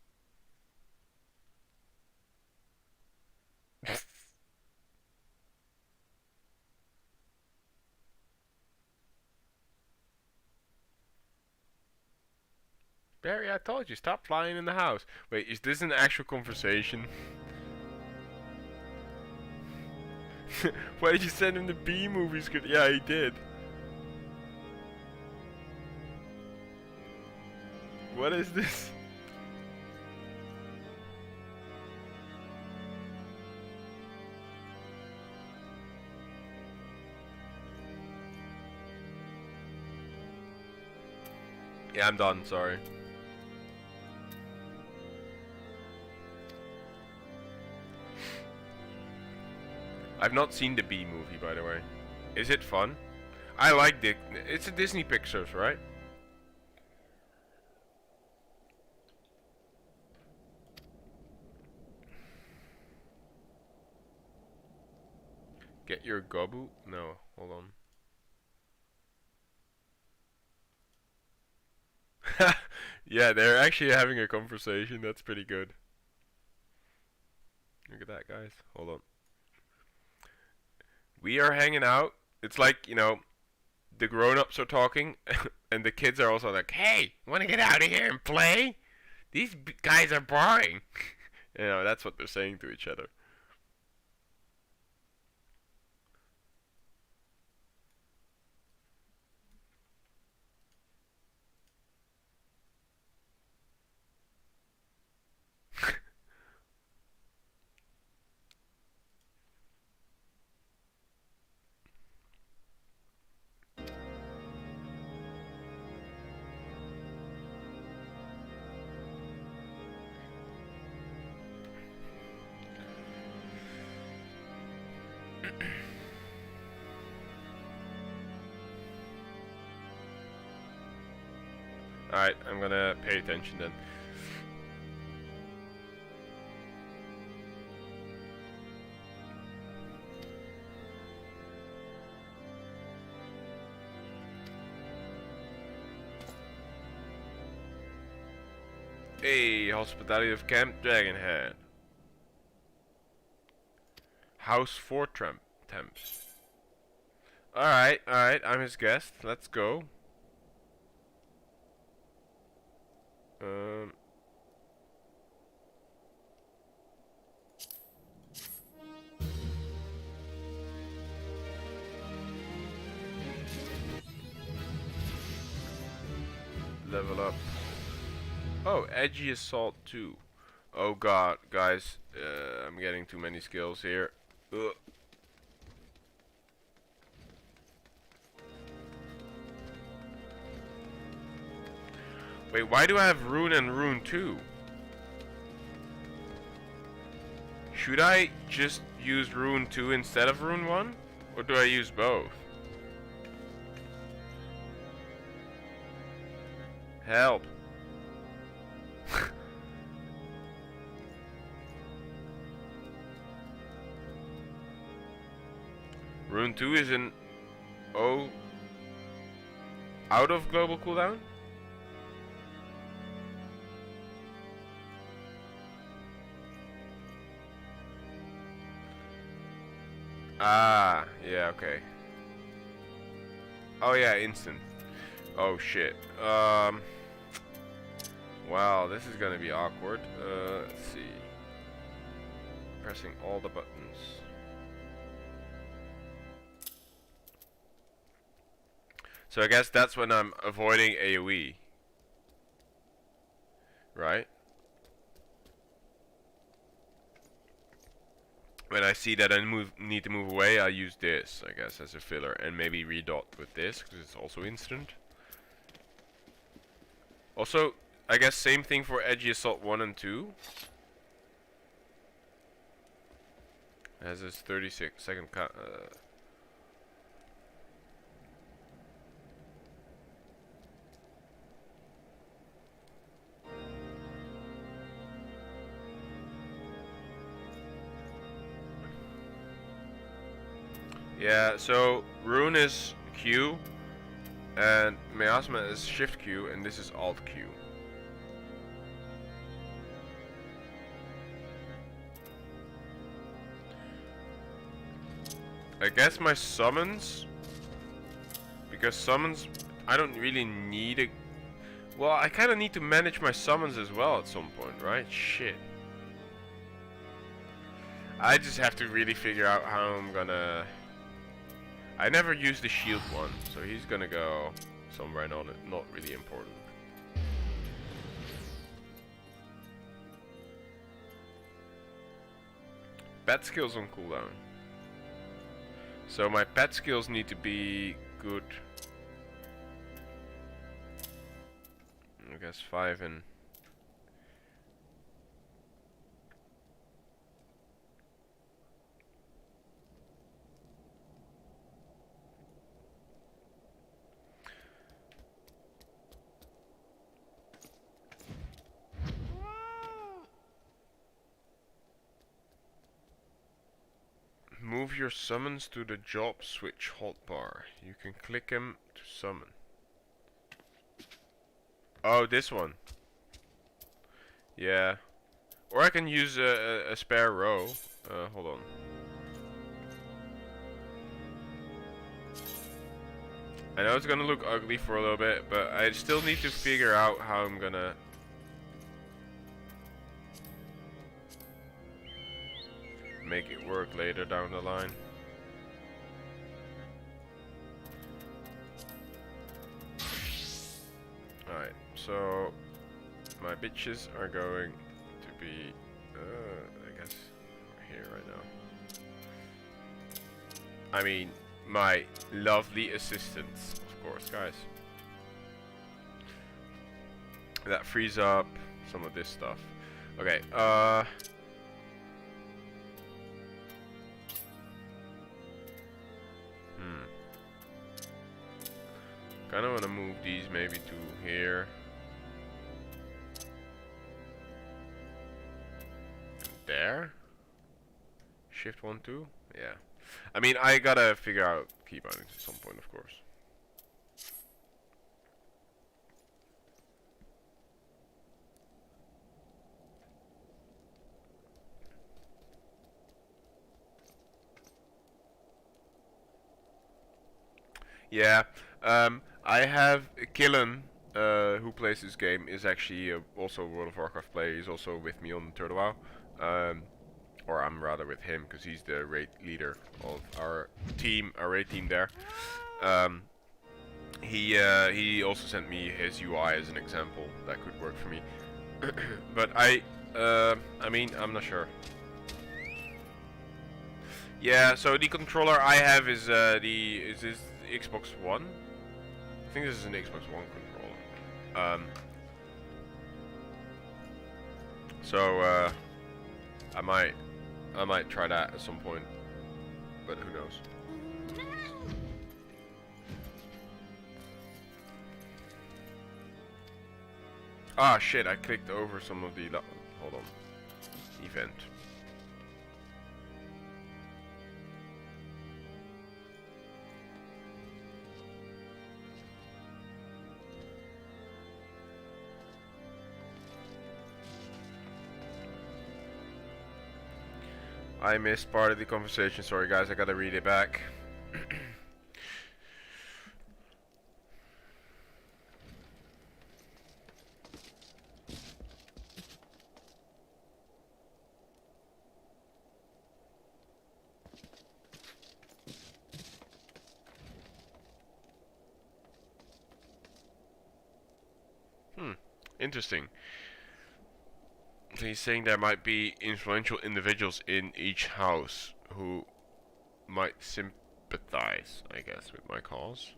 Barry, I told you, stop flying in the house. Wait, is this an actual conversation? Why did you send him the B-movie script? Yeah, he did. What is this? Yeah, I'm done, sorry. I've not seen the Bee movie, by the way. Is it fun? I like it. It's a Disney Pictures, right? Get your Gobu? No, hold on. Yeah, they're actually having a conversation. That's pretty good. Look at that, guys. Hold on. We are hanging out. It's like, you know, the grown-ups are talking, and the kids are also like, "Hey, want to get out of here and play? These guys are boring." You know, that's what they're saying to each other. Alright, I'm gonna pay attention then. Hey, hospitality of Camp Dragonhead. House for temps. Alright, I'm his guest. Let's go. Level up. Oh, edgy assault 2. Oh god, guys, I'm getting too many skills here. Ugh. Wait, why do I have Rune and Rune 2? Should I just use Rune 2 instead of Rune 1? Or do I use both? Help. Rune 2 is an O out of global cooldown? Ah, yeah, okay. Oh yeah, instant. Oh shit. Wow, this is gonna be awkward. Let's see. Pressing all the buttons. So I guess that's when I'm avoiding AoE. Right? When I see that I need to move away, I use this, I guess, as a filler. And maybe redot with this, because it's also instant. Also, I guess same thing for Edgy Assault 1 and 2. It has this 36-second yeah, so Rune is Q, and Miasma is Shift Q, and this is Alt Q. I guess my summons, because summons, I don't really need a... Well, I kind of need to manage my summons as well at some point, right? Shit. I just have to really figure out how I'm gonna... I never used the shield one, so he's gonna go somewhere not really important. Pet skills on cooldown. So my pet skills need to be good. I guess 5 and... move your summons to the job switch hotbar. You can click them to summon. Oh, this one. Yeah. Or I can use a spare row. Hold on. I know it's gonna look ugly for a little bit, but I still need to figure out how I'm gonna make it work later down the line. Alright, so my bitches are going to be, I guess, here right now. I mean, my lovely assistants, of course, guys. That frees up some of this stuff. Okay, Kinda wanna move these maybe to here. There? Shift 1, 2? Yeah. I mean, I gotta figure out keybinds at some point, of course. Yeah. I have Killen, who plays this game, is actually also a World of Warcraft player. He's also with me on Turtle WoW. Or I'm rather with him, because he's the raid leader of our team, our raid team there. He also sent me his UI as an example that could work for me. But I mean, I'm not sure. Yeah, so the controller I have is this Xbox One. I think this is an Xbox One controller. So I might try that at some point, but who knows. Ah shit, I clicked over some of the hold on. Event. I missed part of the conversation, sorry guys, I gotta read it back. Interesting. So he's saying there might be influential individuals in each house who might sympathize, I guess, with my cause.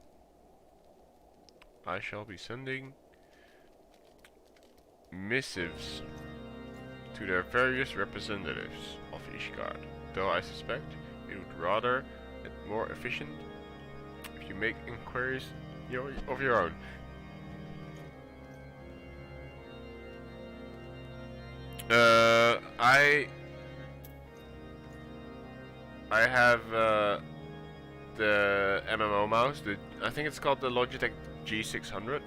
I shall be sending missives to their various representatives of Ishgard, though I suspect it would rather and more efficient if you make inquiries of your own. I have the MMO mouse. I think it's called the Logitech G600,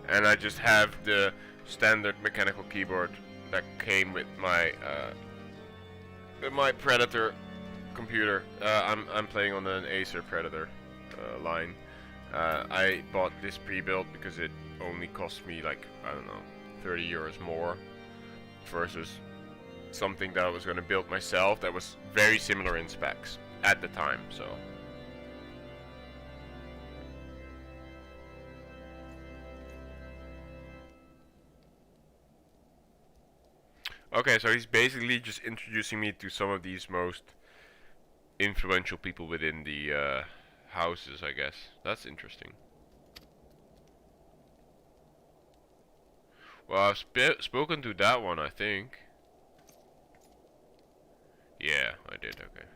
and I just have the standard mechanical keyboard that came with my Predator computer. I'm playing on an Acer Predator line. I bought this pre-built because it only cost me like, I don't know, 30 euros more versus something that I was going to build myself that was very similar in specs at the time, so. Okay, so he's basically just introducing me to some of these most influential people within the houses, I guess. That's interesting. Well, I've spoken to that one, I think. Yeah, I did, okay.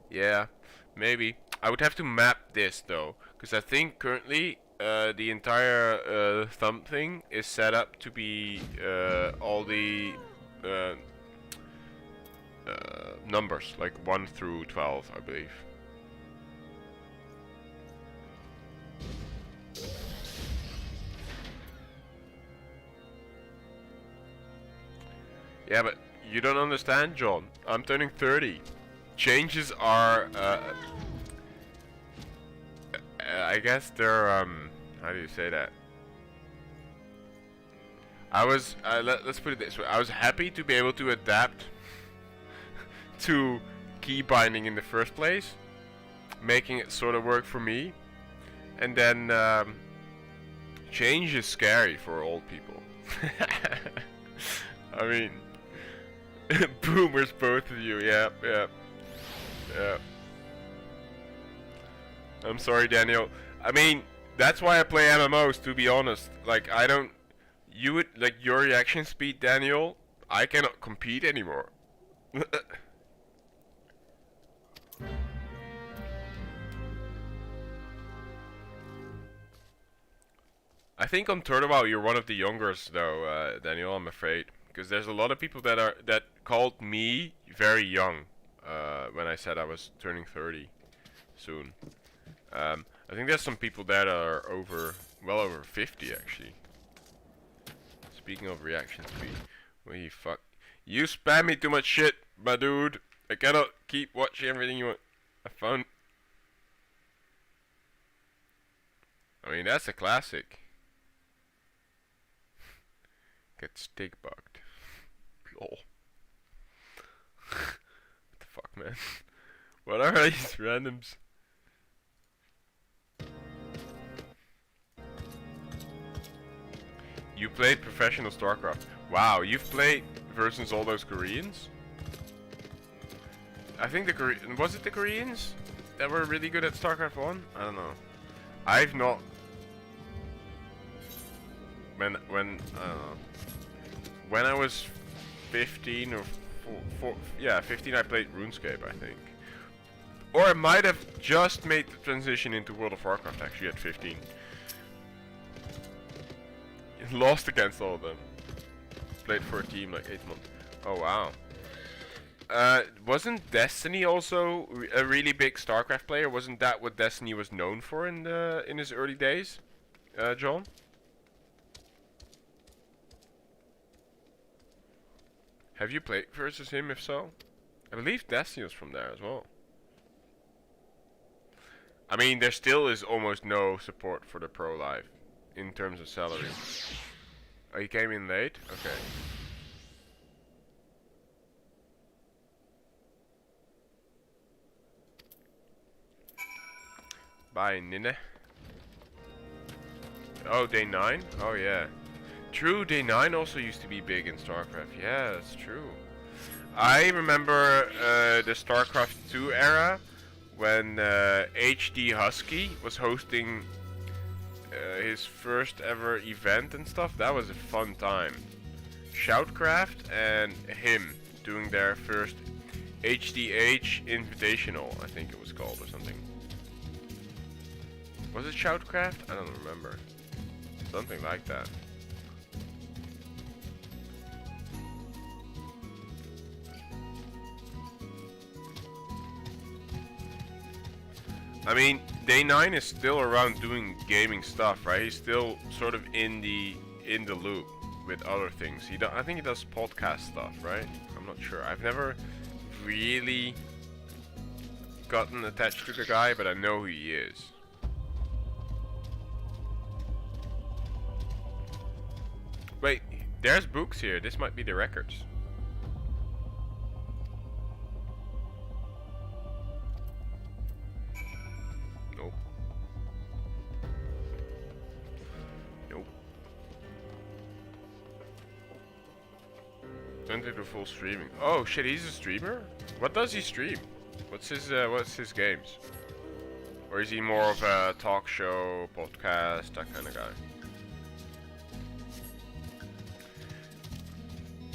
Yeah, maybe. I would have to map this, though, because I think currently the entire thumb thing is set up to be all the numbers, like 1 through 12, I believe. Yeah, but you don't understand, John. I'm turning 30. Changes are, I guess they're, how do you say that? I was, let's put it this way. I was happy to be able to adapt to key binding in the first place, making it sort of work for me. And then, change is scary for old people. I mean, boomers, both of you. Yeah. I'm sorry, Daniel. I mean, that's why I play MMOs, to be honest. Like, I don't... You would... Like, your reaction speed, Daniel, I cannot compete anymore. I think on Turnabout you're one of the youngers, though, Daniel, I'm afraid. Because there's a lot of people that called me very young when I said I was turning 30 soon. I think there's some people there that are well over 50 actually. Speaking of reaction speed, well, you spam me too much shit, my dude. I cannot keep watching everything you want. I found. I mean, that's a classic. Get stick bugged. Lol. What the fuck, man? What are these randoms? You played professional StarCraft. Wow, you've played versus all those Koreans? I think was it the Koreans that were really good at StarCraft 1? I don't know. I've not. When I don't know. When I was 15 or 15, I played RuneScape, I think. Or I might have just made the transition into World of Warcraft actually at 15. Lost against all of them. Played for a team like 8 months. Oh wow. Wasn't Destiny also a really big StarCraft player? Wasn't that what Destiny was known for in his early days, John? Have you played versus him? If so, I believe Destiny was from there as well. I mean, there still is almost no support for the Pro Live in terms of salary. Oh, you came in late? Okay. Bye, Nine. Oh, day 9? Oh, yeah. True, day 9 also used to be big in StarCraft. Yeah, that's true. I remember the StarCraft 2 era when HD Husky was hosting his first ever event and stuff. That was a fun time. Shoutcraft and him doing their first HDH Invitational, I think it was called, or something. Was it Shoutcraft? I don't remember. Something like that. I mean, day 9 is still around doing gaming stuff, right? He's still sort of in the loop with other things. I think he does podcast stuff, right? I'm not sure. I've never really gotten attached to the guy, but I know who he is. Wait, there's books here. This might be the records. Nope. Nope. Don't do the full streaming. Oh shit, he's a streamer? What does he stream? What's his games? Or is he more of a talk show, podcast, that kind of guy?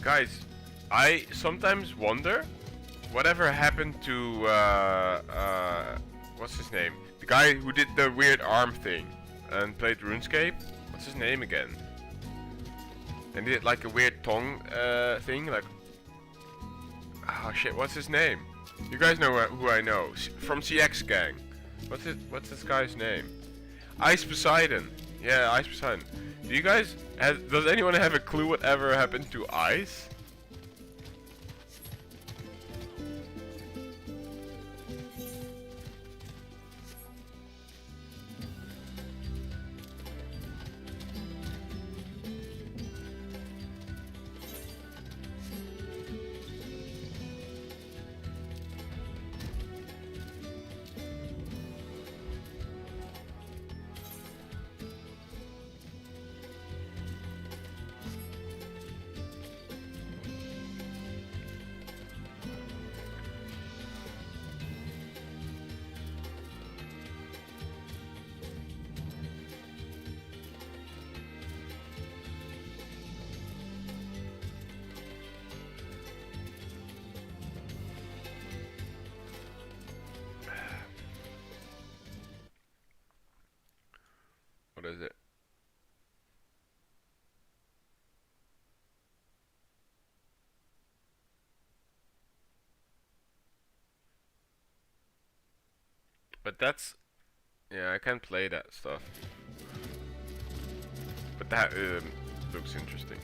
Guys, I sometimes wonder whatever happened to what's his name? The guy who did the weird arm thing. and played RuneScape. What's his name again? And did like a weird tongue thing, like, oh shit, what's his name? You guys know who I know from CX Gang. What's this guy's name? Ice Poseidon. Yeah, Ice Poseidon. Do you guys does anyone have a clue whatever happened to Ice? What is it? But that's, yeah, I can't play that stuff. But that looks interesting.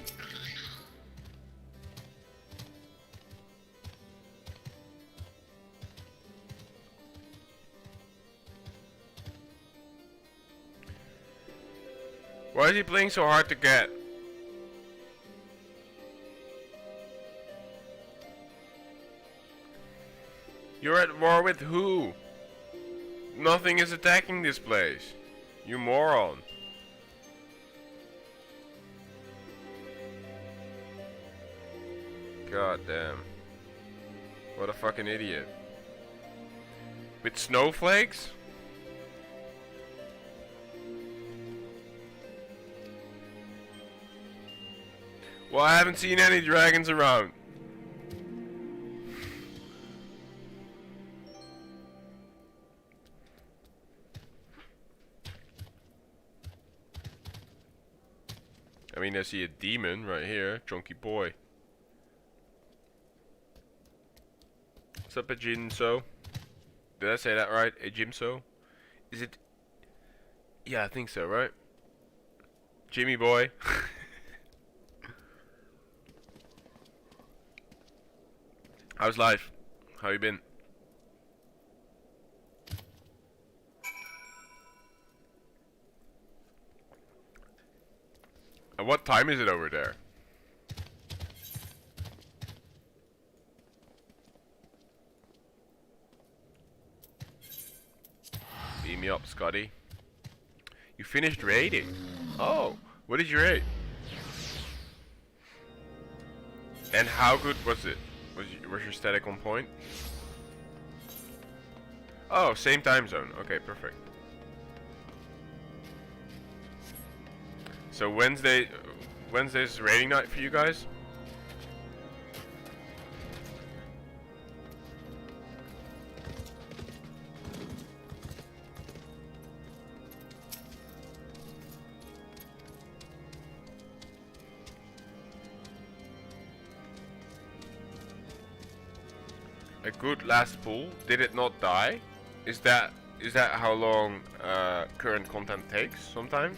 Why is he playing so hard to get? You're at war with who? Nothing is attacking this place. You moron. God damn. What a fucking idiot. With snowflakes? Well, I haven't seen any dragons around. I mean, I see a demon right here. Chunky boy. What's up, a Jinso? Did I say that right? A Jimso? Is it? Yeah, I think so, right? Jimmy boy. How's life? How you been? And what time is it over there? Beam me up, Scotty. You finished raiding? Oh, what did you raid? And how good was it? Was your static on point? Oh, same time zone. Okay, perfect. So Wednesday's raiding night for you guys? A good last pull. Did it not die? Is that how long current content takes sometimes?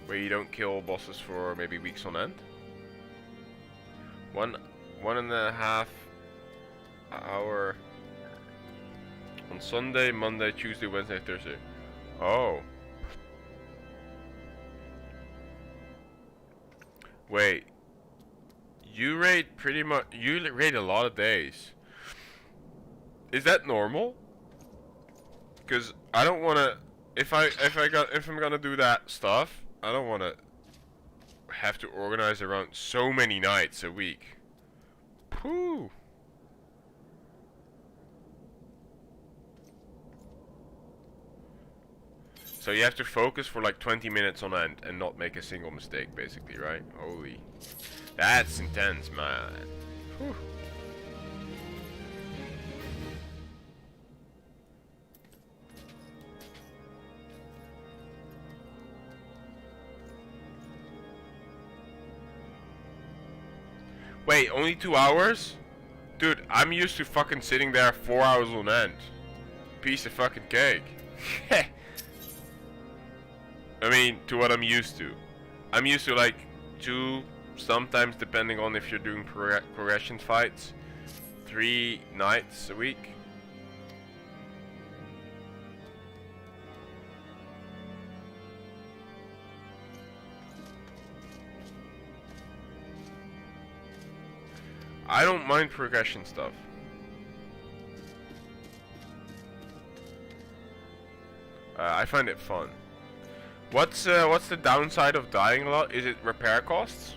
Where you don't kill bosses for maybe weeks on end? One and a half hour on Sunday, Monday, Tuesday, Wednesday, Thursday. Oh. Wait. You raid pretty much. You raid a lot of days. Is that normal? Because I don't want to. If I'm gonna do that stuff, I don't want to have to organize around so many nights a week. Phew. So you have to focus for like 20 minutes on end and not make a single mistake, basically, right? Holy. That's intense, man. Whew. Wait, only 2 hours? Dude, I'm used to fucking sitting there 4 hours on end. Piece of fucking cake. I mean, to what I'm used to. I'm used to like 2, sometimes depending on if you're doing progression fights, 3 nights a week. I don't mind progression stuff. I find it fun. What's the downside of dying a lot? Is it repair costs?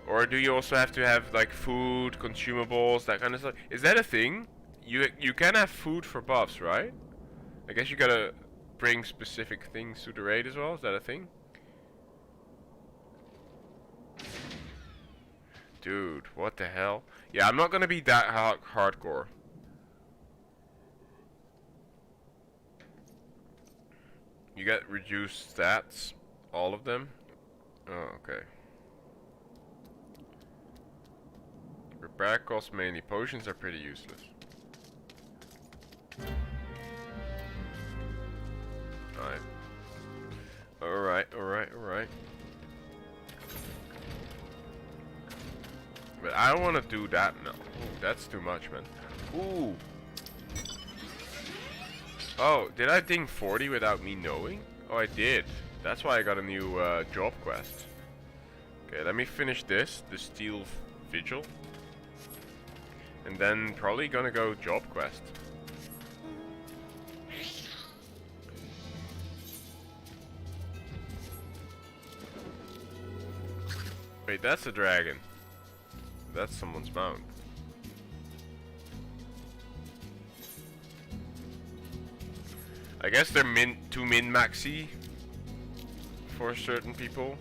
Or do you also have to have like food, consumables, that kind of stuff? Is that a thing? You can have food for buffs, right? I guess you gotta bring specific things to the raid as well. Is that a thing? Dude, what the hell? Yeah, I'm not gonna be that hardcore. You get reduced stats, all of them. Oh, okay. Repair costs mainly. Potions are pretty useless. Alright. But I don't want to do that now. Ooh, that's too much, man. Ooh. Oh, did I ding 40 without me knowing? Oh, I did. That's why I got a new job quest. Okay, let me finish this, the Steel Vigil. And then probably gonna go job quest. Wait, that's a dragon. That's someone's mount. I guess they're too min-maxy for certain people.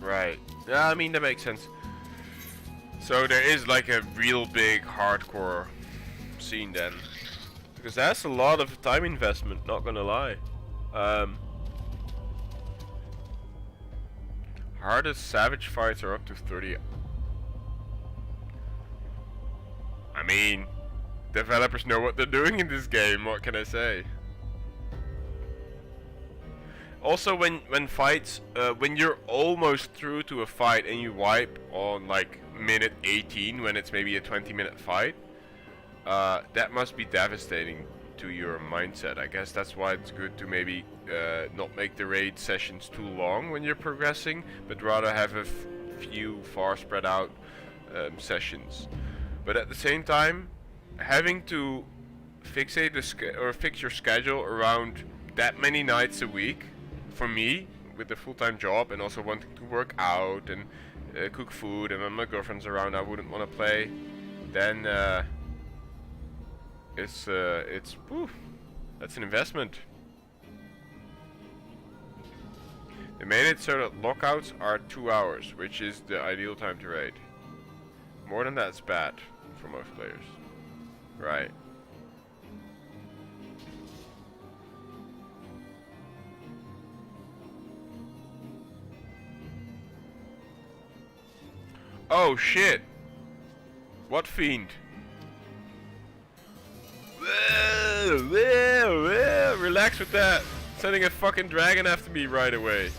Right. Yeah, I mean that makes sense. So there is like a real big hardcore scene then. Because that's a lot of time investment, not gonna lie. Hardest savage fights are up to 30. I mean, developers know what they're doing in this game, what can I say? Also, when fights, when you're almost through to a fight and you wipe on like minute 18 when it's maybe a 20-minute fight, that must be devastating to your mindset. I guess that's why it's good to maybe not make the raid sessions too long when you're progressing, but rather have a few far spread out sessions. But at the same time, having to fixate fix your schedule around that many nights a week, for me, with a full-time job and also wanting to work out and cook food, and when my girlfriend's around I wouldn't want to play, then whew, that's an investment. They made it so that lockouts are 2 hours, which is the ideal time to raid. More than that's bad for most players. Right. Oh shit! What fiend? Relax with that. Sending a fucking dragon after me right away.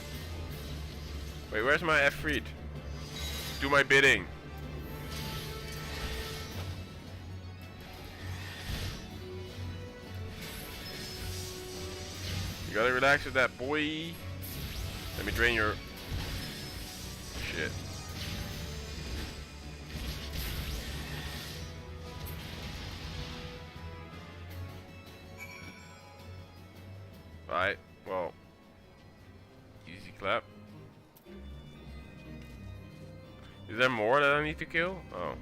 Wait, where's my F-read? Do my bidding. You gotta relax with that, boy. Let me drain your shit. Right, well, easy clap. Is there more that I need to kill? Oh.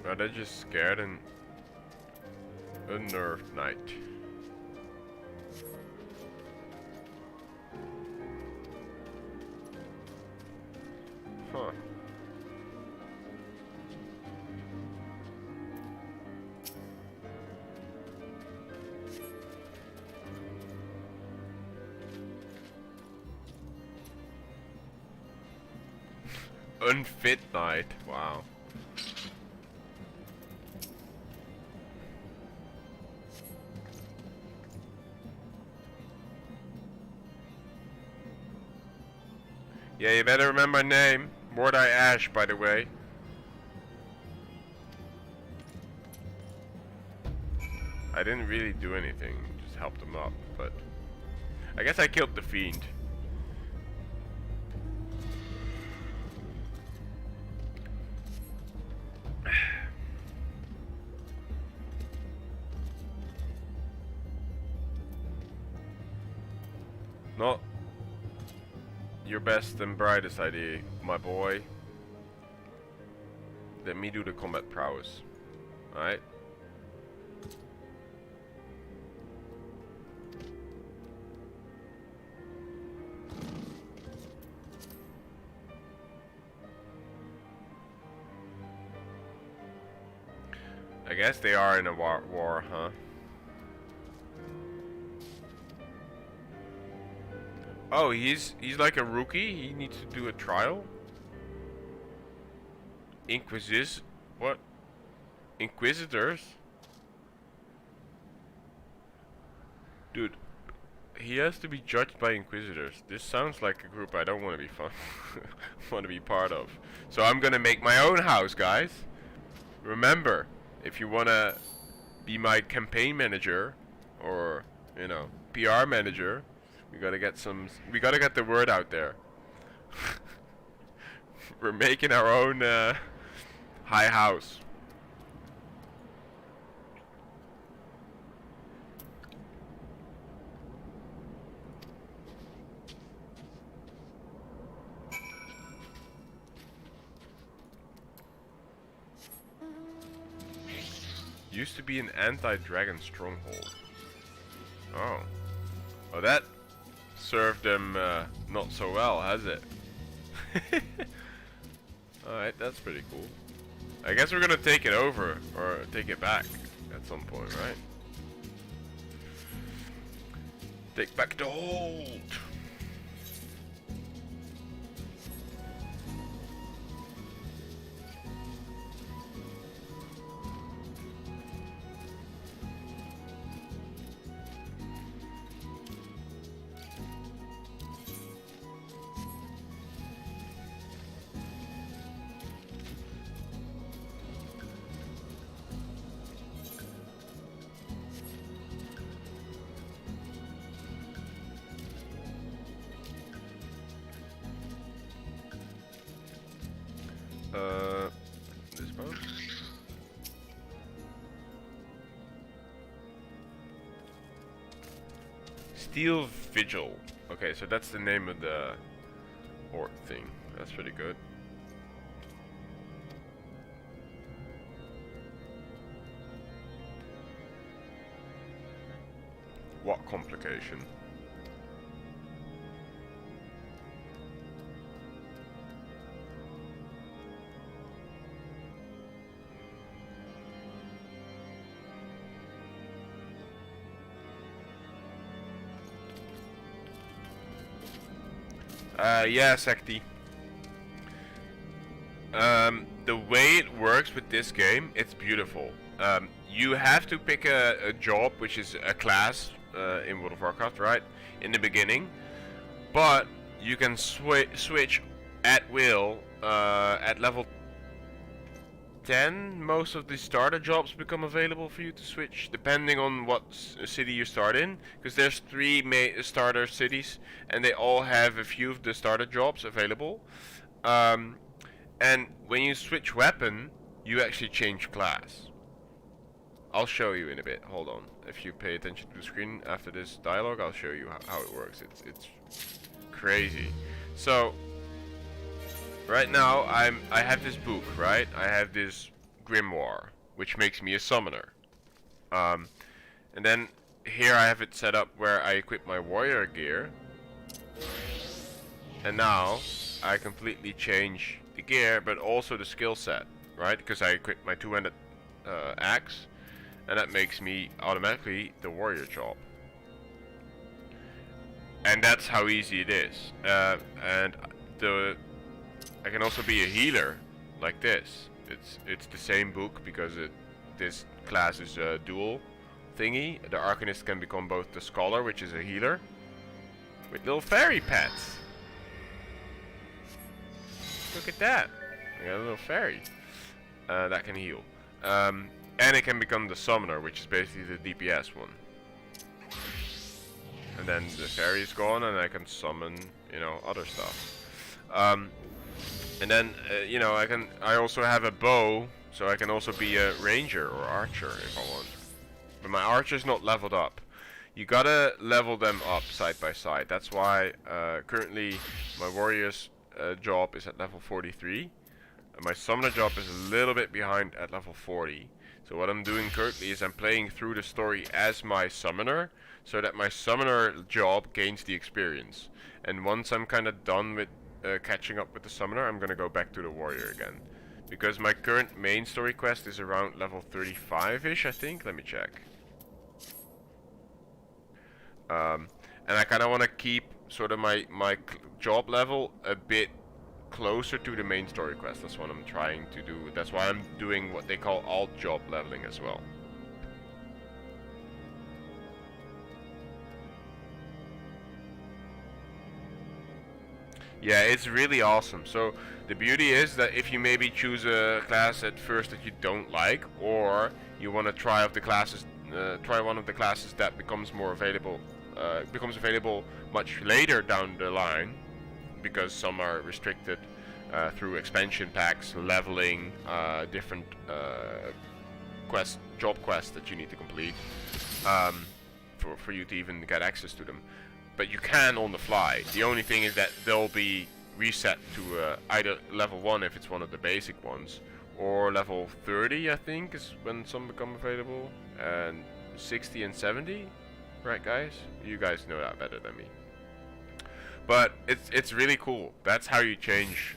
Are they just scared and... Unnerved Knight. Huh. Unfit Knight. Wow. Yeah, you better remember my name. Mordai Ash, by the way. I didn't really do anything, just helped him up, but I guess I killed the fiend. Not your best and brightest idea, my boy. Let me do the combat prowess. Alright? I guess they are in a war, huh? Oh, he's like a rookie? He needs to do a trial? What? Inquisitors? Dude, he has to be judged by Inquisitors. This sounds like a group I don't want to be want to be part of. So I'm gonna make my own house, guys. Remember, if you wanna be my campaign manager or, you know, PR manager, we gotta get the word out there. We're making our own high house. Used to be an anti-dragon stronghold. Oh. Oh, that served them not so well, has it? Alright, that's pretty cool. I guess we're gonna take it over, or take it back at some point, right? Take back the hold! This boat? Steel Vigil. Okay, so that's the name of the orc thing. That's pretty good. What complication? Yeah, Sekti. The way it works with this game, it's beautiful. You have to pick a job, which is a class in World of Warcraft, right? In the beginning. But you can switch at will at level 10. Most of the starter jobs become available for you to switch, depending on what city you start in. Because there's 3 starter cities, and they all have a few of the starter jobs available. And when you switch weapon, you actually change class. I'll show you in a bit. Hold on. If you pay attention to the screen after this dialogue, I'll show you how it works. It's crazy. So right now I have this book, right? I have this grimoire, which makes me a summoner. And then here I have it set up where I equip my warrior gear. And now I completely change the gear, but also the skill set, right? Because I equip my two-handed axe, and that makes me automatically the warrior job. And that's how easy it is. And I can also be a healer like this. It's the same book because this class is a dual thingy. The Arcanist can become both the scholar, which is a healer, with little fairy pets. Look at that! I got a little fairy that can heal. And it can become the summoner, which is basically the DPS one. And then the fairy is gone, and I can summon, you know, other stuff. And then, you know, I also have a bow, so I can also be a ranger or archer if I want. But my archer's not leveled up. You gotta level them up side by side. That's why currently my warrior's job is at level 43. And my summoner job is a little bit behind at level 40. So what I'm doing currently is I'm playing through the story as my summoner, so that my summoner job gains the experience. And once I'm kind of done with catching up with the summoner, I'm gonna go back to the warrior again. Because my current main story quest is around level 35-ish, I think. Let me check. And I kind of want to keep sort of my job level a bit closer to the main story quest. That's what I'm trying to do. That's why I'm doing what they call alt job leveling as well. Yeah, it's really awesome. So the beauty is that if you maybe choose a class at first that you don't like, or you want to try out the classes, try one of the classes that becomes available much later down the line, because some are restricted through expansion packs, leveling, different job quests that you need to complete for you to even get access to them. But you can on the fly. The only thing is that they'll be reset to either level 1 if it's one of the basic ones, or level 30 I think is when some become available, and 60 and 70, right guys? You guys know that better than me. But it's really cool. That's how you change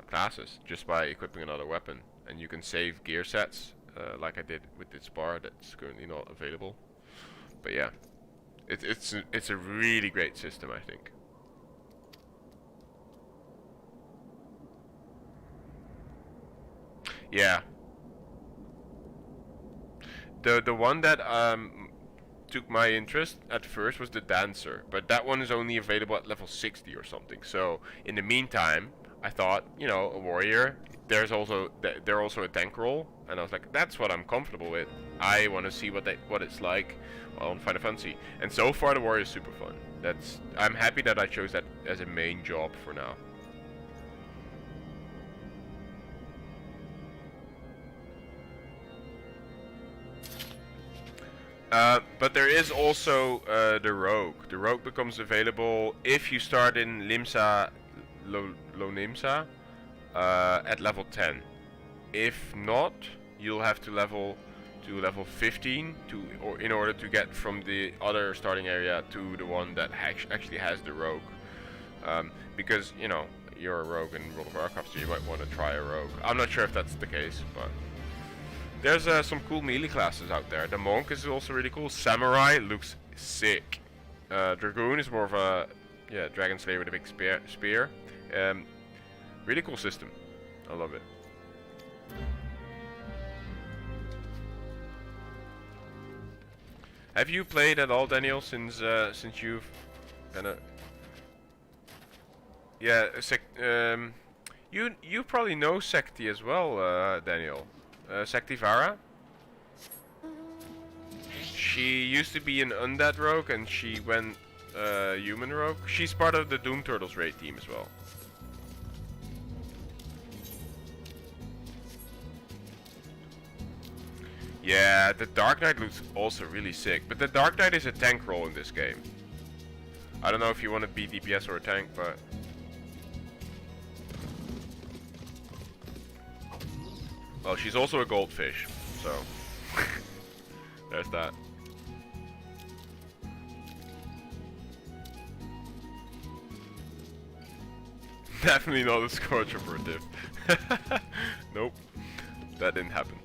classes, just by equipping another weapon. And you can save gear sets, like I did with this bar that's currently not available. But yeah. It's a really great system, I think. Yeah. The one that took my interest at first was the dancer, but that one is only available at level 60 or something. So in the meantime, I thought, you know, a warrior. There's also a tank role, and I was like, that's what I'm comfortable with. I want to see what it's like on Final Fantasy. And so far, the warrior is super fun. I'm happy that I chose that as a main job for now. But there is also the rogue. The rogue becomes available if you start in Limsa, Lonimsa, at level 10. If not, you'll have to level 15 in order to get from the other starting area to the one that actually has the rogue. Because, you know, you're a rogue in World of Warcraft, so you might want to try a rogue. I'm not sure if that's the case, but there's some cool melee classes out there. The monk is also really cool. Samurai looks sick. Dragoon is more of a dragon slayer with a big spear. Really cool system. I love it. Have you played at all, Daniel, since you've kind of... Yeah, you probably know Sekti as well, Daniel. Sektivara. She used to be an undead rogue, and she went human rogue. She's part of the Doom Turtles raid team as well. Yeah, the Dark Knight looks also really sick, but the Dark Knight is a tank role in this game. I don't know if you want to be DPS or a tank, but... Well, she's also a goldfish, so... There's that. Definitely not a Scorch operative. Nope, that didn't happen.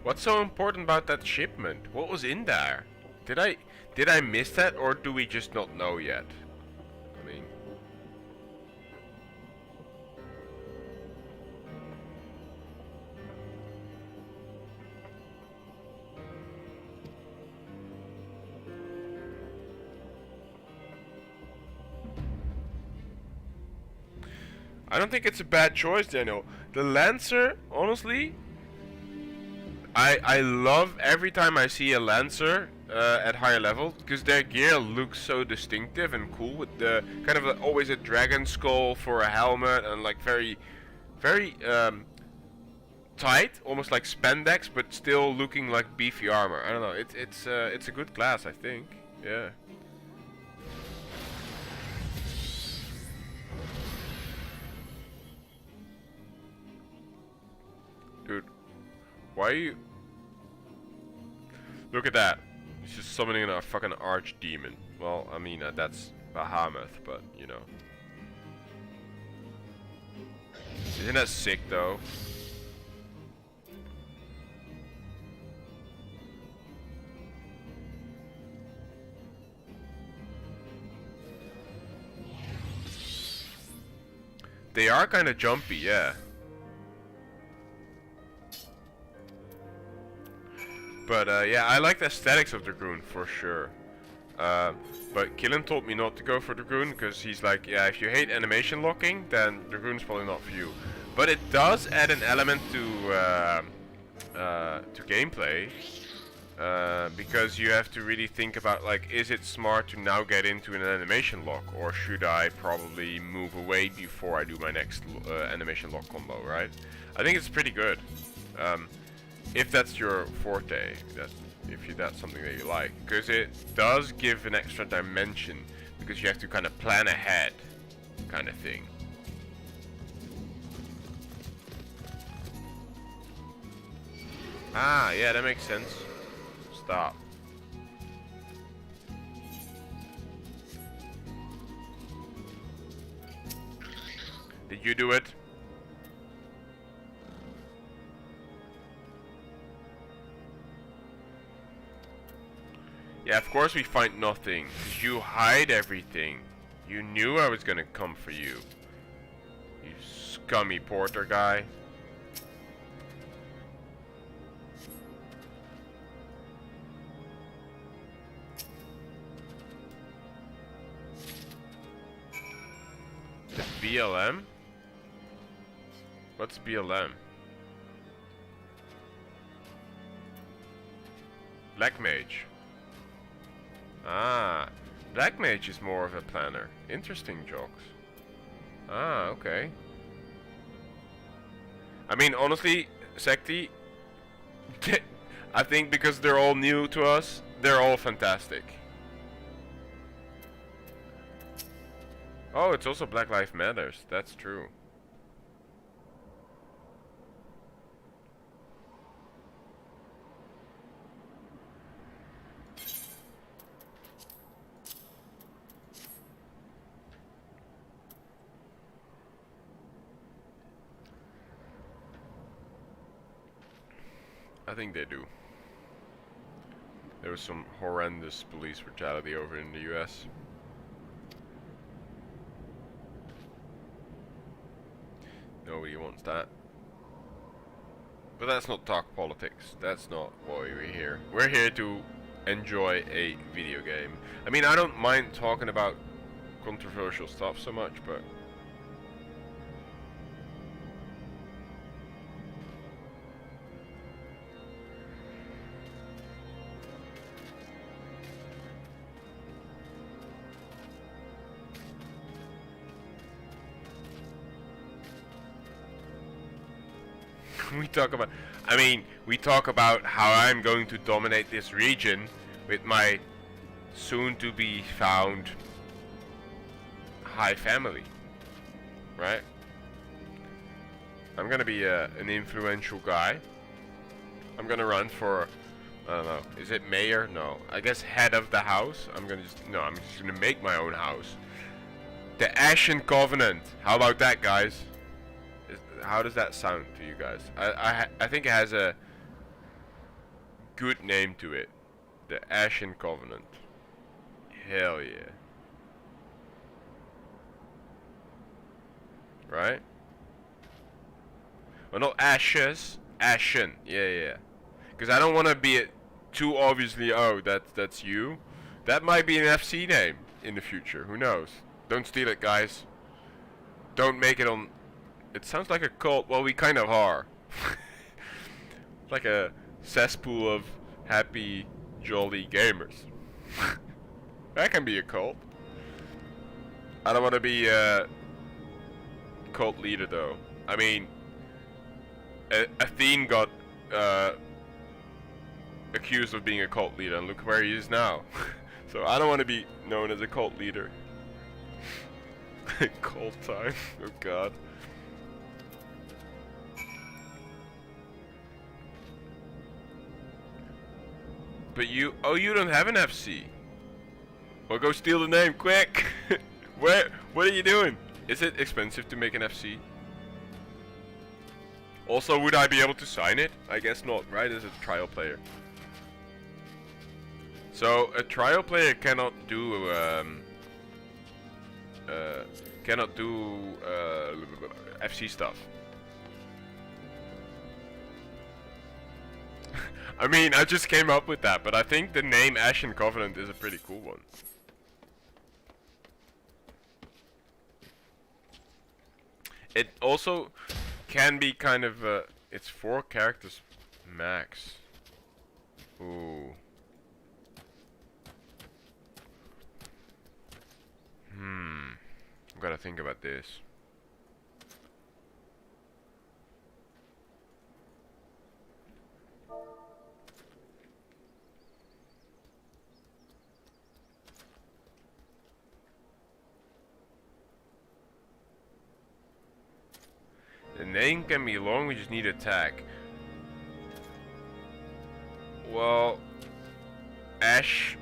What's so important about that shipment? What was in there? Did I miss that, or do we just not know yet? I mean, I don't think it's a bad choice, Daniel. The Lancer, honestly, I love every time I see a Lancer at higher level, because their gear looks so distinctive and cool, with the kind of always a dragon skull for a helmet, and like very tight, almost like spandex, but still looking like beefy armor. I don't know. It's a good class, I think. Yeah. Dude, why are you? Look at that. He's just summoning a fucking archdemon. Well, I mean, that's Bahamut, but you know. Isn't that sick, though? They are kind of jumpy, yeah. But yeah, I like the aesthetics of Dragoon for sure. But Killen told me not to go for Dragoon because he's like, yeah, if you hate animation locking, then Dragoon's probably not for you. But it does add an element to gameplay, because you have to really think about, like, is it smart to now get into an animation lock, or should I probably move away before I do my next animation lock combo, right? I think it's pretty good. If that's your forte, that's something that you like, because it does give an extra dimension, because you have to kind of plan ahead, kind of thing. Ah, yeah, that makes sense. Stop. Did you do it? Yeah, of course we find nothing. 'Cause you hide everything. You knew I was gonna come for you. You scummy porter guy. The BLM? What's BLM? Black Mage. Ah, Black Mage is more of a planner. Interesting, jokes. Ah, okay. I mean, honestly, Sekti, I think because they're all new to us, they're all fantastic. Oh, it's also Black Lives Matters. That's true. I think they do. There was some horrendous police brutality over in the US. Nobody wants that. But that's not talk politics. That's not why we're here. We're here to enjoy a video game. I mean, I don't mind talking about controversial stuff so much, but we talk about, I mean, we talk about how I'm going to dominate this region with my soon to be found high family, right? I'm gonna be an influential guy. I'm gonna run for, I don't know, is it mayor? No, I guess head of the house. I'm just gonna make my own house. The Ashen Covenant. How about that, guys? How does that sound to you guys? I think it has a good name to it. The Ashen Covenant. Hell yeah. Right? Well, not ashes, Ashen. Yeah. Because I don't want to be it too obviously. Oh, that's you. That might be an FC name in the future. Who knows? Don't steal it, guys. Don't make it on. It sounds like a cult. Well, we kind of are. Like a cesspool of happy, jolly gamers. That can be a cult. I don't want to be a cult leader, though. I mean, Athene got accused of being a cult leader, and look where he is now. So I don't want to be known as a cult leader. Cult time. Oh god. But you don't have an FC. Well, go steal the name, quick. What are you doing? Is it expensive to make an FC? Also, would I be able to sign it? I guess not, right? As a trial player. So a trial player cannot do FC stuff. I mean, I just came up with that, but I think the name Ashen Covenant is a pretty cool one. It also can be kind of it's 4 characters max. Ooh. I've gotta think about this. The name can be long, we just need attack. Well, Ash,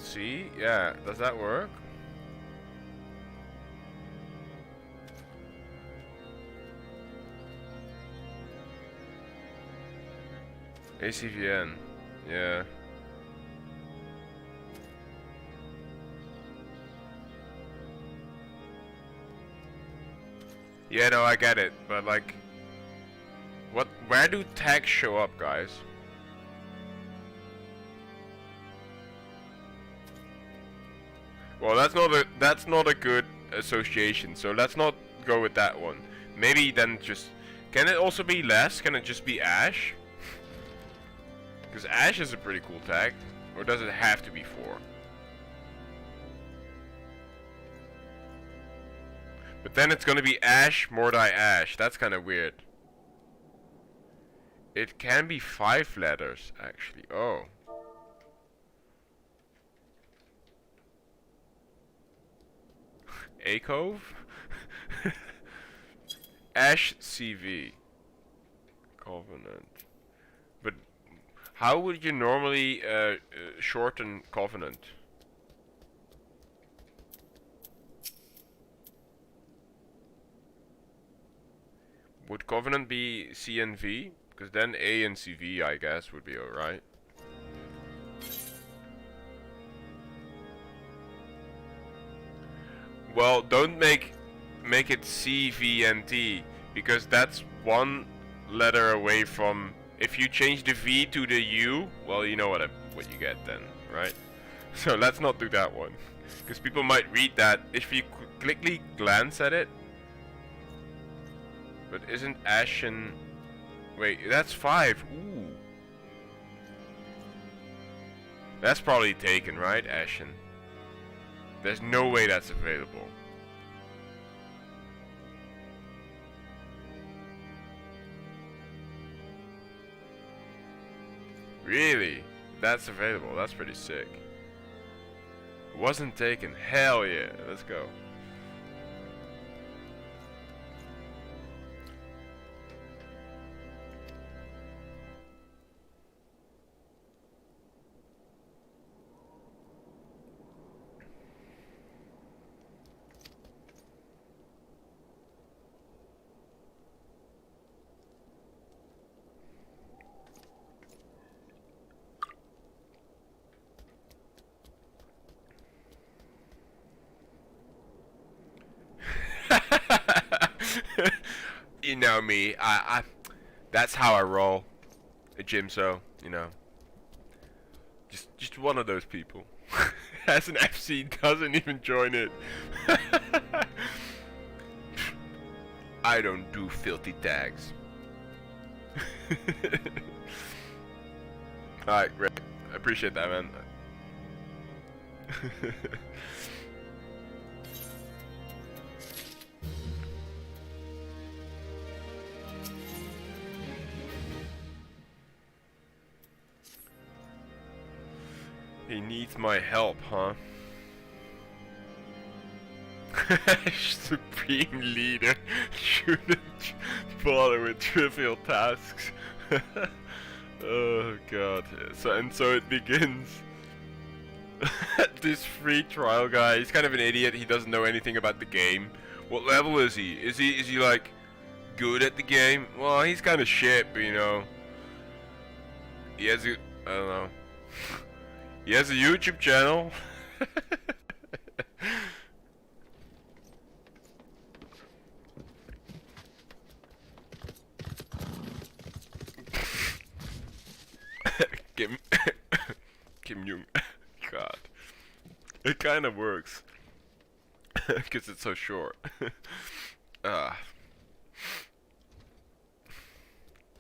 see? Yeah, does that work? ACVN, yeah. Yeah, no, I get it, but like, where do tags show up, guys? Well, that's not a good association, so let's not go with that one. Maybe then just, can it also be less? Can it just be Ash? Because Ash is a pretty cool tag. Or does it have to be 4? But then it's gonna be Ash, Mordai, Ash. That's kind of weird. It can be 5 letters, actually. Oh. A-Cove? Ash CV. Covenant. But how would you normally shorten Covenant? Would Covenant be CNV? Because then A and CV, I guess, would be alright. Well, don't make it CVNT, because that's one letter away from. If you change the V to the U, well, you know what you get then, right? So let's not do that one, because people might read that if you quickly glance at it. But isn't Ashen? Wait, that's 5. Ooh, that's probably taken, right? Ashen. There's no way that's available. Really? That's available. That's pretty sick. Wasn't taken. Hell yeah. Let's go. You know me, that's how I roll. A gym, so you know, just one of those people. Has an FC, doesn't even join it. I don't do filthy tags. Alright, great. I appreciate that, man. He needs my help, huh? Supreme leader shouldn't bother with trivial tasks. Oh god. So it begins. This free trial guy, he's kind of an idiot. He doesn't know anything about the game. What level is he? Is he like good at the game? Well, he's kind of shit, but you know. He has a, I don't know. He has a YouTube channel. Kim Jung. God. It kind of works. Because it's so short. You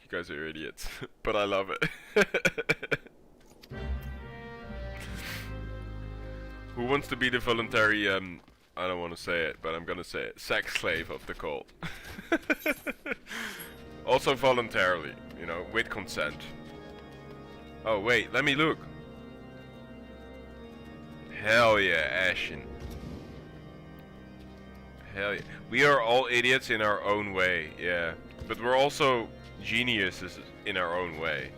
guys are idiots. But I love it. Who wants to be the voluntary, I don't want to say it, but I'm gonna say it, sex slave of the cult? Also voluntarily, you know, with consent. Oh wait, let me look. Hell yeah, Ashen. Hell yeah. We are all idiots in our own way, yeah. But we're also geniuses in our own way.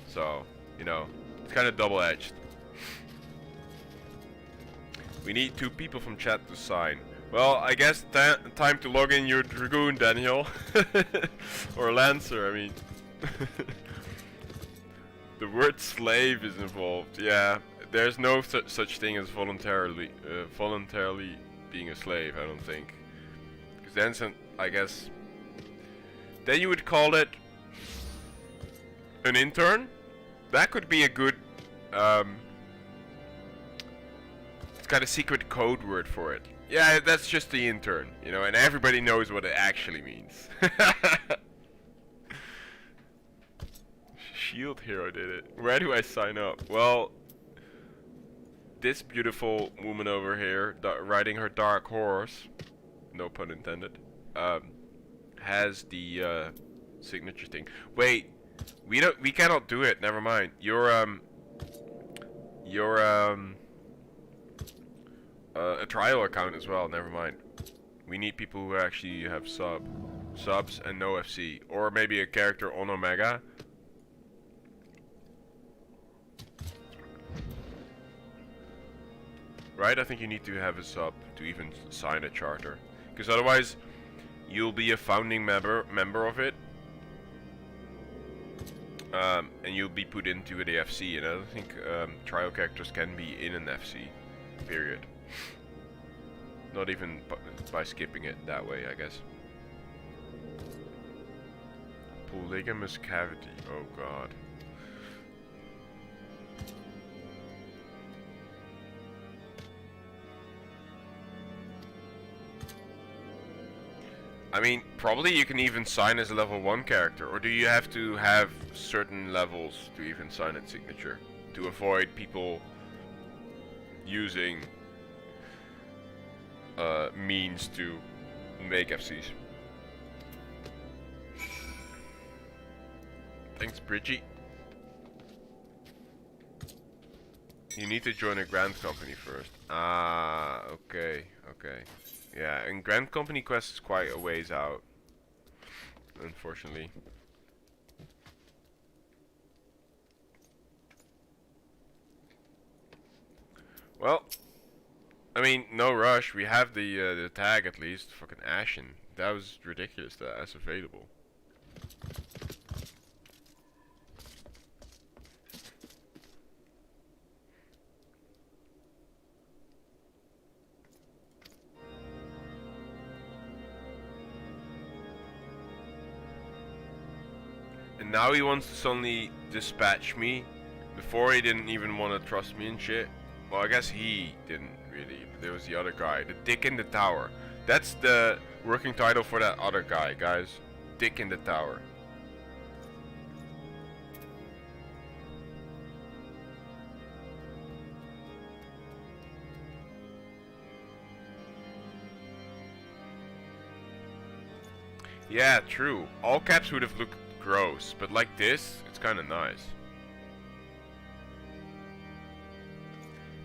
So, you know, it's kind of double-edged. We need 2 people from chat to sign. Well, I guess time to log in your Dragoon, Daniel. Or Lancer, I mean. The word slave is involved, yeah. There's no such thing as voluntarily being a slave, I don't think. Because then, I guess, then you would call it an intern? That could be a good, it's got a secret code word for it. Yeah, that's just the intern, you know, and everybody knows what it actually means. Shield Hero did it. Where do I sign up? Well, this beautiful woman over here, riding her dark horse, no pun intended, has the signature thing. Wait, we cannot do it. Never mind. You're a trial account as well. Never mind. We need people who actually have subs and no FC, or maybe a character on Omega. Right? I think you need to have a sub to even sign a charter, because otherwise you'll be a founding member of it, and you'll be put into the FC. And I don't think trial characters can be in an FC. Period. Not even by skipping it that way, I guess. Polygamous cavity. Oh god. I mean, probably you can even sign as a level 1 character, or do you have to have certain levels to even sign its signature? To avoid people using means to make FCs. Thanks, Bridgie. You need to join a Grand Company first. Ah, okay, okay. Yeah, and Grand Company quest is quite a ways out, unfortunately. Well, I mean, no rush. We have the tag at least. Fucking Ashen. That was ridiculous that that's available. And now he wants to suddenly dispatch me. Before he didn't even want to trust me and shit. Well, I guess he didn't really. But there was the other guy. The Dick in the Tower. That's the working title for that other guy, guys. Dick in the Tower. Yeah, true. All caps would have looked gross, but like this, it's kind of nice.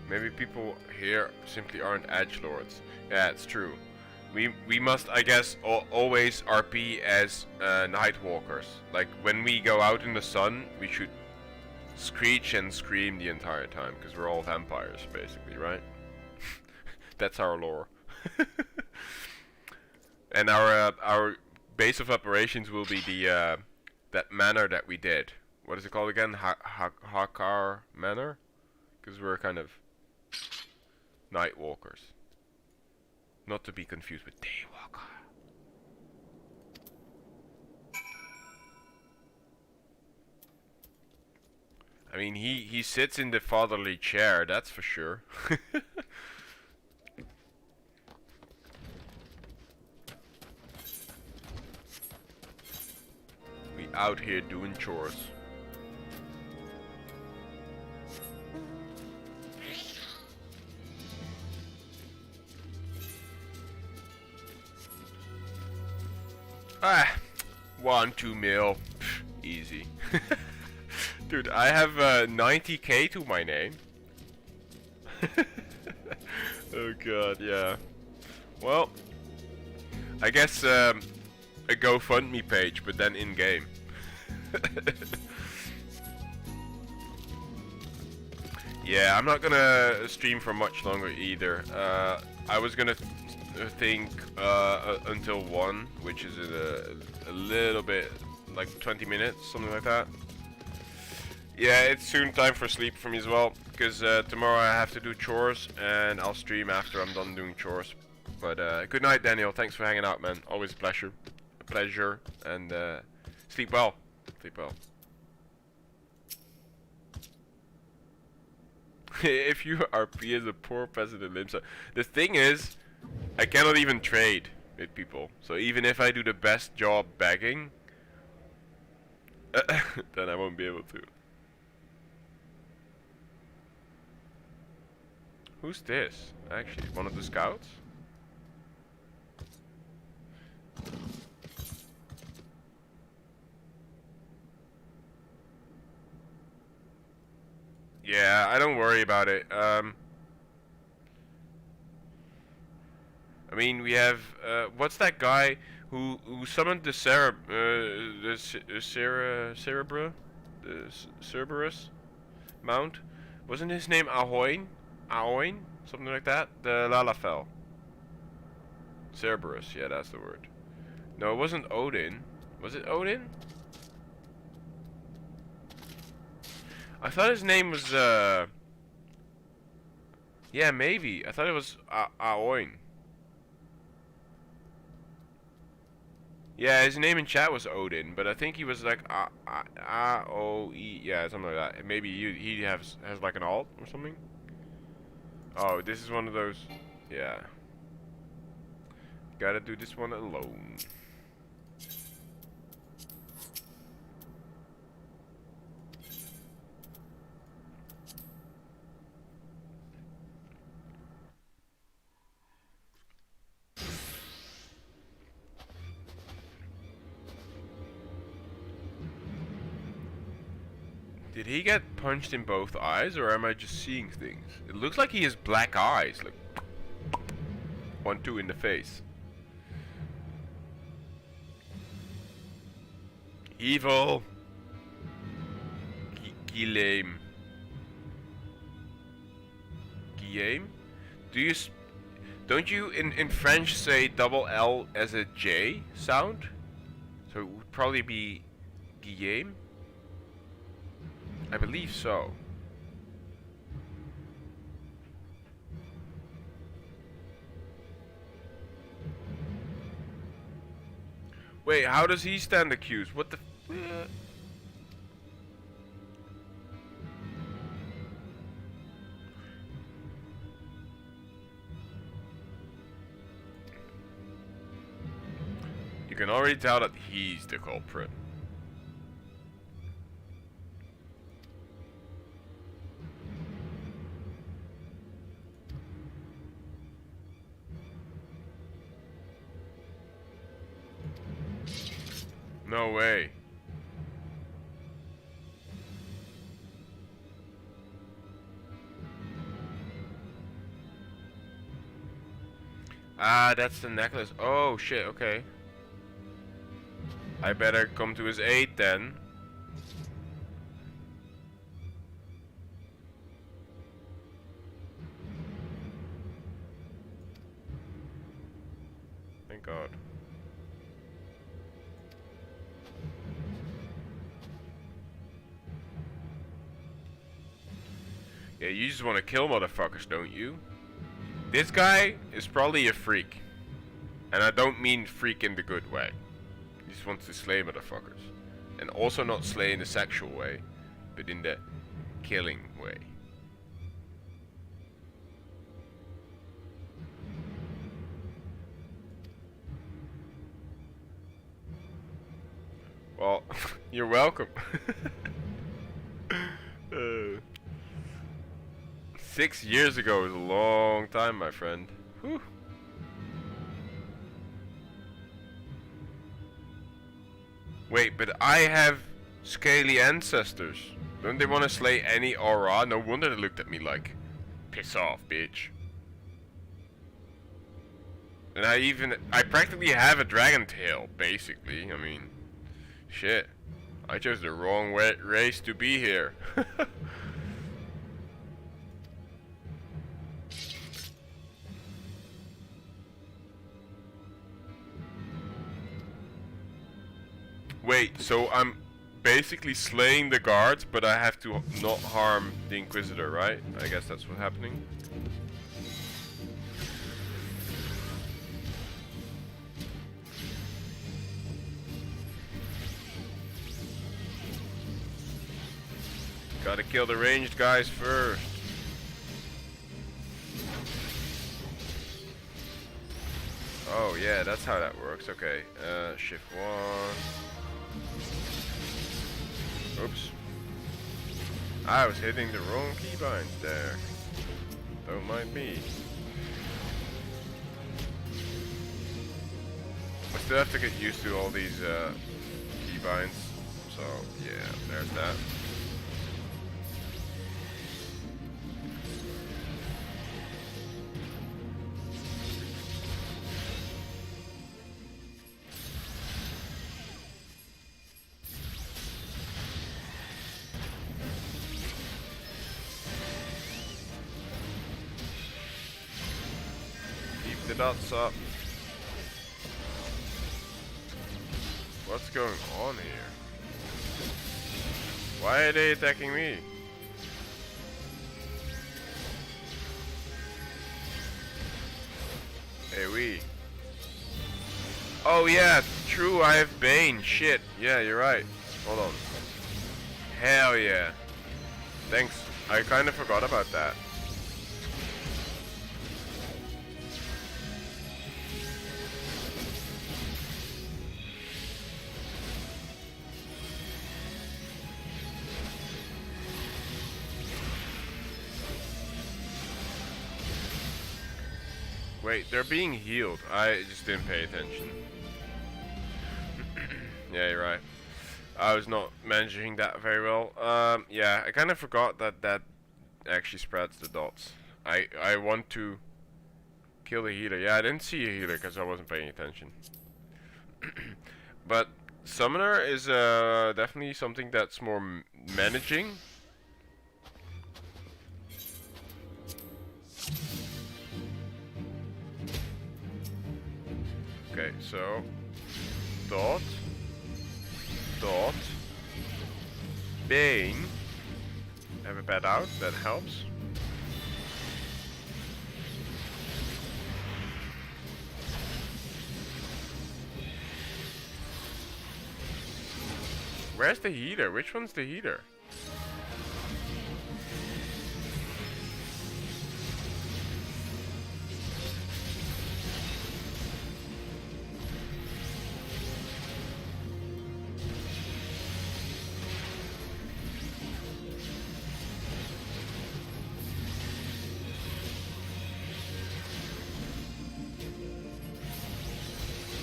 Maybe people here simply aren't edgelords. Yeah, it's true. We must, I guess, always RP as Nightwalkers. Like, when we go out in the sun, we should screech and scream the entire time, because we're all vampires, basically, right? That's our lore. And our base of operations will be the that manor that we did. What is it called again? Hakar Manor? Because we're kind of Nightwalkers. Not to be confused with Daywalker. I mean, he sits in the fatherly chair, that's for sure. We out here doing chores. Ah, 1-2 mil, pff, easy. Dude, I have 90k to my name. Oh god, yeah. Well, I guess a GoFundMe page, but then in game. Yeah, I'm not gonna stream for much longer either. I was gonna think until 1, which is a little bit, like 20 minutes, something like that. Yeah, it's soon time for sleep for me as well, because tomorrow I have to do chores, and I'll stream after I'm done doing chores. But good night, Daniel. Thanks for hanging out, man. Always a pleasure, and sleep well. Sleep well. If you RP as a poor peasant in Limsa, the thing is, I cannot even trade with people. So even if I do the best job begging, then I won't be able to. Who's this? Actually, one of the scouts? Yeah, I don't worry about it. I mean, we have what's that guy who summoned the Cerebra, the Cerberus mount? Wasn't his name Ahoin? Aoin? Something like that? The Lalafell. Cerberus, yeah, that's the word. No, it wasn't Odin. Was it Odin? I thought his name was, yeah, maybe. I thought it was Aoin. Yeah, his name in chat was Odin, but I think he was like A-O-E, yeah, something like that. Maybe he has like an alt or something. Oh, this is one of those, yeah. Gotta do this one alone. Did he get punched in both eyes, or am I just seeing things? It looks like he has black eyes, like 1-2 in the face. Evil. Guillaume. Guillaume? Don't you in French say double L as a J sound? So it would probably be Guillaume? I believe so. Wait, how does he stand accused? What the You can already tell that he's the culprit. No way. Ah, that's the necklace. Oh shit, okay. I better come to his aid then. Thank God. Yeah, you just want to kill motherfuckers, don't you? This guy is probably a freak. And I don't mean freak in the good way. He just wants to slay motherfuckers. And also not slay in the sexual way, but in the killing way. Well, you're welcome. 6 years ago is a long time, my friend. Whew. Wait, but I have scaly ancestors. Don't they want to slay any aura? No wonder they looked at me like, piss off, bitch. And I practically have a dragon tail, basically. I mean, shit. I chose the wrong race to be here. Wait, so I'm basically slaying the guards, but I have to not harm the Inquisitor, right? I guess that's what's happening. Gotta kill the ranged guys first. Oh yeah, that's how that works. Okay, shift 1. Oops. I was hitting the wrong keybinds there. Don't mind me. I still have to get used to all these keybinds. So yeah, there's that. The dots up. What's going on here? Why are they attacking me? Hey, we. Oh yeah, true, I have Bane. Shit. Yeah, you're right. Hold on. Hell yeah. Thanks. I kind of forgot about that. Wait, they're being healed. I just didn't pay attention. Yeah, you're right. I was not managing that very well. Yeah, I kind of forgot that that actually spreads the dots. I want to kill the healer. Yeah, I didn't see a healer because I wasn't paying attention. But summoner is definitely something that's more managing. Okay, so dot, dot, Bane. Have a pet out, that helps. Where's the healer? Which one's the healer?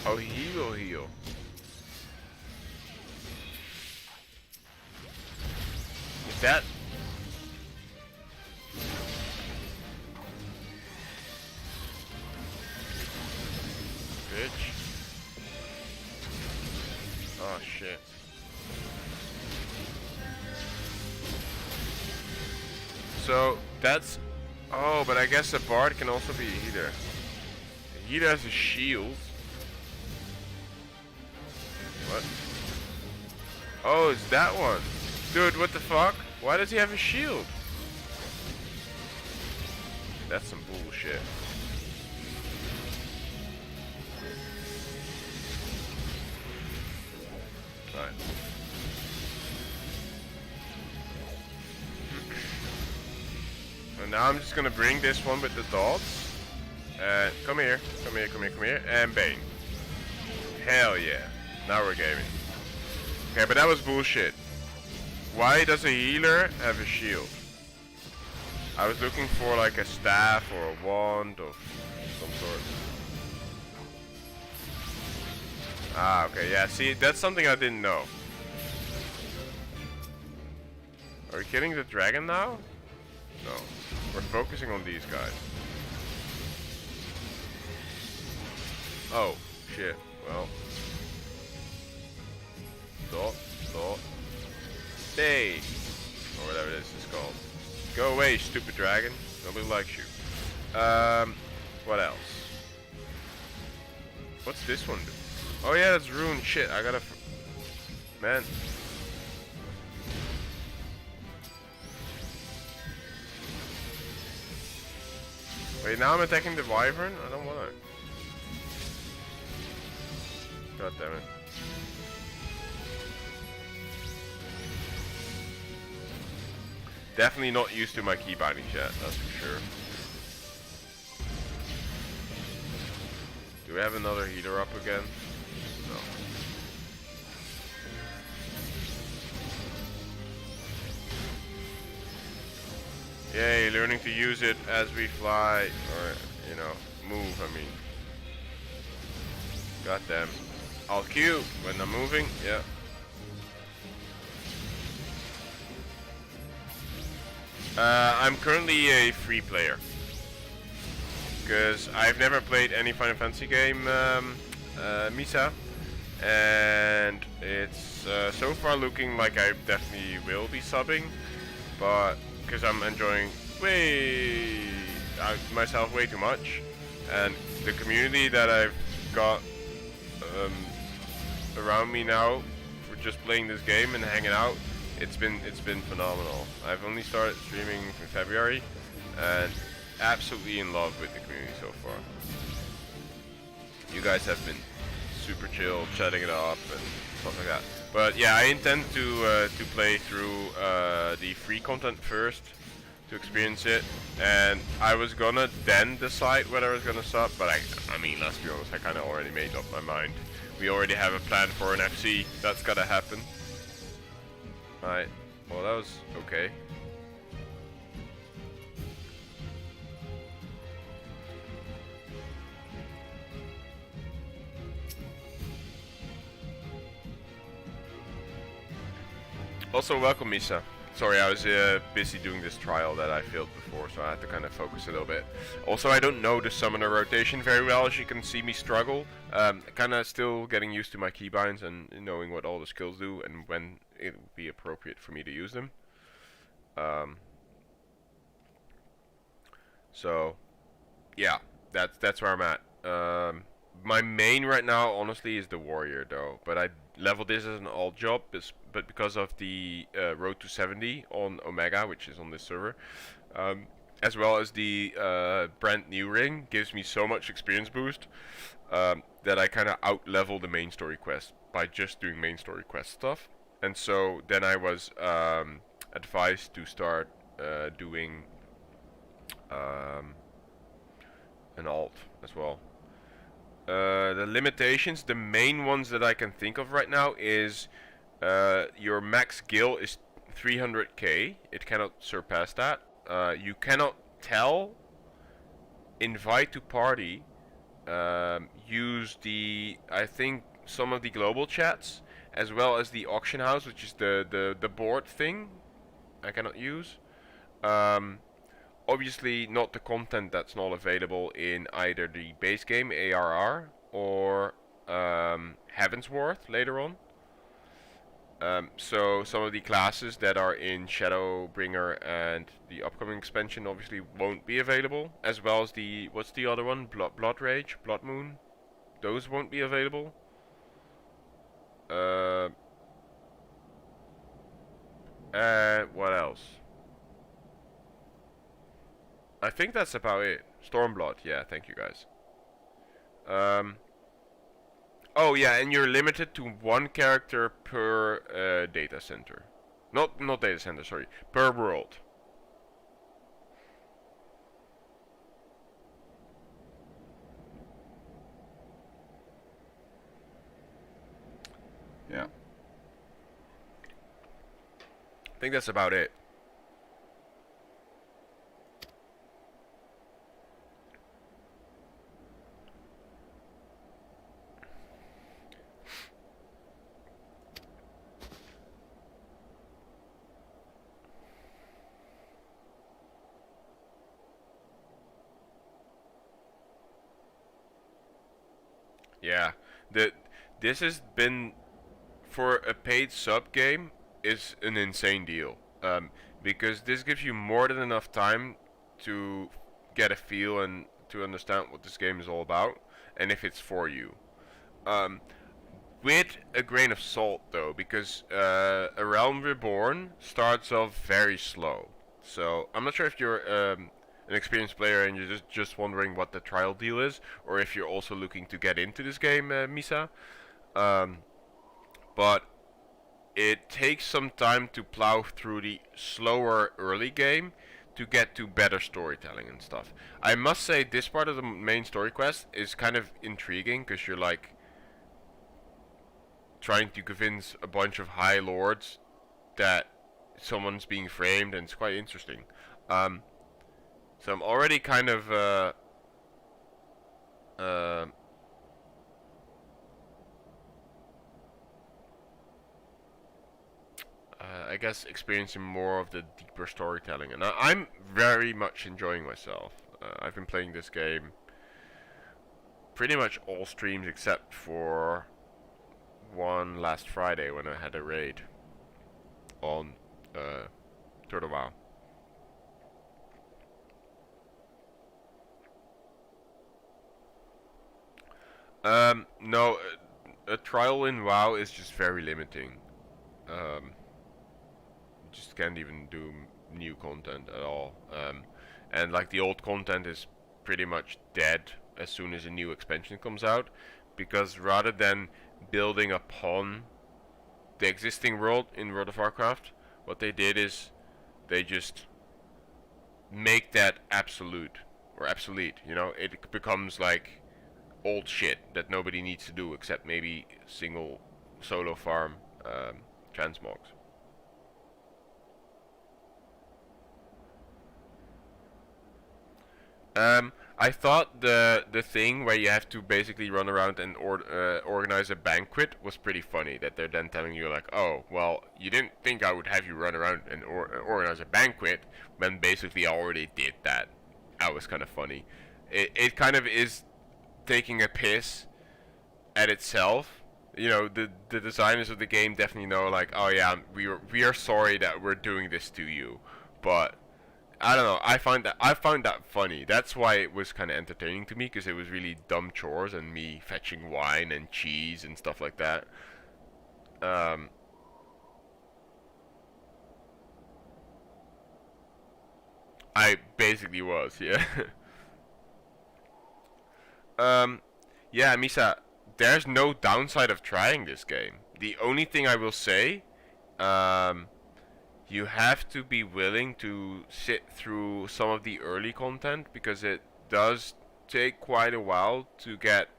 Oh, he will heal. Is that... Bitch. Oh, shit. So, that's... Oh, but I guess a bard can also be a healer. A healer has a shield. What? Oh, it's that one. Dude, what the fuck? Why does he have a shield? That's some bullshit. Right. And now I'm just gonna bring this one with the dots. Come here, come here, come here, come here, and Bane. Hell yeah. Now we're gaming. Okay, but that was bullshit. Why does a healer have a shield? I was looking for like a staff or a wand of some sort. Ah, okay, yeah, see, that's something I didn't know. Are we killing the dragon now? No. We're focusing on these guys. Oh, shit. Well. Dot, dot, day, or whatever this is called. Go away, stupid dragon. Nobody likes you. What else? What's this one do? Oh yeah, that's ruined shit. I gotta... Man. Wait, now I'm attacking the wyvern? I don't wanna. God damn it. Definitely not used to my keybinds yet, that's for sure. Do we have another healer up again? No. Yay, learning to use it as we fly, or, you know, move, I mean. Goddamn. Alt Q when I'm moving, yeah. I'm currently a free player. Because I've never played any Final Fantasy game, Misa. And it's so far looking like I definitely will be subbing. But, because I'm enjoying myself way too much. And the community that I've got around me now for just playing this game and hanging out, it's been phenomenal. I've only started streaming in February and absolutely in love with the community so far. You guys have been super chill, chatting it up and stuff like that. But yeah, I intend to play through the free content first to experience it, and I was gonna then decide whether I was gonna sub, but I mean, let's be honest, I kind of already made up my mind. We already have a plan for an FC. That's gotta happen. Right. Well, that was okay. Also, welcome, Misa. Sorry, I was busy doing this trial that I failed before, so I had to kind of focus a little bit. Also, I don't know the summoner rotation very well, as you can see me struggle. Kind of still getting used to my keybinds and knowing what all the skills do and when it would be appropriate for me to use them. So, yeah, that's where I'm at. My main right now, honestly, is the warrior, though. But I leveled this as an alt job, but because of the road to 70 on Omega, which is on this server, as well as the brand new ring, gives me so much experience boost that I kind of out-level the main story quest by just doing main story quest stuff. And so then I was advised to start doing an alt as well. The limitations, the main ones that I can think of right now is your max gil is 300k. It cannot surpass that. You cannot tell, invite to party, use I think some of the global chats, as well as the auction house, which is the board thing I cannot use. Obviously not the content that's not available in either the base game ARR or Heavensworth later on. So some of the classes that are in Shadowbringer and the upcoming expansion obviously won't be available, as well as the, what's the other one? Blood Rage, Blood Moon. Those won't be available. What else? I think that's about it. Stormblood, yeah, thank you guys. Oh yeah, and you're limited to one character per data center. Not data center, sorry, per world. Yeah. I think that's about it. Yeah, this has been, for a paid sub game, is an insane deal. Because this gives you more than enough time to get a feel and to understand what this game is all about, and if it's for you. With a grain of salt, though, because a Realm Reborn starts off very slow. So I'm not sure if you're an experienced player and you're just wondering what the trial deal is, or if you're also looking to get into this game, Misa. But it takes some time to plow through the slower early game to get to better storytelling and stuff. I must say this part of the main story quest is kind of intriguing, because you're like trying to convince a bunch of high lords that someone's being framed, and it's quite interesting. So I'm already kind of I guess experiencing more of the deeper storytelling, and I'm very much enjoying myself. I've been playing this game pretty much all streams except for one last Friday when I had a raid on Turtle WoW. No, a trial in WoW is just very limiting. Just can't even do new content at all. And like the old content is pretty much dead as soon as a new expansion comes out, because rather than building upon the existing world in World of Warcraft, what they did is they just make that absolute or obsolete. You know, it becomes like old shit that nobody needs to do except maybe single solo farm transmogs. I thought the thing where you have to basically run around and organize a banquet was pretty funny. That they're then telling you like, oh, well, you didn't think I would have you run around and organize a banquet, when basically I already did that. That was kind of funny. It kind of is taking a piss at itself. You know, the designers of the game definitely know like, oh yeah, we are sorry that we're doing this to you, but I don't know. I found that funny. That's why it was kind of entertaining to me, because it was really dumb chores and me fetching wine and cheese and stuff like that. Um, I basically was, yeah. um, yeah, Misa. There's no downside of trying this game. The only thing I will say, um, you have to be willing to sit through some of the early content, because it does take quite a while to get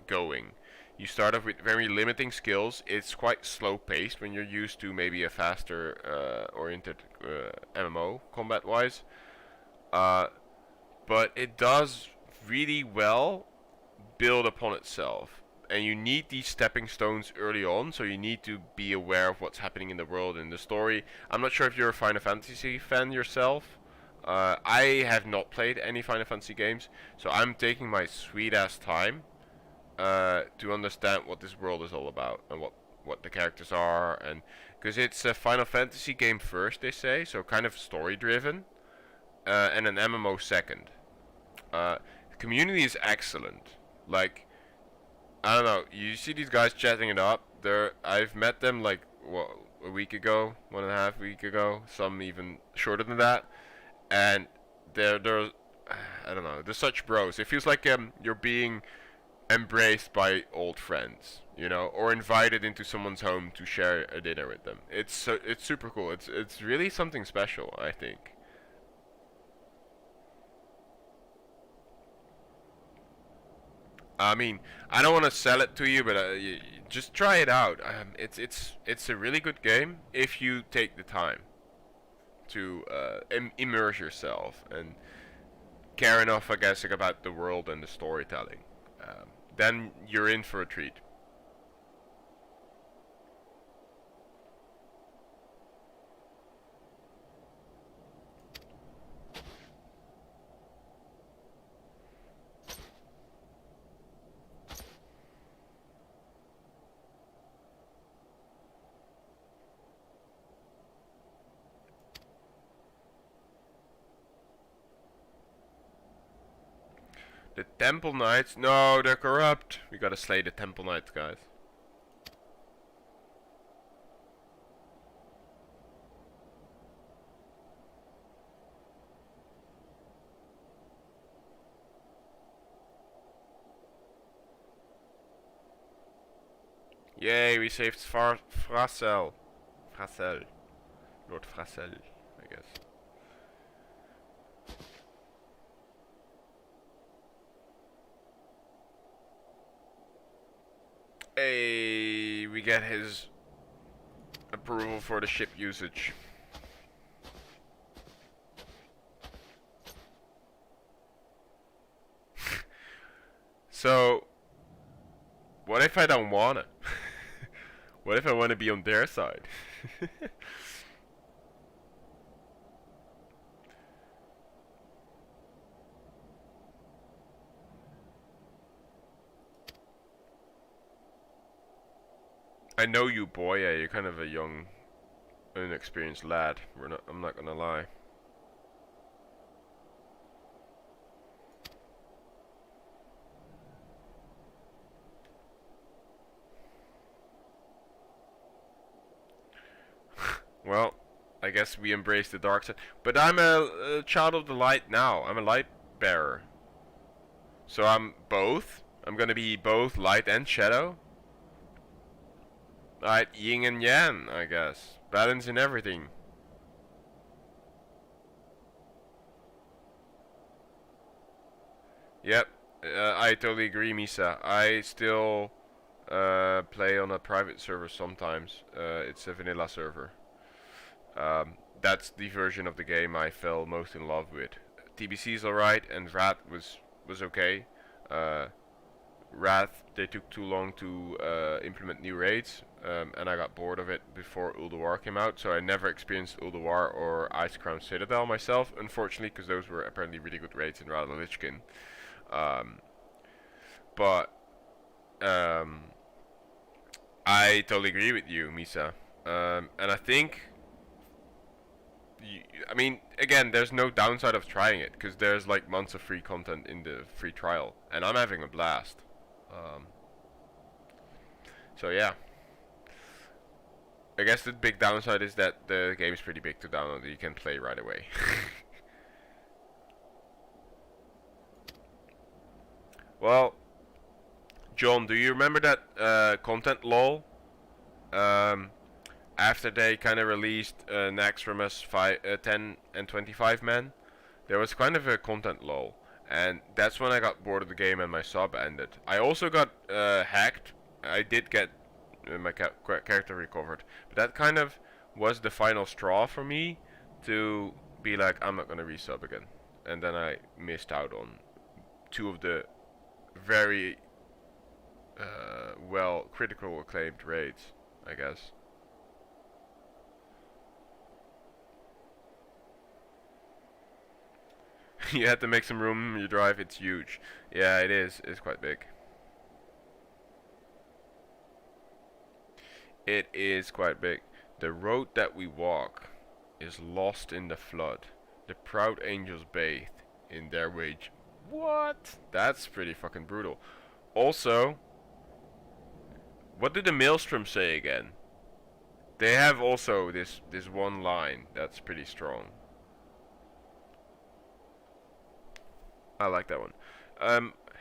going. You start off with very limiting skills. It's quite slow paced when you're used to maybe a faster oriented MMO combat wise. Uh, but it does really well build upon itself. And you need these stepping stones early on, so you need to be aware of what's happening in the world and the story. I'm not sure if you're a Final Fantasy fan yourself. I have not played any Final Fantasy games, so I'm taking my sweet ass time to understand what this world is all about and what the characters are, and because it's a Final Fantasy game first, they say, so kind of story driven, and an MMO second. The community is excellent. Like, I don't know. You see these guys chatting it up. I've met them like what, a week ago, 1.5 week ago, some even shorter than that, and they're I don't know. They're such bros. It feels like you're being embraced by old friends, you know, or invited into someone's home to share a dinner with them. It's super cool. It's really something special, I think. I mean, I don't want to sell it to you, but just try it out. It's a really good game if you take the time to immerse yourself and care enough, I guess, about the world and the storytelling. Then you're in for a treat. The Temple Knights? No, they're corrupt. We gotta slay the Temple Knights, guys. Yay, we saved Frassel. Frassel. Lord Frassel, I guess. Hey, we get his approval for the ship usage. So, what if I don't wanna? What if I wanna be on their side? I know you, boy. Yeah, you're kind of a young, inexperienced lad. I'm not gonna lie. Well, I guess we embrace the dark side. But I'm a child of the light now. I'm a light bearer. So I'm both. I'm gonna be both light and shadow. Right, yin and yang, I guess. Balance in everything. Yep, I totally agree, Misa. I still play on a private server sometimes. It's a vanilla server. That's the version of the game I fell most in love with. TBC is alright, and Wrath was okay. Wrath, they took too long to implement new raids, and I got bored of it before Ulduar came out, so I never experienced Ulduar or Ice Crown Citadel myself, unfortunately, because those were apparently really good raids in Rather Lichkin. But I totally agree with you, Misa. And I think, I mean, again, there's no downside of trying it, because there's like months of free content in the free trial, and I'm having a blast. So yeah. I guess the big downside is that the game is pretty big to download, that you can play right away. Well, John, do you remember that content lull? After they kind of released Nax from us 10 and 25 men, there was kind of a content lull, and that's when I got bored of the game and my sub ended. I also got hacked. I did get my character recovered, but that kind of was the final straw for me to be like, I'm not gonna resub again. And then I missed out on two of the very well critical acclaimed raids, I guess. You had to make some room in your drive. It's huge. Yeah, it is. It's quite big. It is quite big. The road that we walk is lost in the flood. The proud angels bathe in their wage. What? That's pretty fucking brutal. Also, what did the Maelstrom say again? They have also this one line that's pretty strong. I like that one.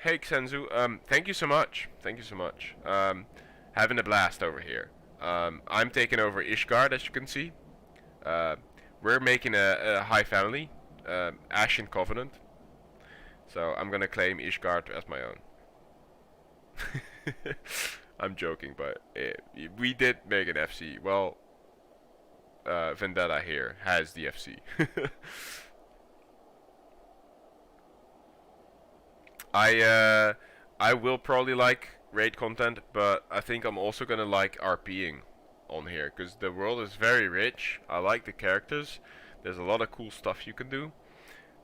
Hey Xenzu, thank you so much. Thank you so much. Having a blast over here. I'm taking over Ishgard, as you can see. We're making a high family, Ashen Covenant. So I'm gonna claim Ishgard as my own. I'm joking, but we did make an FC. Well, Vendetta here has the FC. I will probably like raid content, but I think I'm also gonna like RPing on here, because the world is very rich. I like the characters. There's a lot of cool stuff you can do,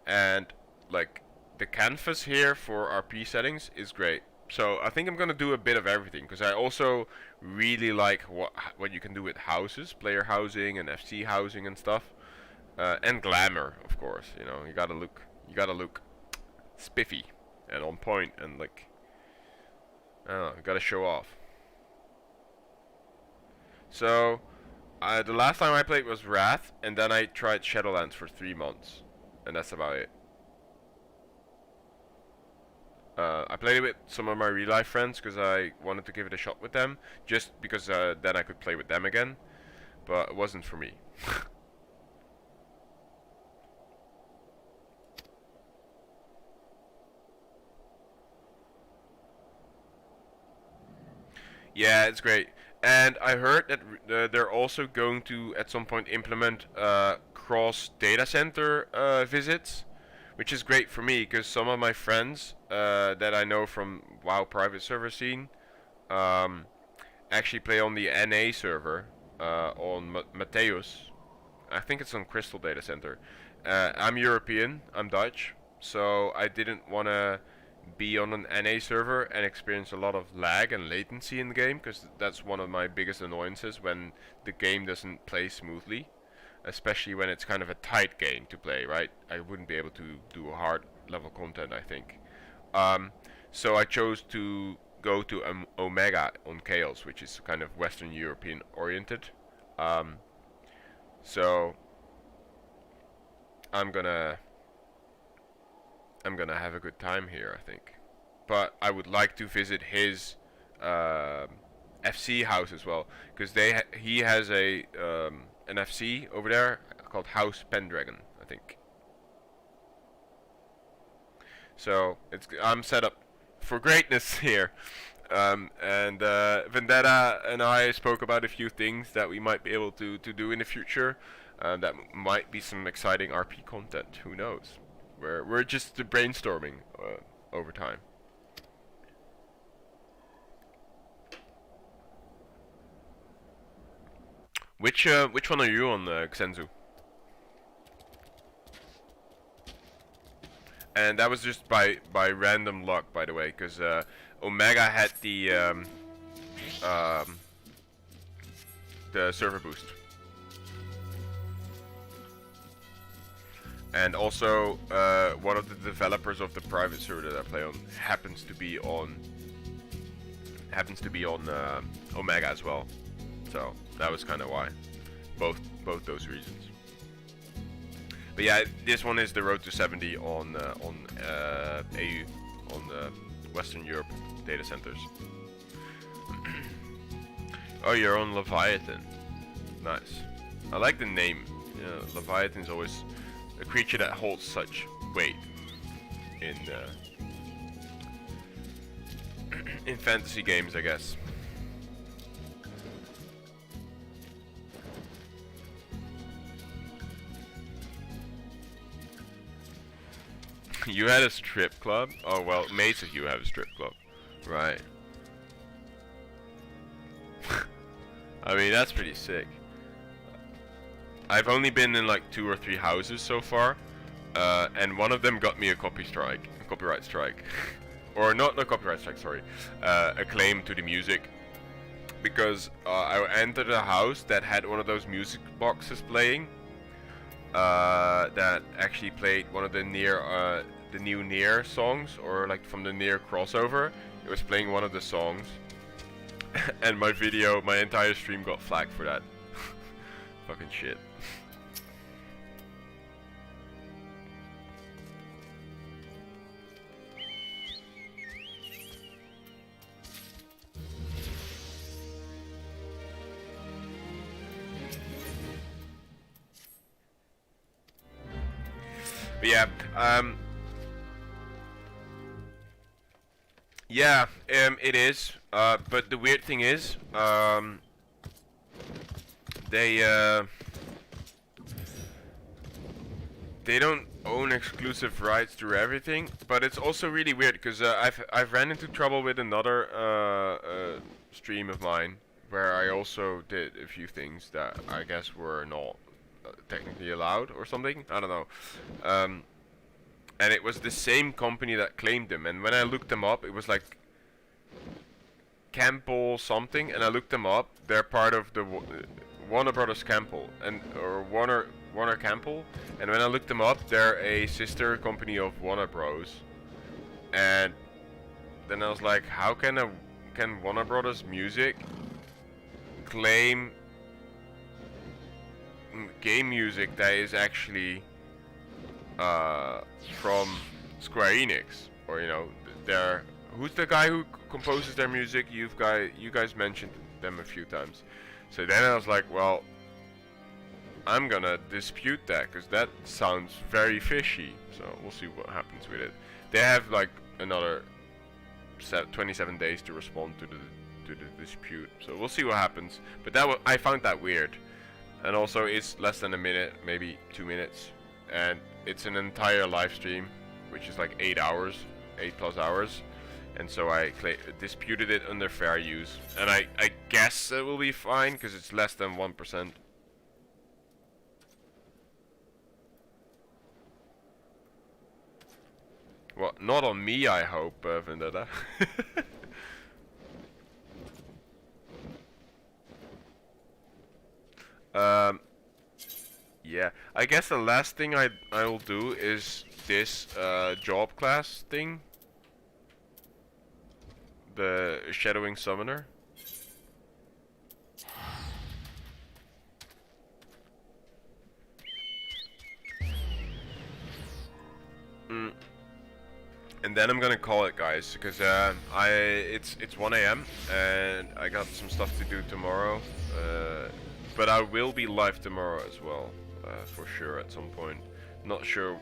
and like the canvas here for RP settings is great. So I think I'm gonna do a bit of everything, because I also really like what you can do with houses, player housing and FC housing and stuff, and glamour, of course. You know, you gotta look spiffy and on point, and like, I don't know, you gotta show off. So the last time I played was Wrath, and then I tried Shadowlands for 3 months, and that's about it. I played it with some of my real life friends because I wanted to give it a shot with them, just because then I could play with them again, but it wasn't for me. Yeah, it's great. And I heard that they're also going to at some point implement cross data center visits, which is great for me, because some of my friends that I know from WoW private server scene actually play on the NA server on Mateus. I think it's on Crystal Data Center. I'm European, I'm Dutch, so I didn't want to be on an NA server and experience a lot of lag and latency in the game, because that's one of my biggest annoyances when the game doesn't play smoothly, especially when it's kind of a tight game to play, right? I wouldn't be able to do a hard level content, I think. So I chose to go to Omega on Chaos, which is kind of Western European oriented. So I'm gonna have a good time here, I think. But I would like to visit his FC house as well, because he has an FC over there called House Pendragon, I think. So I'm set up for greatness here. And Vendetta and I spoke about a few things that we might be able to do in the future. That might be some exciting RP content. Who knows? We're just brainstorming over time. Which one are you on, Xenzu? And that was just by random luck, by the way, because Omega had the server boost, and also one of the developers of the private server that I play on happens to be on Omega as well. So that was kind of why, both those reasons. But yeah, this one is the Road to 70 on AU, on Western Europe data centers. Oh, you're on Leviathan. Nice. I like the name. Leviathan is always a creature that holds such weight in fantasy games, I guess. You had a strip club? Oh well, mates of you have a strip club, right? I mean, that's pretty sick. I've only been in like 2 or 3 houses so far, and one of them got me a copyright strike, or not a copyright strike, sorry, a claim to the music, because I entered a house that had one of those music boxes playing, that actually played one of the new Nier songs, or like from the Nier crossover. It was playing one of the songs. And my entire stream got flagged for that. Fucking shit. But yeah, it is. But the weird thing is, they don't own exclusive rights to everything. But it's also really weird because I've ran into trouble with another stream of mine where I also did a few things that I guess were not technically allowed or something. I don't know. And it was the same company that claimed them. And when I looked them up, it was like Campbell something, and I looked them up. They're part of the Warner Brothers Campbell, or Warner Campbell. And when I looked them up, they're a sister company of Warner Bros. And then I was like, how can Warner Brothers Music claim game music that is actually from Square Enix, or who's the guy who composes their music? You guys mentioned them a few times. So then I was like, well, I'm gonna dispute that because that sounds very fishy. So we'll see what happens with it. They have like another 27 days to respond to the dispute. So we'll see what happens. But I found that weird. And also, it's less than a minute, maybe 2 minutes, and it's an entire live stream, which is like 8 plus hours, and so I disputed it under fair use, and I guess it will be fine because it's less than 1%. Well, not on me, I hope, Vendetta. Yeah, I guess the last thing I will do is this job class thing, the Shadowing Summoner. And then I'm gonna call it, guys, because it's 1 AM and I got some stuff to do tomorrow. But I will be live tomorrow as well, for sure at some point. Not sure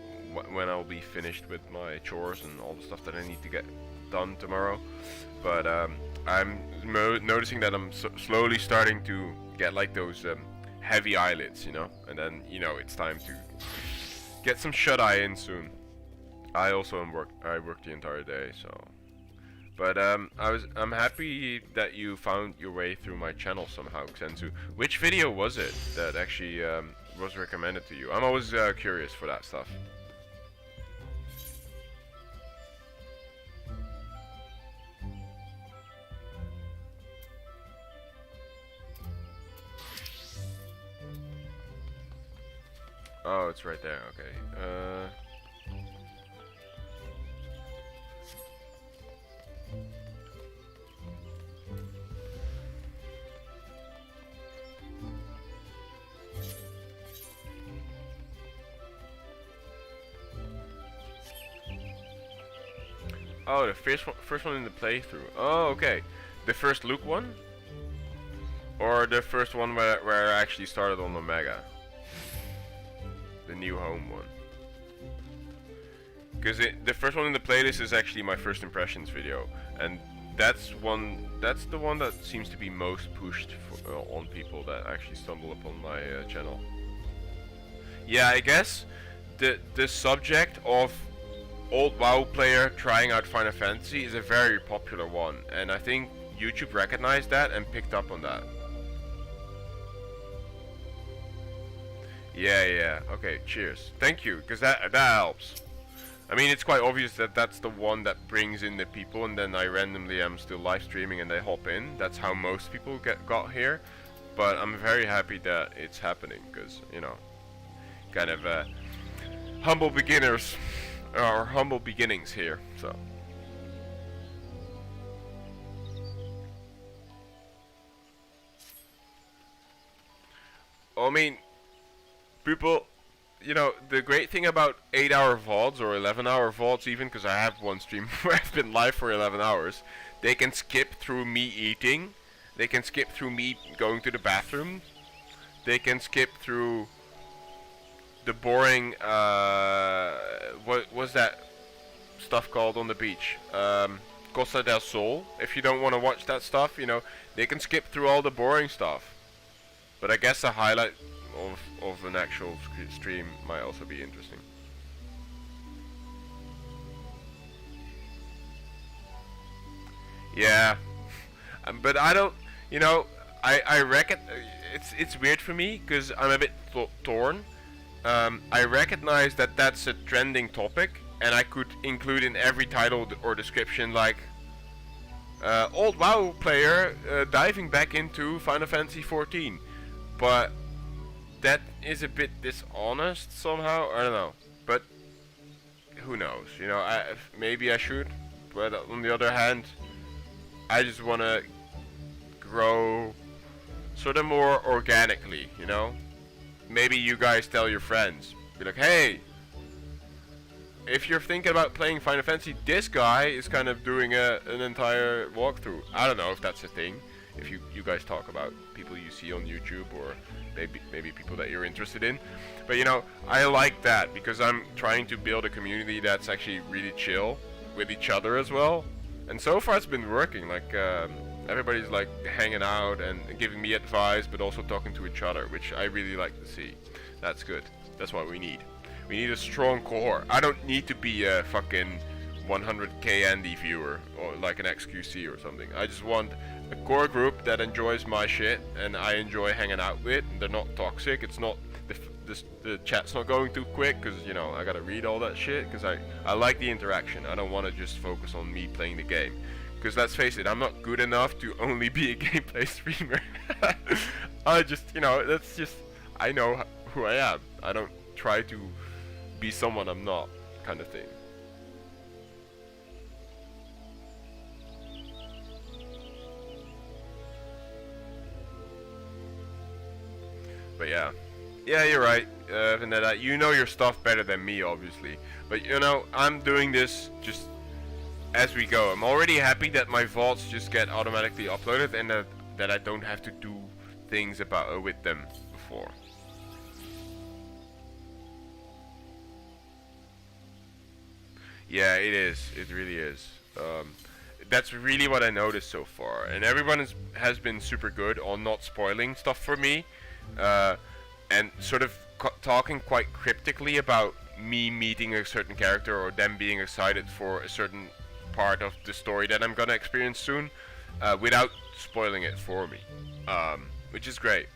when I'll be finished with my chores and all the stuff that I need to get done tomorrow. But I'm noticing that I'm slowly starting to get like those heavy eyelids, and then it's time to get some shut-eye in soon. I also I worked the entire day, so. But I'm happy that you found your way through my channel somehow, Xensu. Which video was it that actually was recommended to you? I'm always curious for that stuff. Oh, it's right there. Okay. Oh, the first one in the playthrough. Oh, okay. The first Luke one? Or the first one where I actually started on Omega? The New Home one. Because the first one in the playlist is actually my first impressions video, and that's the one that seems to be most pushed for, on people that actually stumble upon my channel. Yeah, I guess the subject of old WoW player trying out Final Fantasy is a very popular one, and I think YouTube recognized that and picked up on that. Yeah, okay, cheers. Thank you, because that helps. I mean, it's quite obvious that that's the one that brings in the people, and then I randomly am still live streaming and they hop in. That's how most people got here, but I'm very happy that it's happening, because, you know, kind of humble beginners, or humble beginnings here, so. I mean, people, you know, the great thing about 8-hour VODs or 11-hour VODs even, because I have one stream where I've been live for 11 hours, they can skip through me eating, they can skip through me going to the bathroom, they can skip through the boring, what was that stuff called on the beach? Costa del Sol. If you don't want to watch that stuff, you know, they can skip through all the boring stuff. But I guess a highlight of an actual stream might also be interesting. Yeah, but I don't, you know, I reckon it's weird for me because I'm a bit torn. I recognize that that's a trending topic, and I could include in every title or description like old WoW player diving back into Final Fantasy XIV, but that is a bit dishonest somehow. I don't know, but who knows? You know, maybe I should, but on the other hand, I just want to grow sort of more organically, you know? Maybe you guys tell your friends, be like, hey, if you're thinking about playing Final Fantasy, this guy is kind of doing an entire walkthrough. I don't know if that's a thing, if you guys talk about people you see on YouTube, or maybe people that you're interested in. But you know, I like that because I'm trying to build a community that's actually really chill with each other as well. And so far it's been working, like everybody's like hanging out and giving me advice, but also talking to each other, which I really like to see. That's good. That's what we need. We need a strong core. I don't need to be a fucking 100k Andy viewer or like an XQC or something. I just want a core group that enjoys my shit and I enjoy hanging out with. They're not toxic. It's not the chat's not going too quick because, you know, I gotta read all that shit because I like the interaction. I don't want to just focus on me playing the game. Because let's face it, I'm not good enough to only be a gameplay streamer. I just, you know, that's just, I know who I am. I don't try to be someone I'm not, kind of thing. But yeah. Yeah, you're right, Vanetta. You know your stuff better than me, obviously. But, you know, I'm doing this just as we go. I'm already happy that my VODs just get automatically uploaded and that I don't have to do things about with them before. Yeah, it is. It really is. That's really what I noticed so far. And everyone has been super good on not spoiling stuff for me. And sort of talking quite cryptically about me meeting a certain character or them being excited for a certain part of the story that I'm gonna experience soon, without spoiling it for me, which is great.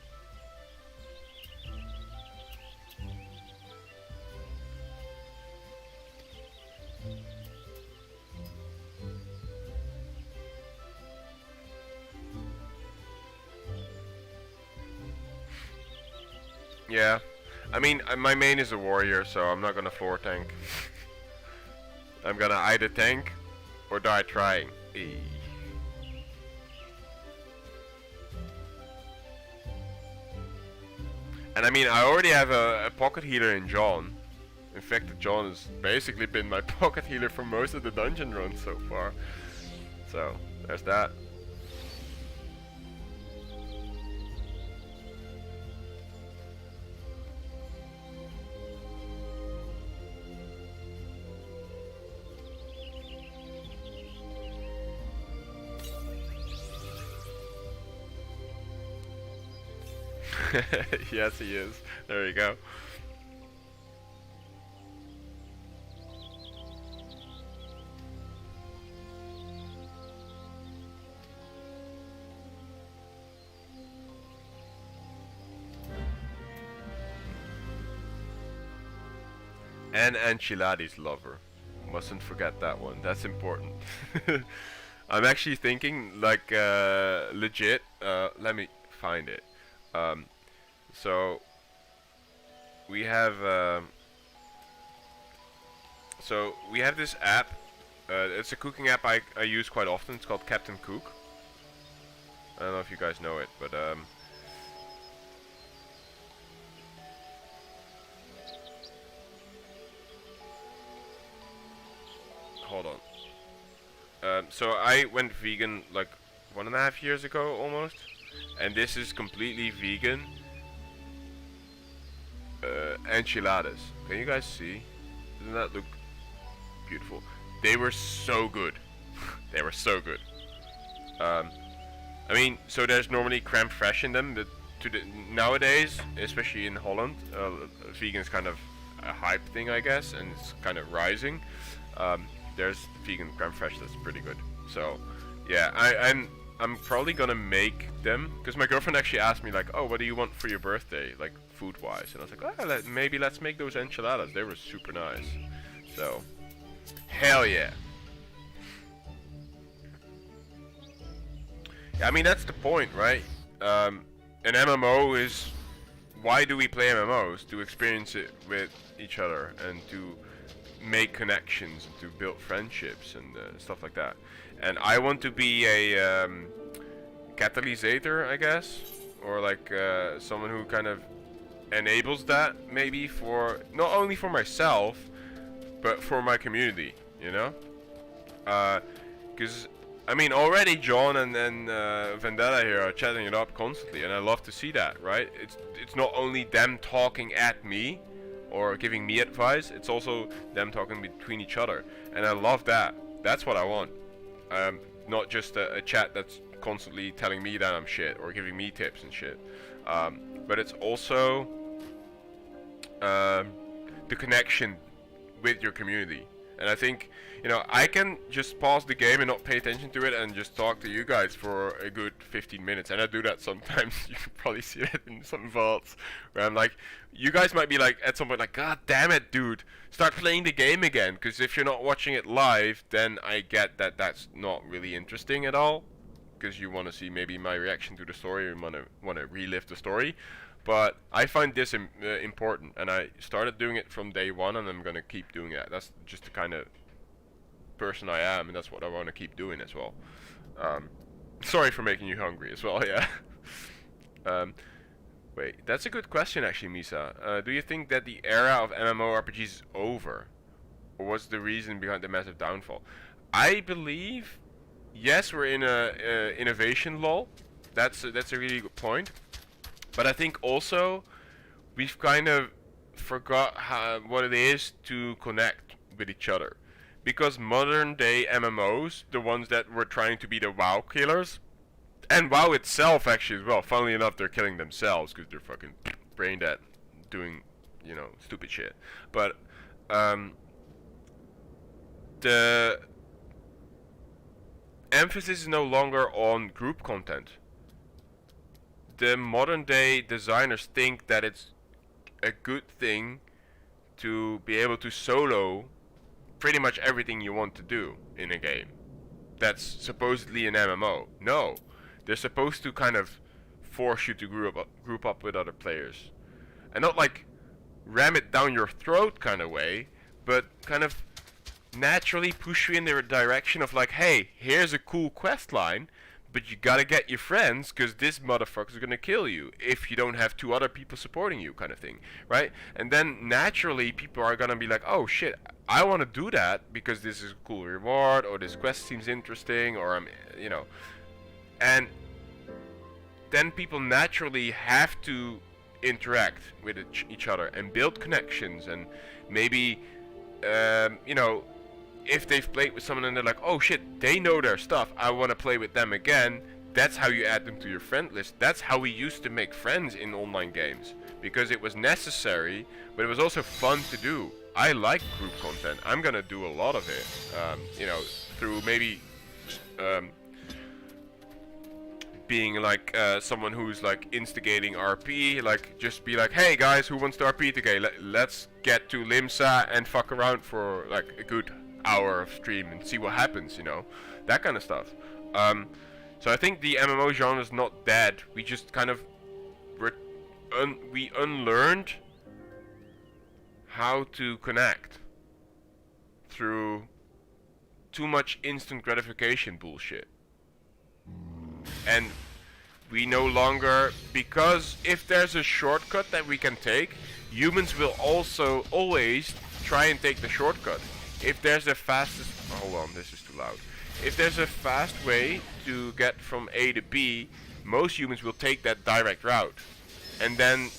Yeah, I mean, my main is a warrior, so I'm not gonna floor tank. I'm gonna either tank or die trying. Eee. And I mean, I already have a pocket healer in John. In fact, John has basically been my pocket healer for most of the dungeon runs so far. So, there's that. Yes, he is. There you go. And Enchiladi's lover. Mustn't forget that one. That's important. I'm actually thinking, like, legit. Let me find it. So we have this app. It's a cooking app I use quite often. It's called Captain Cook. I don't know if you guys know it, but hold on. So I went vegan like 1.5 years ago almost, and this is completely vegan. Enchiladas. Can you guys see? Doesn't that look beautiful? They were so good. They were so good. I mean, so there's normally crème fraîche in them, but nowadays, especially in Holland, vegan is kind of a hype thing, I guess, and it's kind of rising. There's vegan crème fraîche that's pretty good. So, yeah, I'm probably gonna make them, because my girlfriend actually asked me like, oh, what do you want for your birthday, like food-wise? And I was like, oh, maybe let's make those enchiladas. They were super nice. So, hell yeah. Yeah, I mean, that's the point, right? An MMO is, why do we play MMOs? To experience it with each other and to make connections and to build friendships and stuff like that. And I want to be a catalysator, I guess, or like someone who kind of enables that, maybe for not only for myself, but for my community, you know? Because I mean, already John and Vendetta here are chatting it up constantly, and I love to see that, right? It's not only them talking at me or giving me advice, it's also them talking between each other, and I love that. That's what I want. Not just a chat that's constantly telling me that I'm shit or giving me tips and shit, but it's also the connection with your community. And I think, you know, I can just pause the game and not pay attention to it and just talk to you guys for a good 15 minutes. And I do that sometimes. You can probably see it in some vaults where I'm like, you guys might be like, at some point like, God damn it, dude, start playing the game again. Because if you're not watching it live, then I get that that's not really interesting at all. Because you want to see maybe my reaction to the story, or want to relive the story. But I find this important, and I started doing it from day one, and I'm gonna keep doing that. That's just the kind of person I am, and that's what I want to keep doing as well. Sorry for making you hungry as well, yeah. Wait, that's a good question actually, Misa. Do you think that the era of MMORPGs is over? Or what's the reason behind the massive downfall? I believe, yes, we're in a innovation lull. That's a really good point. But I think also we've kind of forgot what it is to connect with each other. Because modern day MMOs, the ones that were trying to be the WoW killers, and WoW itself actually as well, funnily enough they're killing themselves because they're fucking brain dead doing, you know, stupid shit. But the emphasis is no longer on group content. The modern day designers think that it's a good thing to be able to solo pretty much everything you want to do in a game that's supposedly an MMO. No, they're supposed to kind of force you to group up with other players, and not like ram it down your throat kind of way, but kind of naturally push you in the direction of like, hey, here's a cool quest line, but you gotta get your friends, because this motherfucker's gonna kill you if you don't have two other people supporting you, kind of thing, right? And then naturally people are gonna be like, oh shit, I want to do that because this is a cool reward, or this quest seems interesting, or I'm, you know, and then people naturally have to interact with each other and build connections, and maybe, you know, if they've played with someone and they're like, oh shit, they know their stuff, I want to play with them again, that's how you add them to your friend list. That's how we used to make friends in online games, because it was necessary, but it was also fun to do. I like group content. I'm gonna do a lot of it, you know, through maybe being like someone who's like instigating RP, like just be like, hey guys, who wants to RP today? Let's get to Limsa and fuck around for like a good hour of stream and see what happens, you know, that kind of stuff. So I think the MMO genre is not dead. We just kind of we unlearned how to connect through too much instant gratification bullshit. And we no longer, because if there's a shortcut that we can take, humans will also always try and take the shortcut. If there's a fastest, hold on, this is too loud. If there's a fast way to get from A to B, most humans will take that direct route. And then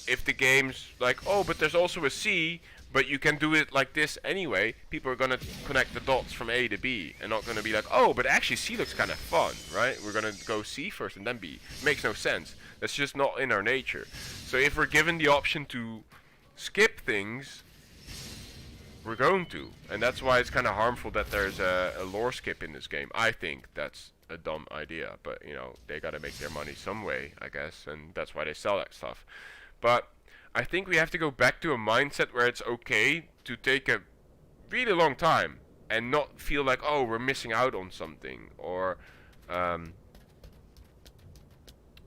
if the game's like, oh, but there's also a C, but you can do it like this anyway, people are gonna connect the dots from A to B and not gonna be like, oh, but actually C looks kind of fun, right? We're gonna go C first and then B. Makes no sense. That's just not in our nature. So if we're given the option to skip things, we're going to, and that's why it's kind of harmful that there's a lore skip in this game. I think that's a dumb idea, but you know, they gotta make their money some way, I guess, and that's why they sell that stuff. But I think we have to go back to a mindset where it's okay to take a really long time and not feel like, oh, we're missing out on something, or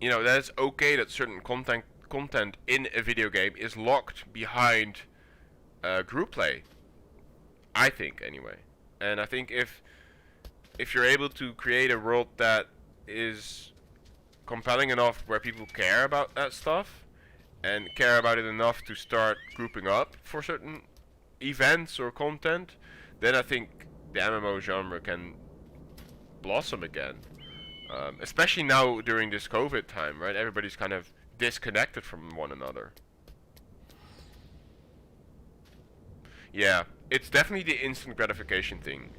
you know, that it's okay that certain content in a video game is locked behind group play. I think, anyway. And I think if you're able to create a world that is compelling enough where people care about that stuff and care about it enough to start grouping up for certain events or content, then I think the MMO genre can blossom again. Especially now during this COVID time, right? Everybody's kind of disconnected from one another. Yeah, it's definitely the instant gratification thing.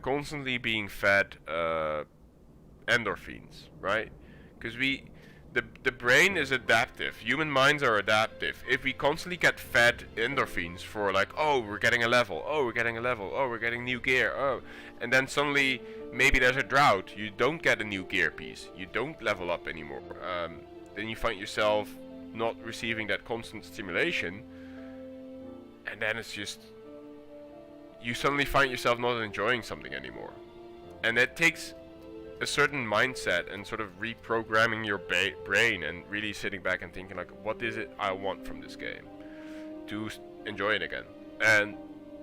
Constantly being fed endorphins, right? Because the brain is adaptive. Human minds are adaptive. If we constantly get fed endorphins for like, oh, we're getting a level, oh, we're getting a level, oh, we're getting new gear, oh, and then suddenly maybe there's a drought, you don't get a new gear piece, you don't level up anymore, then you find yourself not receiving that constant stimulation, and then it's just, you suddenly find yourself not enjoying something anymore. And that takes a certain mindset and sort of reprogramming your brain and really sitting back and thinking like, what is it I want from this game to enjoy it again. And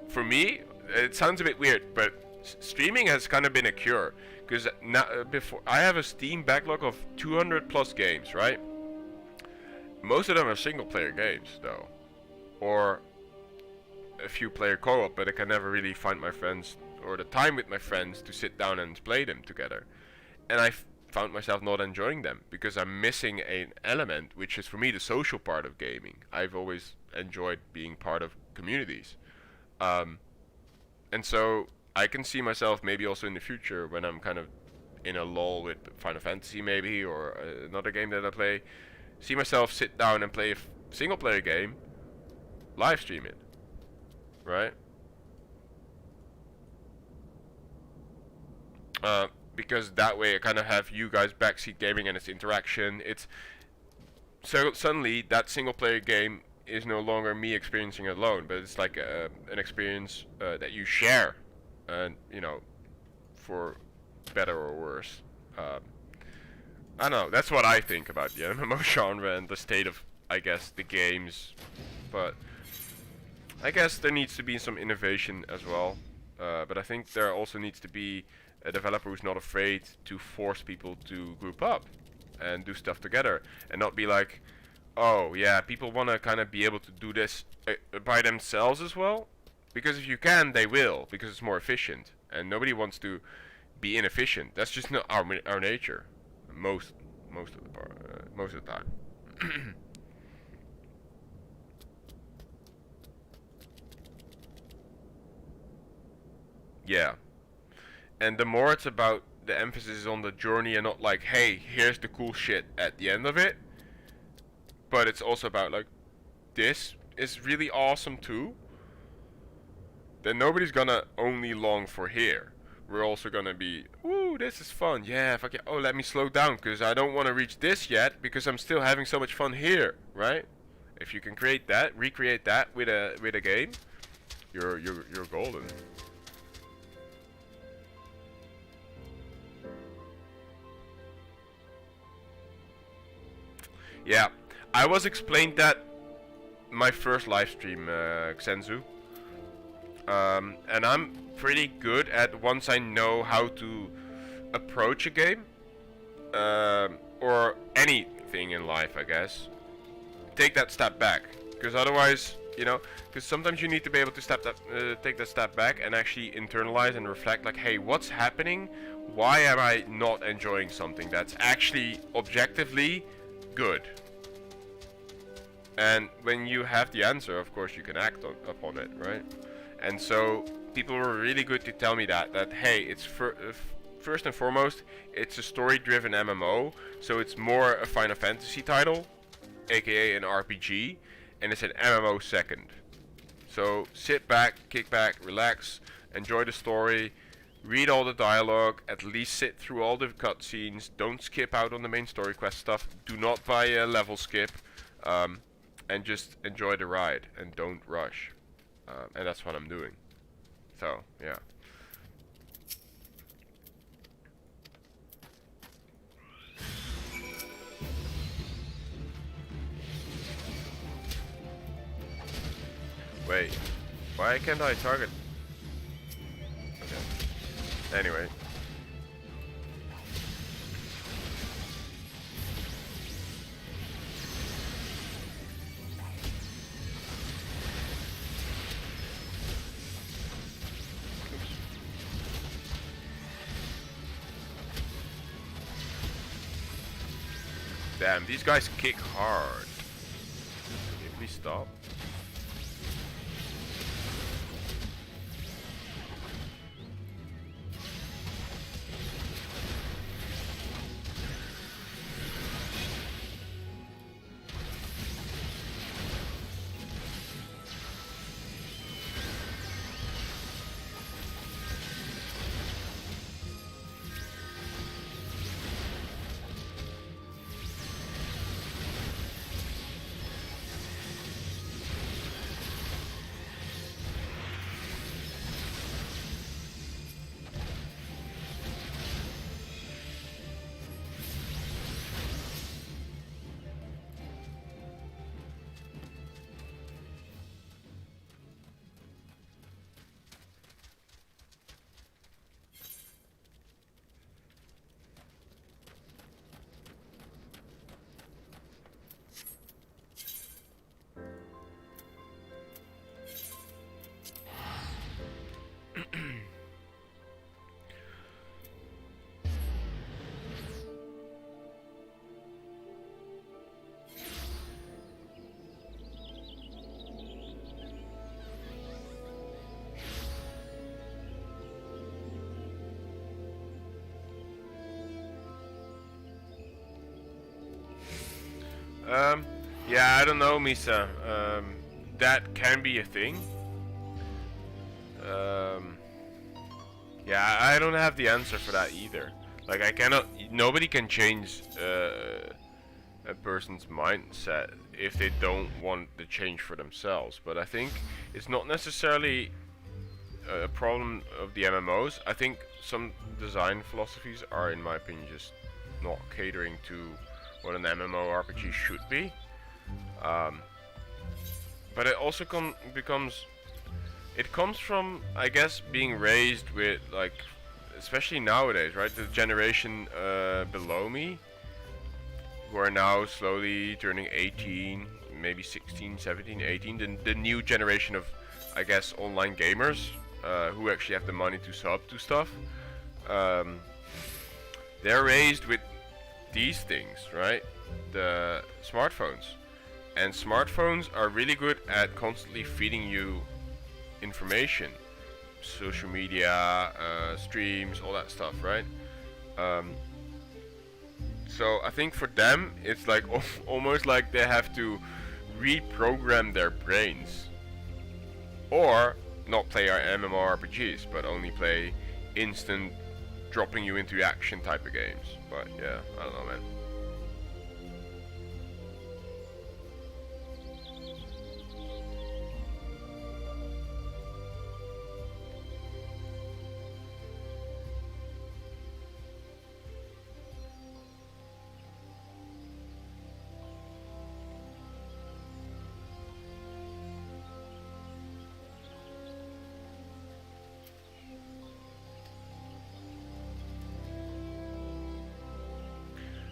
for me, it sounds a bit weird, but streaming has kind of been a cure, because before I have a Steam backlog of 200 plus games, right? Most of them are single player games though, or a few player co-op, but I can never really find my friends or the time with my friends to sit down and play them together. And I found myself not enjoying them because I'm missing an element, which is for me the social part of gaming. I've always enjoyed being part of communities. And so I can see myself maybe also in the future when I'm kind of in a lull with Final Fantasy maybe, or another game that I play, see myself sit down and play a single player game, live stream it, right? Because that way I kind of have you guys backseat gaming and it's interaction. It's so suddenly that single player game is no longer me experiencing it alone, but it's like an experience that you share, and you know, for better or worse. I don't know. That's what I think about the MMO genre and the state of, I guess, the games. But I guess there needs to be some innovation as well. But I think there also needs to be a developer who's not afraid to force people to group up and do stuff together, and not be like, oh yeah, people want to kind of be able to do this by themselves as well. Because if you can, they will, because it's more efficient, and nobody wants to be inefficient. That's just not our nature. Most of the time. Yeah. And the more it's about the emphasis is on the journey and not like, hey, here's the cool shit at the end of it. But it's also about like, this is really awesome too. Then nobody's gonna only long for here. We're also gonna be, woo, this is fun. Yeah, fuck yeah. Oh, let me slow down because I don't want to reach this yet because I'm still having so much fun here, right? If you can create that, recreate that with a game, you're golden. Yeah, I was explained that my first live stream, Xenzu. And I'm pretty good at once I know how to approach a game, or anything in life, I guess. Take that step back, because otherwise, you know, because sometimes you need to be able to take that step back and actually internalize and reflect, like, hey, what's happening? Why am I not enjoying something that's actually objectively good? And when you have the answer, of course, you can act upon it, right? And so people were really good to tell me that hey, it's first and foremost, it's a story-driven MMO, so it's more a Final Fantasy title, aka an RPG, and it's an MMO second. So sit back, kick back, relax, enjoy the story, read all the dialogue, at least sit through all the cutscenes, don't skip out on the main story quest stuff, do not buy a level skip, and just enjoy the ride, and don't rush. And that's what I'm doing. So, yeah. Wait, why can't I target? Okay. Anyway. Damn, these guys kick hard. Can you please stop? Yeah, I don't know, Misa. That can be a thing. Yeah, I don't have the answer for that either. Like, I cannot. Nobody can change a person's mindset if they don't want the change for themselves. But I think it's not necessarily a problem of the MMOs. I think some design philosophies are, in my opinion, just not catering to what an MMORPG should be. But it also it comes from, I guess, being raised with, like, especially nowadays, right? The generation below me, who are now slowly turning 18, maybe 16, 17, 18, the new generation of, I guess, online gamers, who actually have the money to sub to stuff. They're raised with these things, right? The smartphones. And smartphones are really good at constantly feeding you information. Social media, streams, all that stuff, right? So I think for them, it's like almost like they have to reprogram their brains. Or not play our MMORPGs, but only play instant, dropping you into action type of games. But yeah, I don't know, man.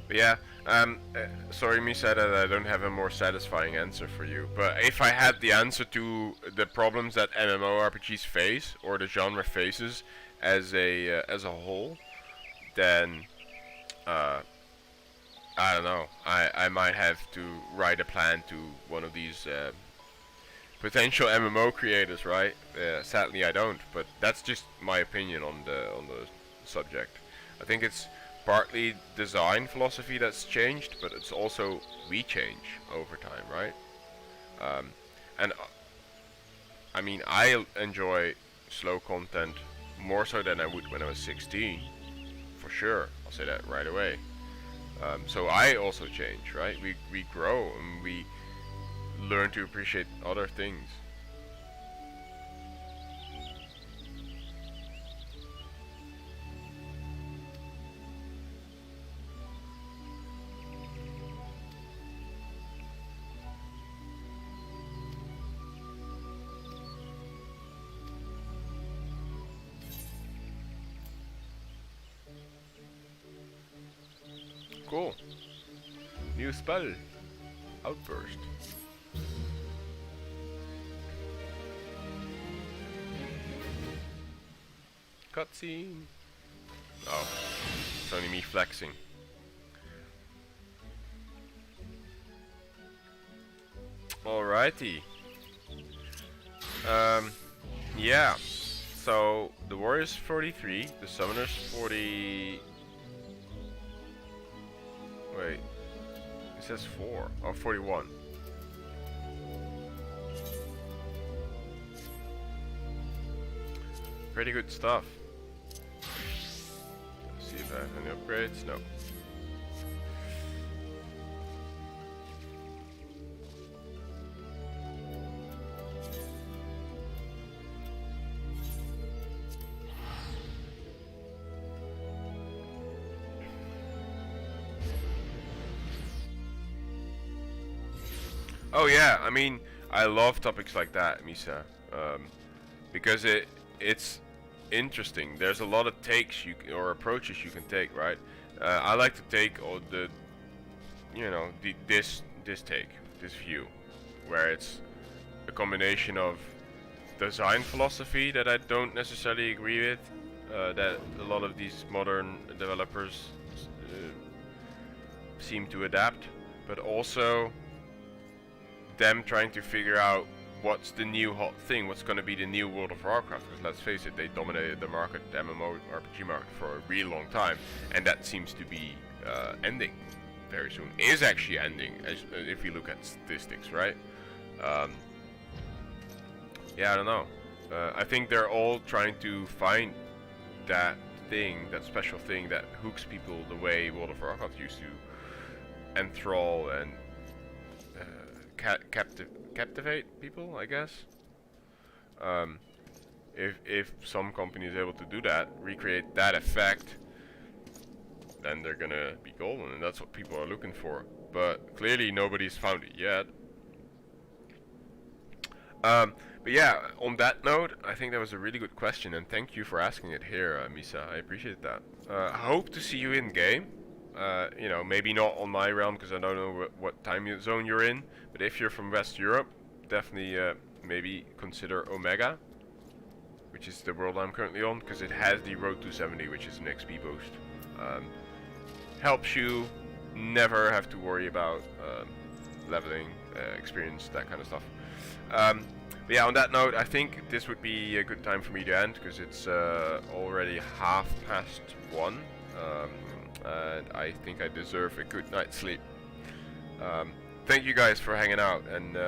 But yeah, sorry Misa that I don't have a more satisfying answer for you. But if I had the answer to the problems that MMORPGs face, or the genre faces as a whole, then I don't know. I might have to write a plan to one of these potential MMO creators, right? Sadly, I don't. But that's just my opinion on the subject. I think it's partly design philosophy that's changed, but it's also we change over time, right? And I mean, I enjoy slow content more so than I would when I was 16, for sure. I'll say that right away. So I also change, right? We grow and we learn to appreciate other things. Cool. New spell. Outburst. Cutscene. Oh, it's only me flexing. Alrighty. Yeah. So the warriors 43, the summoners 40. Wait, it says 4. Oh, 41. Pretty good stuff. Let's see if I have any upgrades. No. Oh yeah, I mean, I love topics like that, Misa, because it's interesting. There's a lot of takes or approaches you can take, right? I like to take all the, this view, where it's a combination of design philosophy that I don't necessarily agree with, that a lot of these modern developers seem to adapt, but also them trying to figure out what's the new hot thing, what's going to be the new World of Warcraft, because let's face it, they dominated the market, the MMORPG market, for a really long time, and that seems to be ending very soon. Is actually ending, if you look at statistics, right? Yeah, I don't know. I think they're all trying to find that thing, that special thing that hooks people the way World of Warcraft used to enthrall and captivate people, I guess. If some company is able to do that, recreate that effect, then they're gonna be golden, and that's what people are looking for. But clearly nobody's found it yet. But yeah, on that note, I think that was a really good question, and thank you for asking it here, Misa. I appreciate that. I hope to see you in game. You know, maybe not on my realm because I don't know what time zone you're in. But if you're from West Europe, definitely maybe consider Omega, which is the world I'm currently on, because it has the Road to 70, which is an XP boost. Helps you never have to worry about leveling, experience, that kind of stuff. But yeah, on that note, I think this would be a good time for me to end, because it's already 1:30, and I think I deserve a good night's sleep. Thank you guys for hanging out, and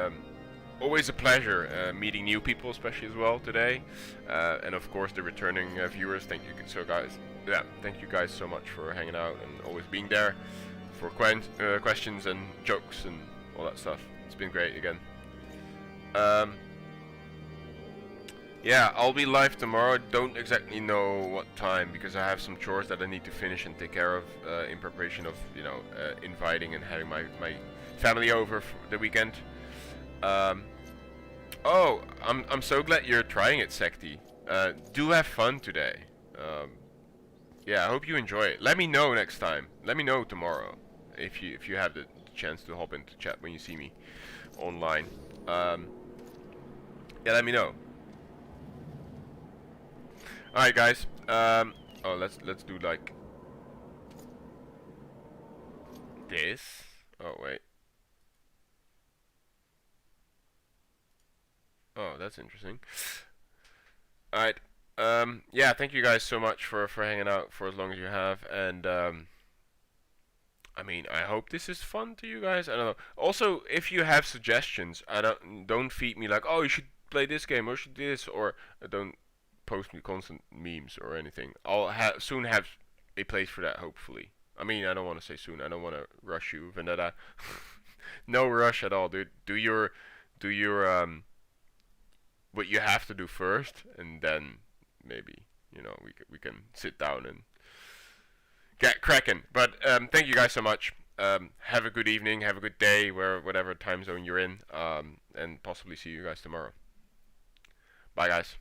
always a pleasure meeting new people, especially as well today, and of course the returning viewers. Thank you, thank you guys so much for hanging out and always being there for questions and jokes and all that stuff. It's been great again. Yeah, I'll be live tomorrow. Don't exactly know what time, because I have some chores that I need to finish and take care of in preparation of, you know, inviting and having my family over for the weekend. Oh, I'm so glad you're trying it, Sekti. Do have fun today. Yeah, I hope you enjoy it. Let me know next time. Let me know tomorrow if you have the chance to hop into chat when you see me online. Yeah, let me know. Alright guys, oh, let's do like this. Oh wait. Oh, that's interesting. Alright, yeah, thank you guys so much for hanging out for as long as you have, and I mean, I hope this is fun to you guys. I don't know. Also, if you have suggestions, don't feed me like, oh, you should play this game or you should do this, or don't post me constant memes or anything. I'll soon have a place for that, hopefully. I mean, I don't want to say soon. I don't want to rush you, Vendetta. No rush at all, dude. Do your what you have to do first, and then maybe, you know, we can sit down and get cracking. But thank you guys so much. Have a good evening, have a good day, whatever time zone you're in, and possibly see you guys tomorrow. Bye, guys.